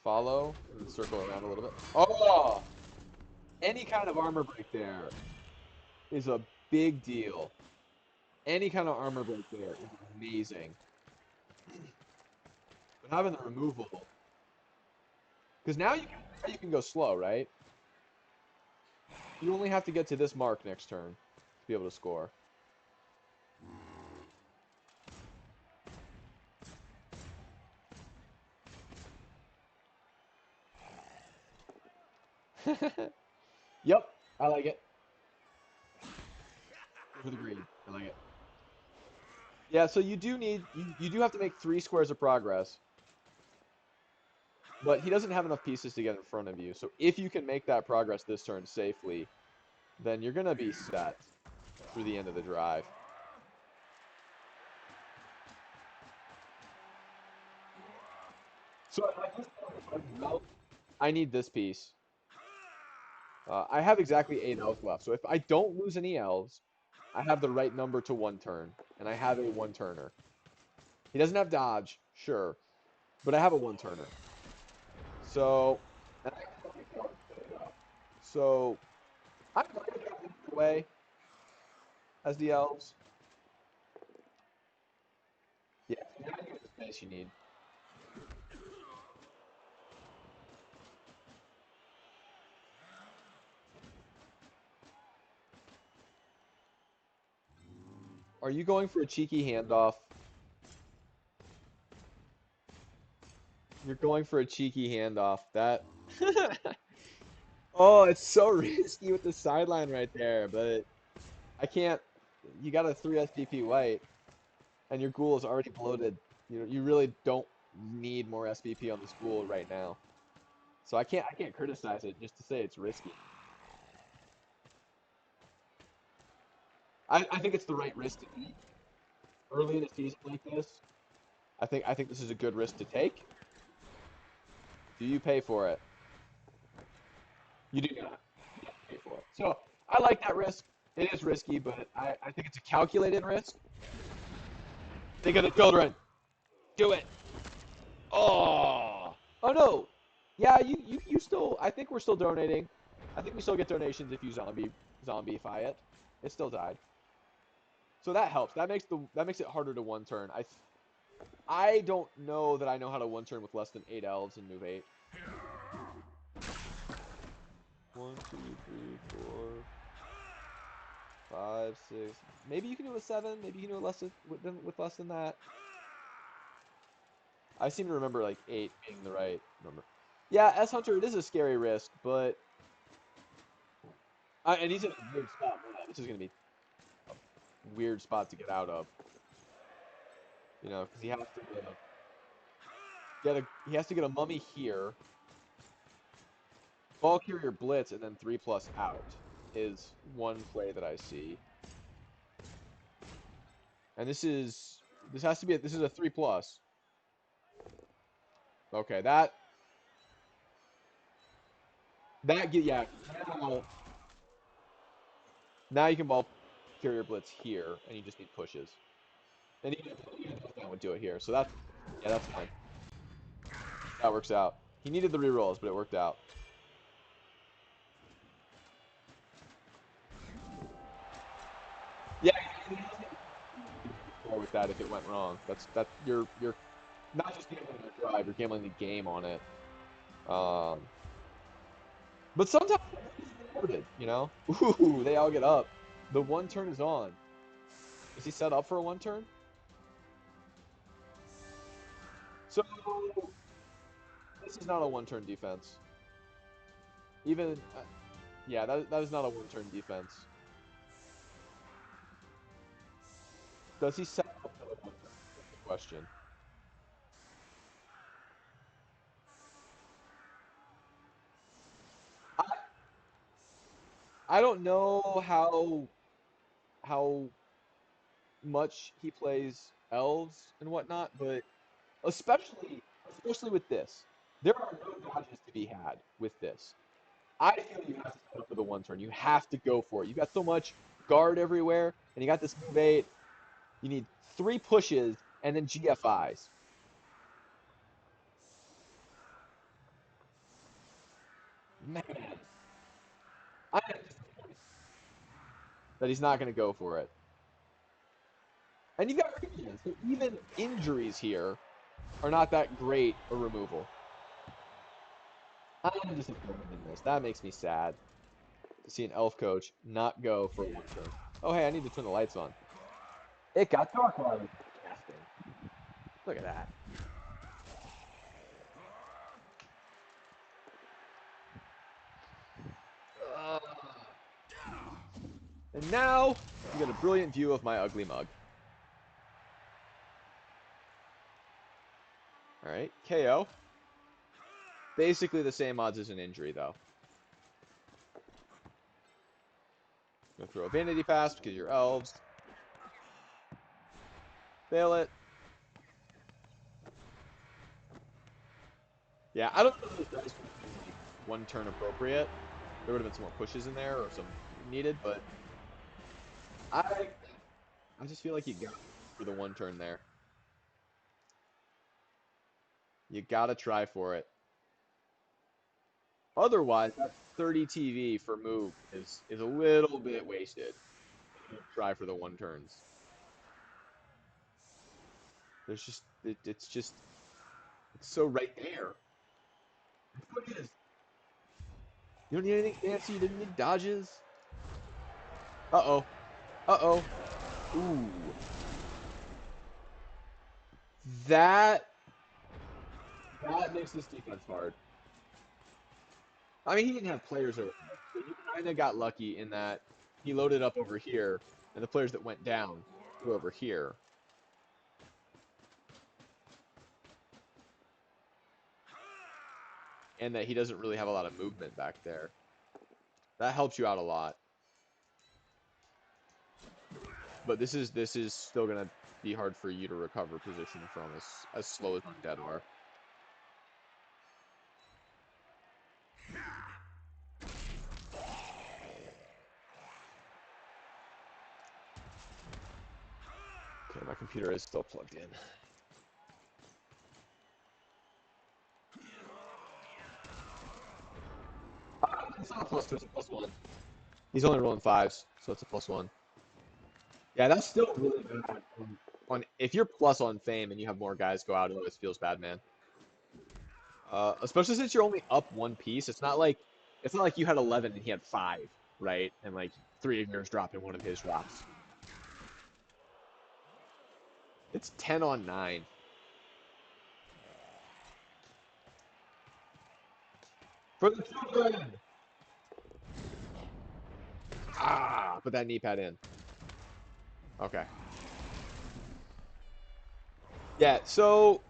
Speaker 1: Follow, and then circle around a little bit. Oh! Any kind of armor break there is a big deal. Any kind of armor break there is amazing. But having the removal, because now you can go slow, right? You only have to get to this mark next turn to be able to score. Yep, I like it. Go for the green. I like it. Yeah, so you do have to make 3 squares of progress, but he doesn't have enough pieces to get in front of you. So if you can make that progress this turn safely, then you're gonna be set through the end of the drive. So at this point, I need this piece. I have exactly 8 elves left, so if I don't lose any elves, I have the right number to 1 turn, and I have a 1-turner. He doesn't have dodge, sure, but I have a 1-turner. So, so I'm going to go the way as the elves. Yeah, now you get the space you need. Are you going for a cheeky handoff? You're going for a cheeky handoff. That. Oh, it's so risky with the sideline right there, but I can't. You got a 3 SPP white, and your ghoul is already bloated. You really don't need more SPP on this ghoul right now. So I can't criticize it just to say it's risky. I think it's the right risk to take early in a season like this. I think this is a good risk to take. Do you pay for it? You do not pay for it. So I like that risk. It is risky, but I think it's a calculated risk. Think of the children. Do it. Oh. Oh no. Yeah, you still. I think we're still donating. I think we still get donations if you zombieify it. It still died. So that helps. That makes it harder to 1 turn. I don't know that I know how to 1 turn with less than 8 elves and move 8. 1, 2, 3, 4, 5, 6. Maybe you can do a 7. Maybe you can do it with less than that. I seem to remember like 8 being the right number. Yeah, S Hunter, it is a scary risk, but and he's in a weird spot. Wow, this is gonna be a weird spot to get out of. You know, because he has to get a mummy here, ball carrier blitz, and then 3+ out is one play that I see. And this has to be this is a 3+. Okay, yeah. Now you can ball carrier blitz here, and you just need pushes. And even that would do it here. So that's fine. That works out. He needed the rerolls, but it worked out. Yeah, with that if it went wrong. You're not just gambling the drive, you're gambling the game on it. But sometimes it's loaded, you know? Ooh, they all get up. The one turn is on. Is he set up for a one turn? So this is not a one turn defense. Even yeah, that is not a one turn defense. Does he set up for the one turn? That's the question. I, I don't know how much he plays elves and whatnot, but especially with this, there are no dodges to be had with this. I feel you have to set up for the one turn. You have to go for it. You got so much guard everywhere, and you got this move 8. You need 3 pushes and then GFIs. Man, I am disappointed that he's not going to go for it. And you've got regions, so even injuries here are not that great a removal. I'm disappointed in this. That makes me sad to see an elf coach not go for one turn. Oh, hey, I need to turn the lights on. It got dark while I was casting. Look at that. Uh, and now you get a brilliant view of my ugly mug. All right, KO. Basically the same odds as an injury, though. Gonna throw a vanity pass because you're elves. Fail it. Yeah, I don't know if those dice would have been like one turn appropriate. There would have been some more pushes in there or some needed, but I I just feel like you got for the one turn there. You gotta try for it. Otherwise, that 30 TV for move is a little bit wasted. Try for the one turns. There's just it's so right there. Look at You don't need anything fancy. You didn't need dodges. Uh-oh. Uh-oh. Ooh. That that makes this defense hard. I mean, he didn't have players over there, so you kind of got lucky in that he loaded up over here, and the players that went down were over here. And that he doesn't really have a lot of movement back there. That helps you out a lot. But this is still gonna be hard for you to recover position from as slow as undead are. Okay, my computer is still plugged in. It's not a +2, it's a +1. He's only rolling 5s, so it's a +1. Yeah, that's still really bad. If you're plus on fame and you have more guys go out, it always feels bad, man. Especially since you're only up one piece. It's not like you had 11 and he had 5, right? And like 3 of yours dropped and 1 of his drops. It's 10 on 9. For the children! Ah, put that knee pad in. Okay. Yeah, so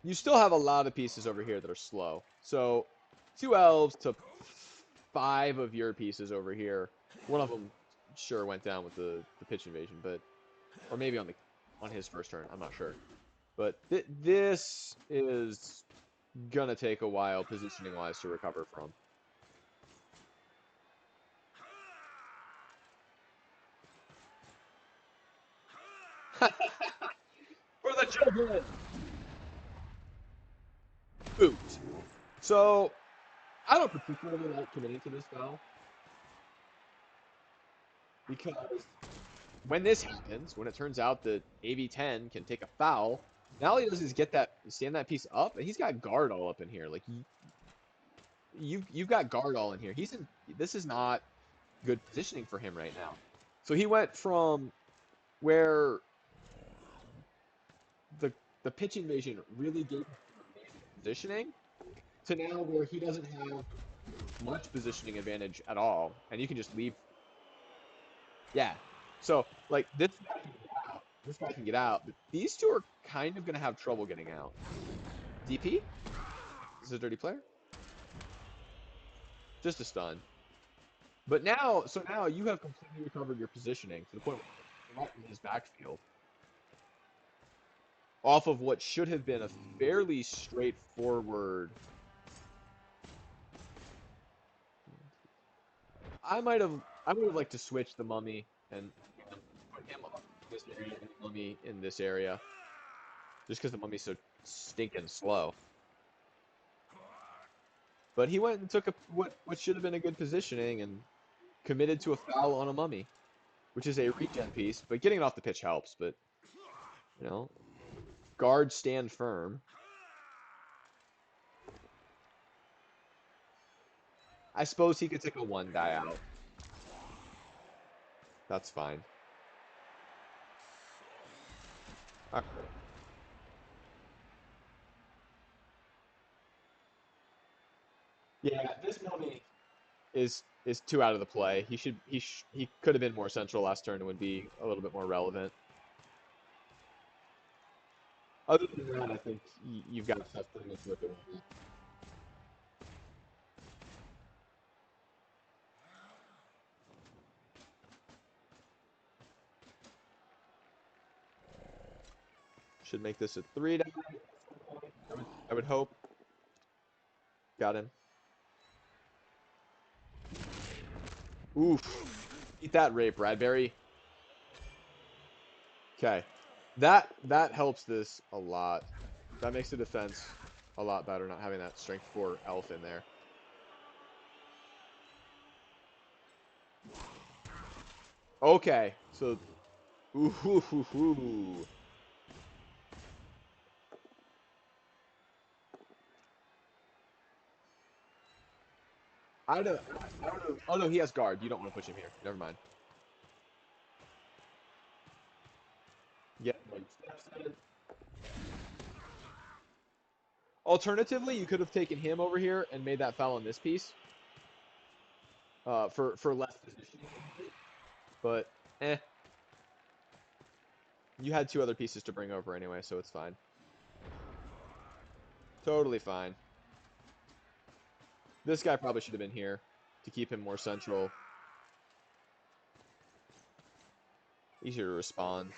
Speaker 1: you still have a lot of pieces over here that are slow. So 2 elves to 5 of your pieces over here. One of them sure went down with the pitch invasion, but or maybe on his first turn. I'm not sure. But this is gonna take a while positioning wise to recover from. For the children! Boot. So I don't particularly like committing to this foul because when this happens, when it turns out that AV10 can take a foul, now all he does is stand that piece up, and he's got guard all up in here. Like you've got guard all in here. This is not good positioning for him right now. So he went from where the the pitch invasion really gave him positioning to now where he doesn't have much positioning advantage at all, and you can just leave. Yeah. So like this guy can get out, but these two are kind of gonna have trouble getting out. DP? This is a dirty player. Just a stun. But now, so now you have completely recovered your positioning to the point where you're right in his backfield. Off of what should have been a fairly straightforward. I might have liked to switch the mummy and put him up in this area and the mummy in this area. Just because the mummy's so stinking slow. But he went and took what should have been a good positioning and committed to a foul on a mummy, which is a regen piece, but getting it off the pitch helps. But you know, guard stand firm. I suppose he could take a 1 die out. That's fine. All right. Yeah, this mummy is too out of the play. He could have been more central last turn and would be a little bit more relevant. Other than that, I think you've got stuff pretty much looking. Should make this a 3 die. I would hope. Got him. Oof. Eat that, Ray Bradbury. Okay. That helps this a lot. That makes the defense a lot better, not having that strength 4 elf in there. Okay, so ooh, hoo, hoo, hoo. I don't know. Oh no, he has guard. You don't want to push him here. Never mind. Yeah. Alternatively, you could have taken him over here and made that foul on this piece. For less positioning. But eh. You had 2 other pieces to bring over anyway, so it's fine. Totally fine. This guy probably should have been here to keep him more central. Easier to respond.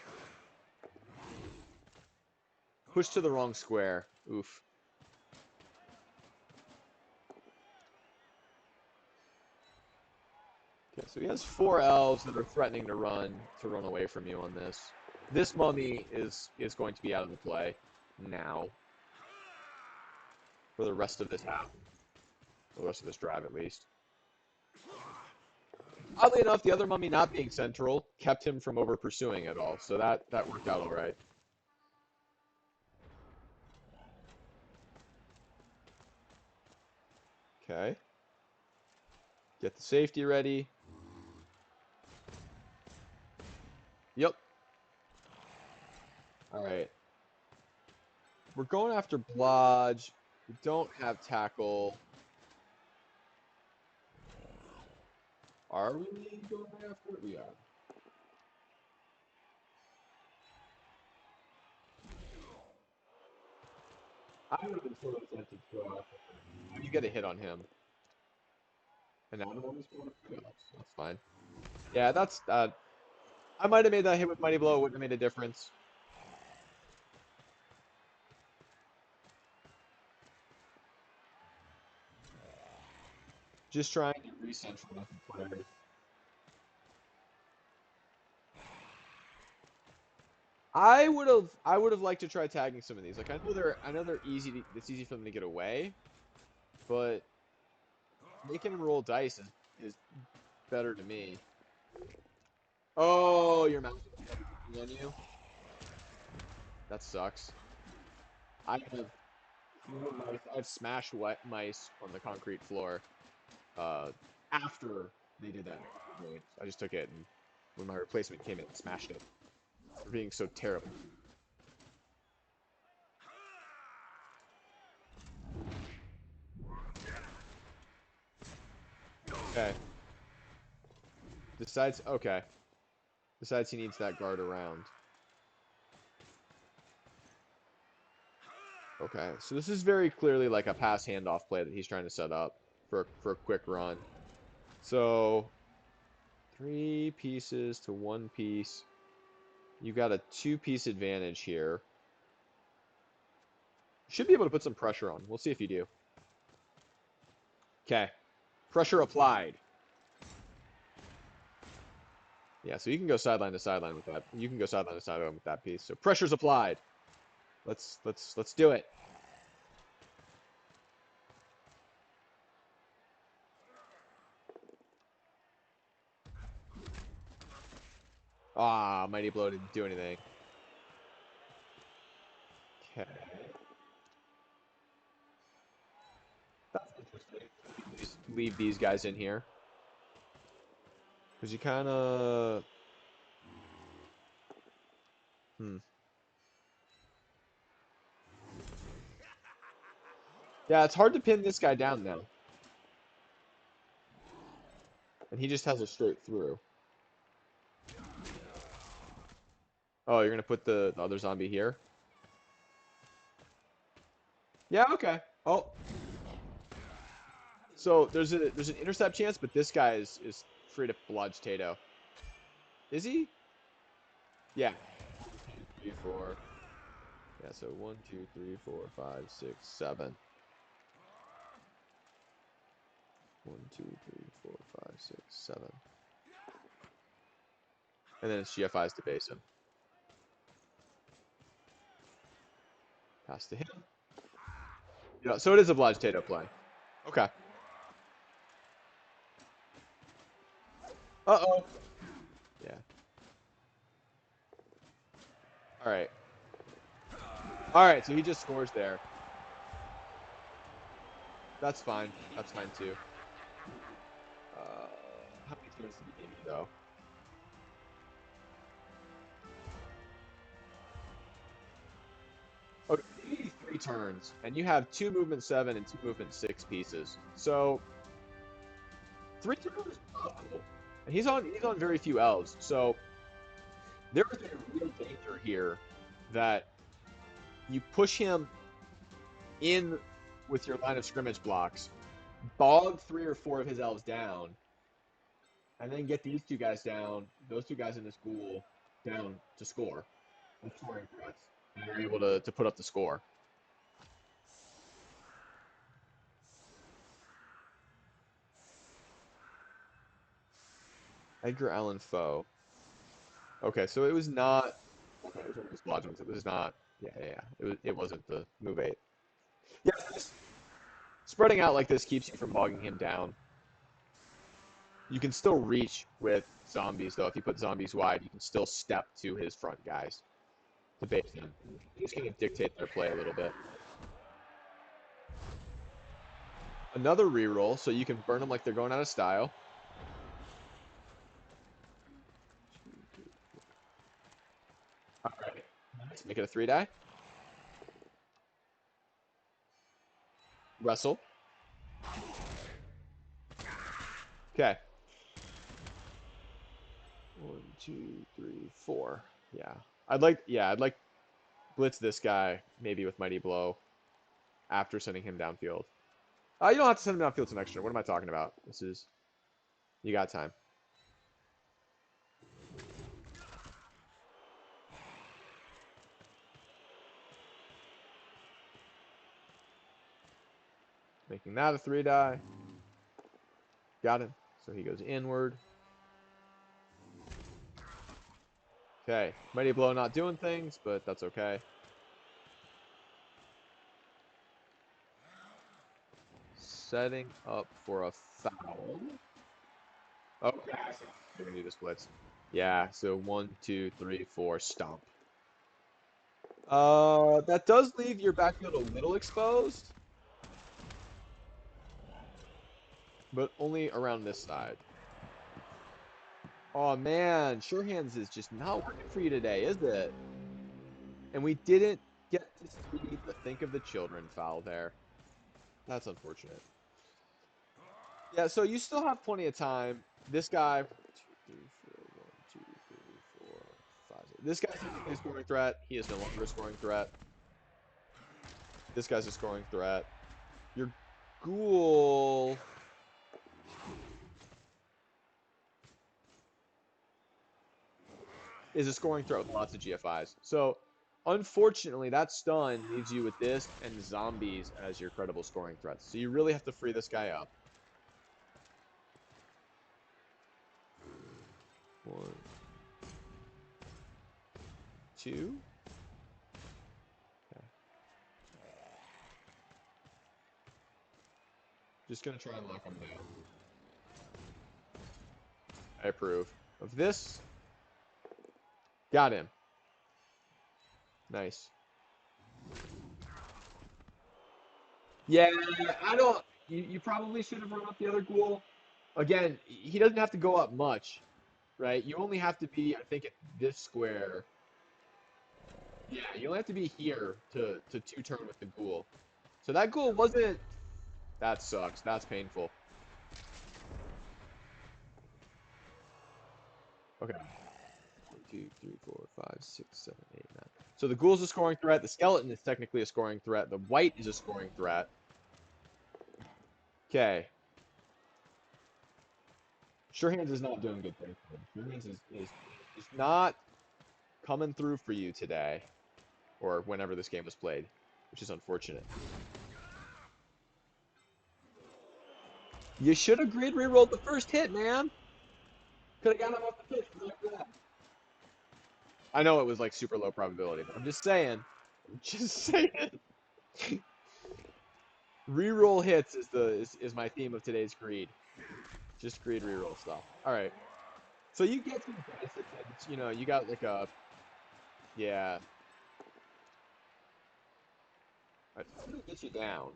Speaker 1: Push to the wrong square. Oof. Okay, so he has 4 elves that are threatening to run away from you on this. This mummy is going to be out of the play now for the rest of this half, for the rest of this drive at least. Oddly enough, the other mummy not being central kept him from over pursuing at all, so that worked out all right. Okay. Get the safety ready. Yep. All right. We're going after Blodge. We don't have tackle. Are we going after it? We are. I would have been totally tempted to go after him. You get a hit on him. And now I'm almost going to that's fine. Yeah, that's I might have made that hit with Mighty Blow, it wouldn't have made a difference. Just trying to re-centralize the players. I would have liked to try tagging some of these. Like I know they're easy it's easy for them to get away, but making them roll dice is better to me. Oh, your mouse is on you. That sucks. I have I've smashed wet mice on the concrete floor uh, after they did that. I just took it and when my replacement came in, smashed it for being so terrible. Okay. Okay. Decides he needs that guard around. Okay, so this is very clearly like a pass handoff play that he's trying to set up for a quick run. So 3 pieces to 1 piece. You got a 2-piece advantage here. Should be able to put some pressure on. We'll see if you do. Okay. Pressure applied. Yeah, so you can go sideline to sideline with that. You can go sideline to sideline with that piece. So pressure's applied. Let's do it. Ah, Mighty Blow didn't do anything. Okay. That's interesting. Just leave these guys in here. Because you kind of... Hmm. Yeah, it's hard to pin this guy down now. And he just has a straight through. Oh, you're going to put the other zombie here? Yeah, okay. Oh. So there's an intercept chance, but this guy is free to bludge Tato. Is he? Yeah. 3, 4. Yeah, so 1, 2, 3, 4, 5, 6, 7. 1, 2, 3, 4, 5, 6, 7. And then it's GFI's to base him. Pass to him. Yeah, so it is a Blige Tato play. Okay. Uh-oh. Yeah. Alright. Alright, so he just scores there. That's fine. That's fine too. How many turns did he give you though? Okay, 3 turns, and you have 2 movement 7 and 2 movement 6 pieces. So 3 turns is possible. And he's on very few elves, so there is a real danger here that you push him in with your line of scrimmage blocks, bog 3 or 4 of his elves down, and then get these 2 guys down, those 2 guys in this ghoul down to score. And scoring threats. And you're able to put up the score. Edgar Allan Poe. Okay, so it was not. Okay, it was logic. It was not. Yeah, yeah, yeah. It wasn't the move 8. Yeah, spreading out like this keeps you from bogging him down. You can still reach with zombies, though. If you put zombies wide, you can still step to his front guys to base them. He's going to dictate their play a little bit. Another reroll, so you can burn them like they're going out of style. All right. Let's make it a 3-die. Wrestle. Okay. 1, 2, 3, 4. Yeah. I'd like blitz this guy maybe with Mighty Blow. after sending him downfield. You don't have to send him downfield to next turn. What am I talking about? This is... You got time. Making that a 3-die. Got him. So he goes inward. Okay. Mighty Blow not doing things, but that's okay. Setting up for a foul. Okay. We're gonna do this blitz. Yeah, so 1, 2, 3, 4, stomp. That does leave your backfield a little exposed. But only around this side. Oh man, Sure Hands is just not working for you today, is it? And we didn't get to see the Think of the Children foul there. That's unfortunate. Yeah, so you still have plenty of time. This guy, 1, 2, 3, 4, 5, 6. This guy's a scoring threat. He is no longer a scoring threat. This guy's a scoring threat. Your ghoul is a scoring threat with lots of GFIs. So, unfortunately, that stun leaves you with this and zombies as your credible scoring threats. So you really have to free this guy up. 1, 2. Okay. Just gonna try and lock him down. I approve of this. Got him. Nice. Yeah, I don't. You probably should have run up the other ghoul. Again, he doesn't have to go up much, right? You only have to be, I think, at this square. Yeah, you only have to be here to two-turn with the ghoul. So that ghoul wasn't... That sucks. That's painful. Okay. 1, 2, 3, 4, 5, 6, 7, 8, 9. So the ghoul's a scoring threat. The skeleton is technically a scoring threat. The white is a scoring threat. Okay. Sure Hands is not doing good things. Sure Hands is not coming through for you today. Or whenever this game was played. Which is unfortunate. You should have grid rerolled the first hit, man. Could have got him off the pitch like that. I know it was like super low probability, but I'm just saying. I'm just saying. Reroll hits is my theme of today's greed. Just greed reroll stuff. All right. So you get some basic hits. You know, you got like a yeah. Right, he gets you down.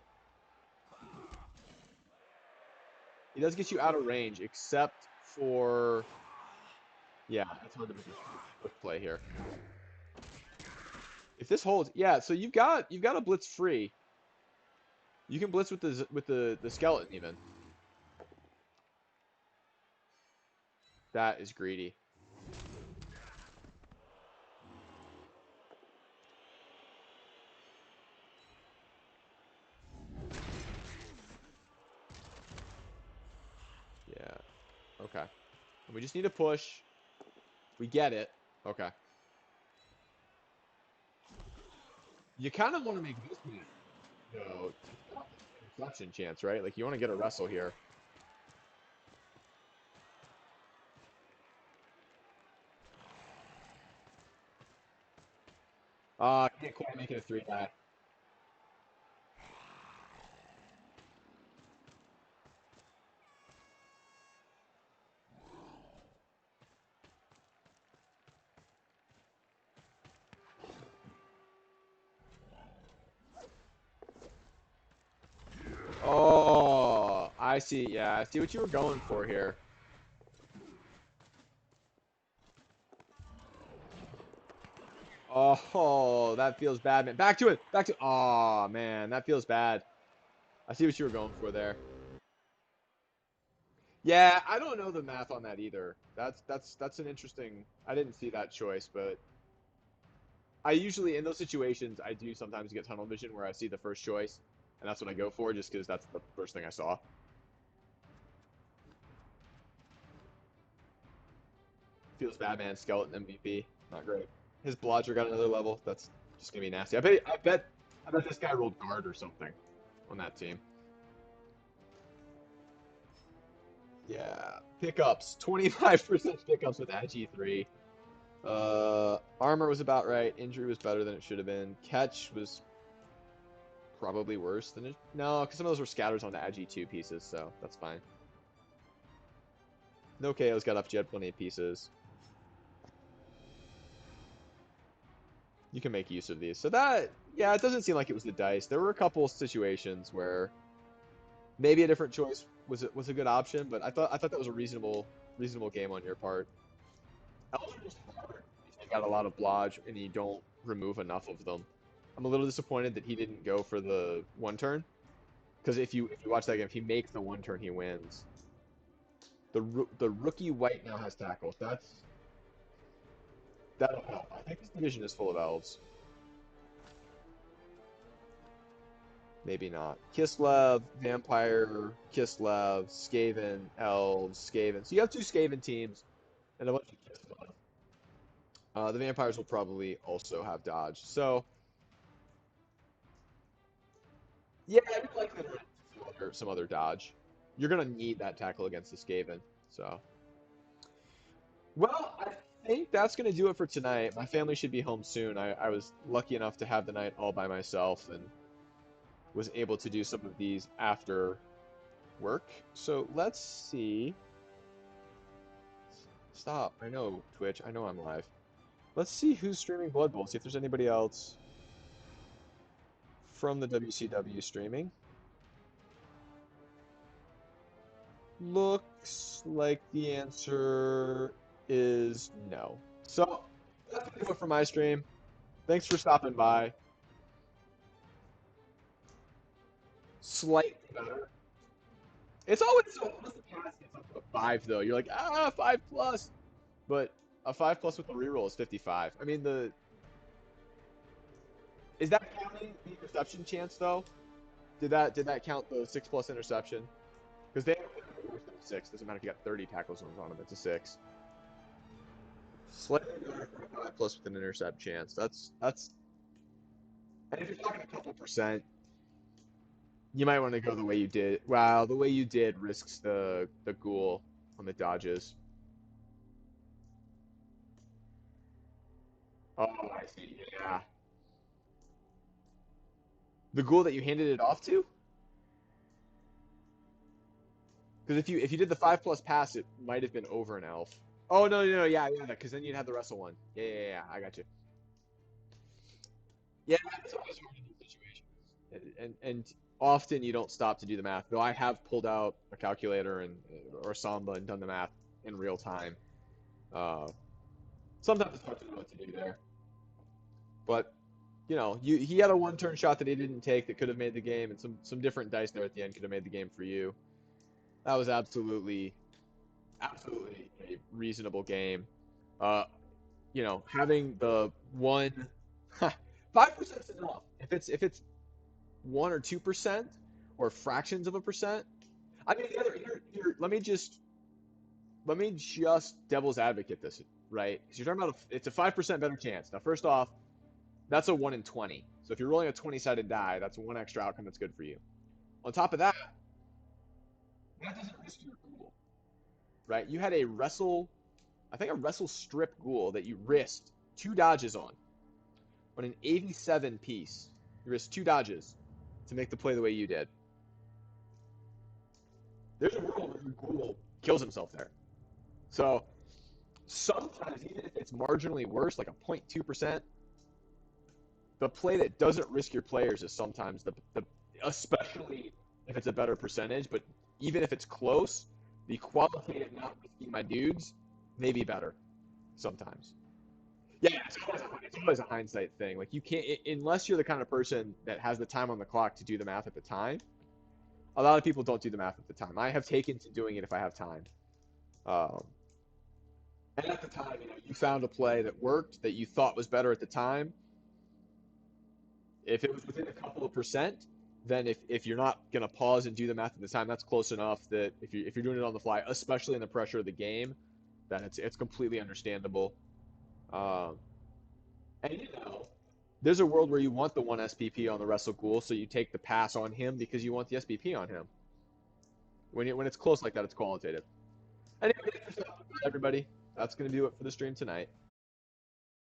Speaker 1: He does get you out of range, except for yeah. It's hard to make a quick play here. If this holds, yeah. So you've got a blitz free. You can blitz with the skeleton even. That is greedy. Yeah. Okay. And we just need to push. We get it. Okay. You kind of want to make this one, you know, reflection chance, right? Like you want to get a wrestle here. Can't quite make it a 3-die. Oh, I see. Yeah, I see what you were going for here. Oh, that feels bad, man. Back to it. Back to. Oh, man, that feels bad. I see what you were going for there. Yeah, I don't know the math on that either. That's an interesting. I didn't see that choice, but I usually in those situations I do sometimes get tunnel vision where I see the first choice. and that's what I go for just because that's the first thing I saw. Feels bad, man. Skeleton MVP, not great. His blodger got another level. That's just gonna be nasty. I bet this guy rolled guard or something on that team. Yeah, pickups. 25% pickups with Agi 3. Armor was about right. Injury was better than it should have been. Catch was probably worse than it. No, because some of those were scatters on the Agi 2 pieces, so that's fine. No KOs got up. You had plenty of pieces. You can make use of these. So that, yeah, it doesn't seem like it was the dice. There were a couple situations where maybe a different choice was a good option, but I thought that was a reasonable game on your part. Elder is hard if you got a lot of blodge and you don't remove enough of them. I'm a little disappointed that he didn't go for the one turn, because if you watch that game, if he makes the one turn, he wins. The rookie white now has tackle. That'll help. I think this division is full of elves. Maybe not. Kislev, Vampire, Kislev, Skaven, Elves, Skaven. So you have two Skaven teams and a bunch of Kislev. The Vampires will probably also have dodge. So, yeah, you're likely to run some other dodge. You're going to need that tackle against the Skaven. So, well, I think that's going to do it for tonight. My family should be home soon. I was lucky enough to have the night all by myself and was able to do some of these after work. So let's see. Stop. I know, Twitch. I know I'm live. Let's see who's streaming Blood Bowl. See if there's anybody else from the WCW streaming. Looks like the answer is no. So that's gonna do it for my stream. Thanks for stopping by. Slightly better. It's always so once the pass gets up to a 5 though. You're like, 5 plus. But a 5 plus with the reroll is 55. I mean the is that counting the interception chance though? Did that count the 6 plus interception? Because they have worse than a 6. Doesn't matter if you got 30 tackles on them. It's a 6. Slightly better for a 5 plus with an intercept chance. That's. And if you're talking a couple percent, you might want to go the way you did. Wow, the way you did risks the ghoul on the dodges. Oh, I see. Yeah. The ghoul that you handed it off to? Because if you did the 5 plus pass, it might have been over an elf. Oh no, yeah, because then you'd have the wrestle one. Yeah, I got you. Yeah, it's always hard in these situations, and often you don't stop to do the math. Though I have pulled out a calculator and or Samba and done the math in real time. Uh, Sometimes it's hard to know what to do there, but he had a one-turn shot that he didn't take that could have made the game, and some different dice there at the end could have made the game for you. That was absolutely a reasonable game. Uh, having the one 5% is enough. If it's 1 or 2% or fractions of a percent. I mean, here, let me just devil's advocate this, right? Because you're talking about it's a 5% better chance. Now, first off, that's a 1 in 20. So if you're rolling a 20-sided die, that's one extra outcome that's good for you. On top of that, that doesn't risk your ghoul, right? You had I think a wrestle strip ghoul that you risked 2 dodges on an 87 piece. You risked 2 dodges to make the play the way you did. There's a world where your ghoul kills himself there. So sometimes, even if it's marginally worse, like a 0.2%, the play that doesn't risk your players is sometimes the especially if it's a better percentage, but even if it's close, the qualitative not risking my dudes may be better sometimes. Yeah, it's always a hindsight thing. Like you can't unless you're the kind of person that has the time on the clock to do the math at the time. A lot of people don't do the math at the time. I have taken to doing it if I have time. Um, and at the time, you found a play that worked that you thought was better at the time. If it was within a couple of percent, then if you're not gonna pause and do the math at the time, that's close enough that if you're doing it on the fly, especially in the pressure of the game, then it's completely understandable. Um, and there's a world where you want the one SPP on the Wrestle Ghoul, so you take the pass on him because you want the SPP on him. When it's close like that, it's qualitative. Anyway, everybody, that's gonna do it for the stream tonight.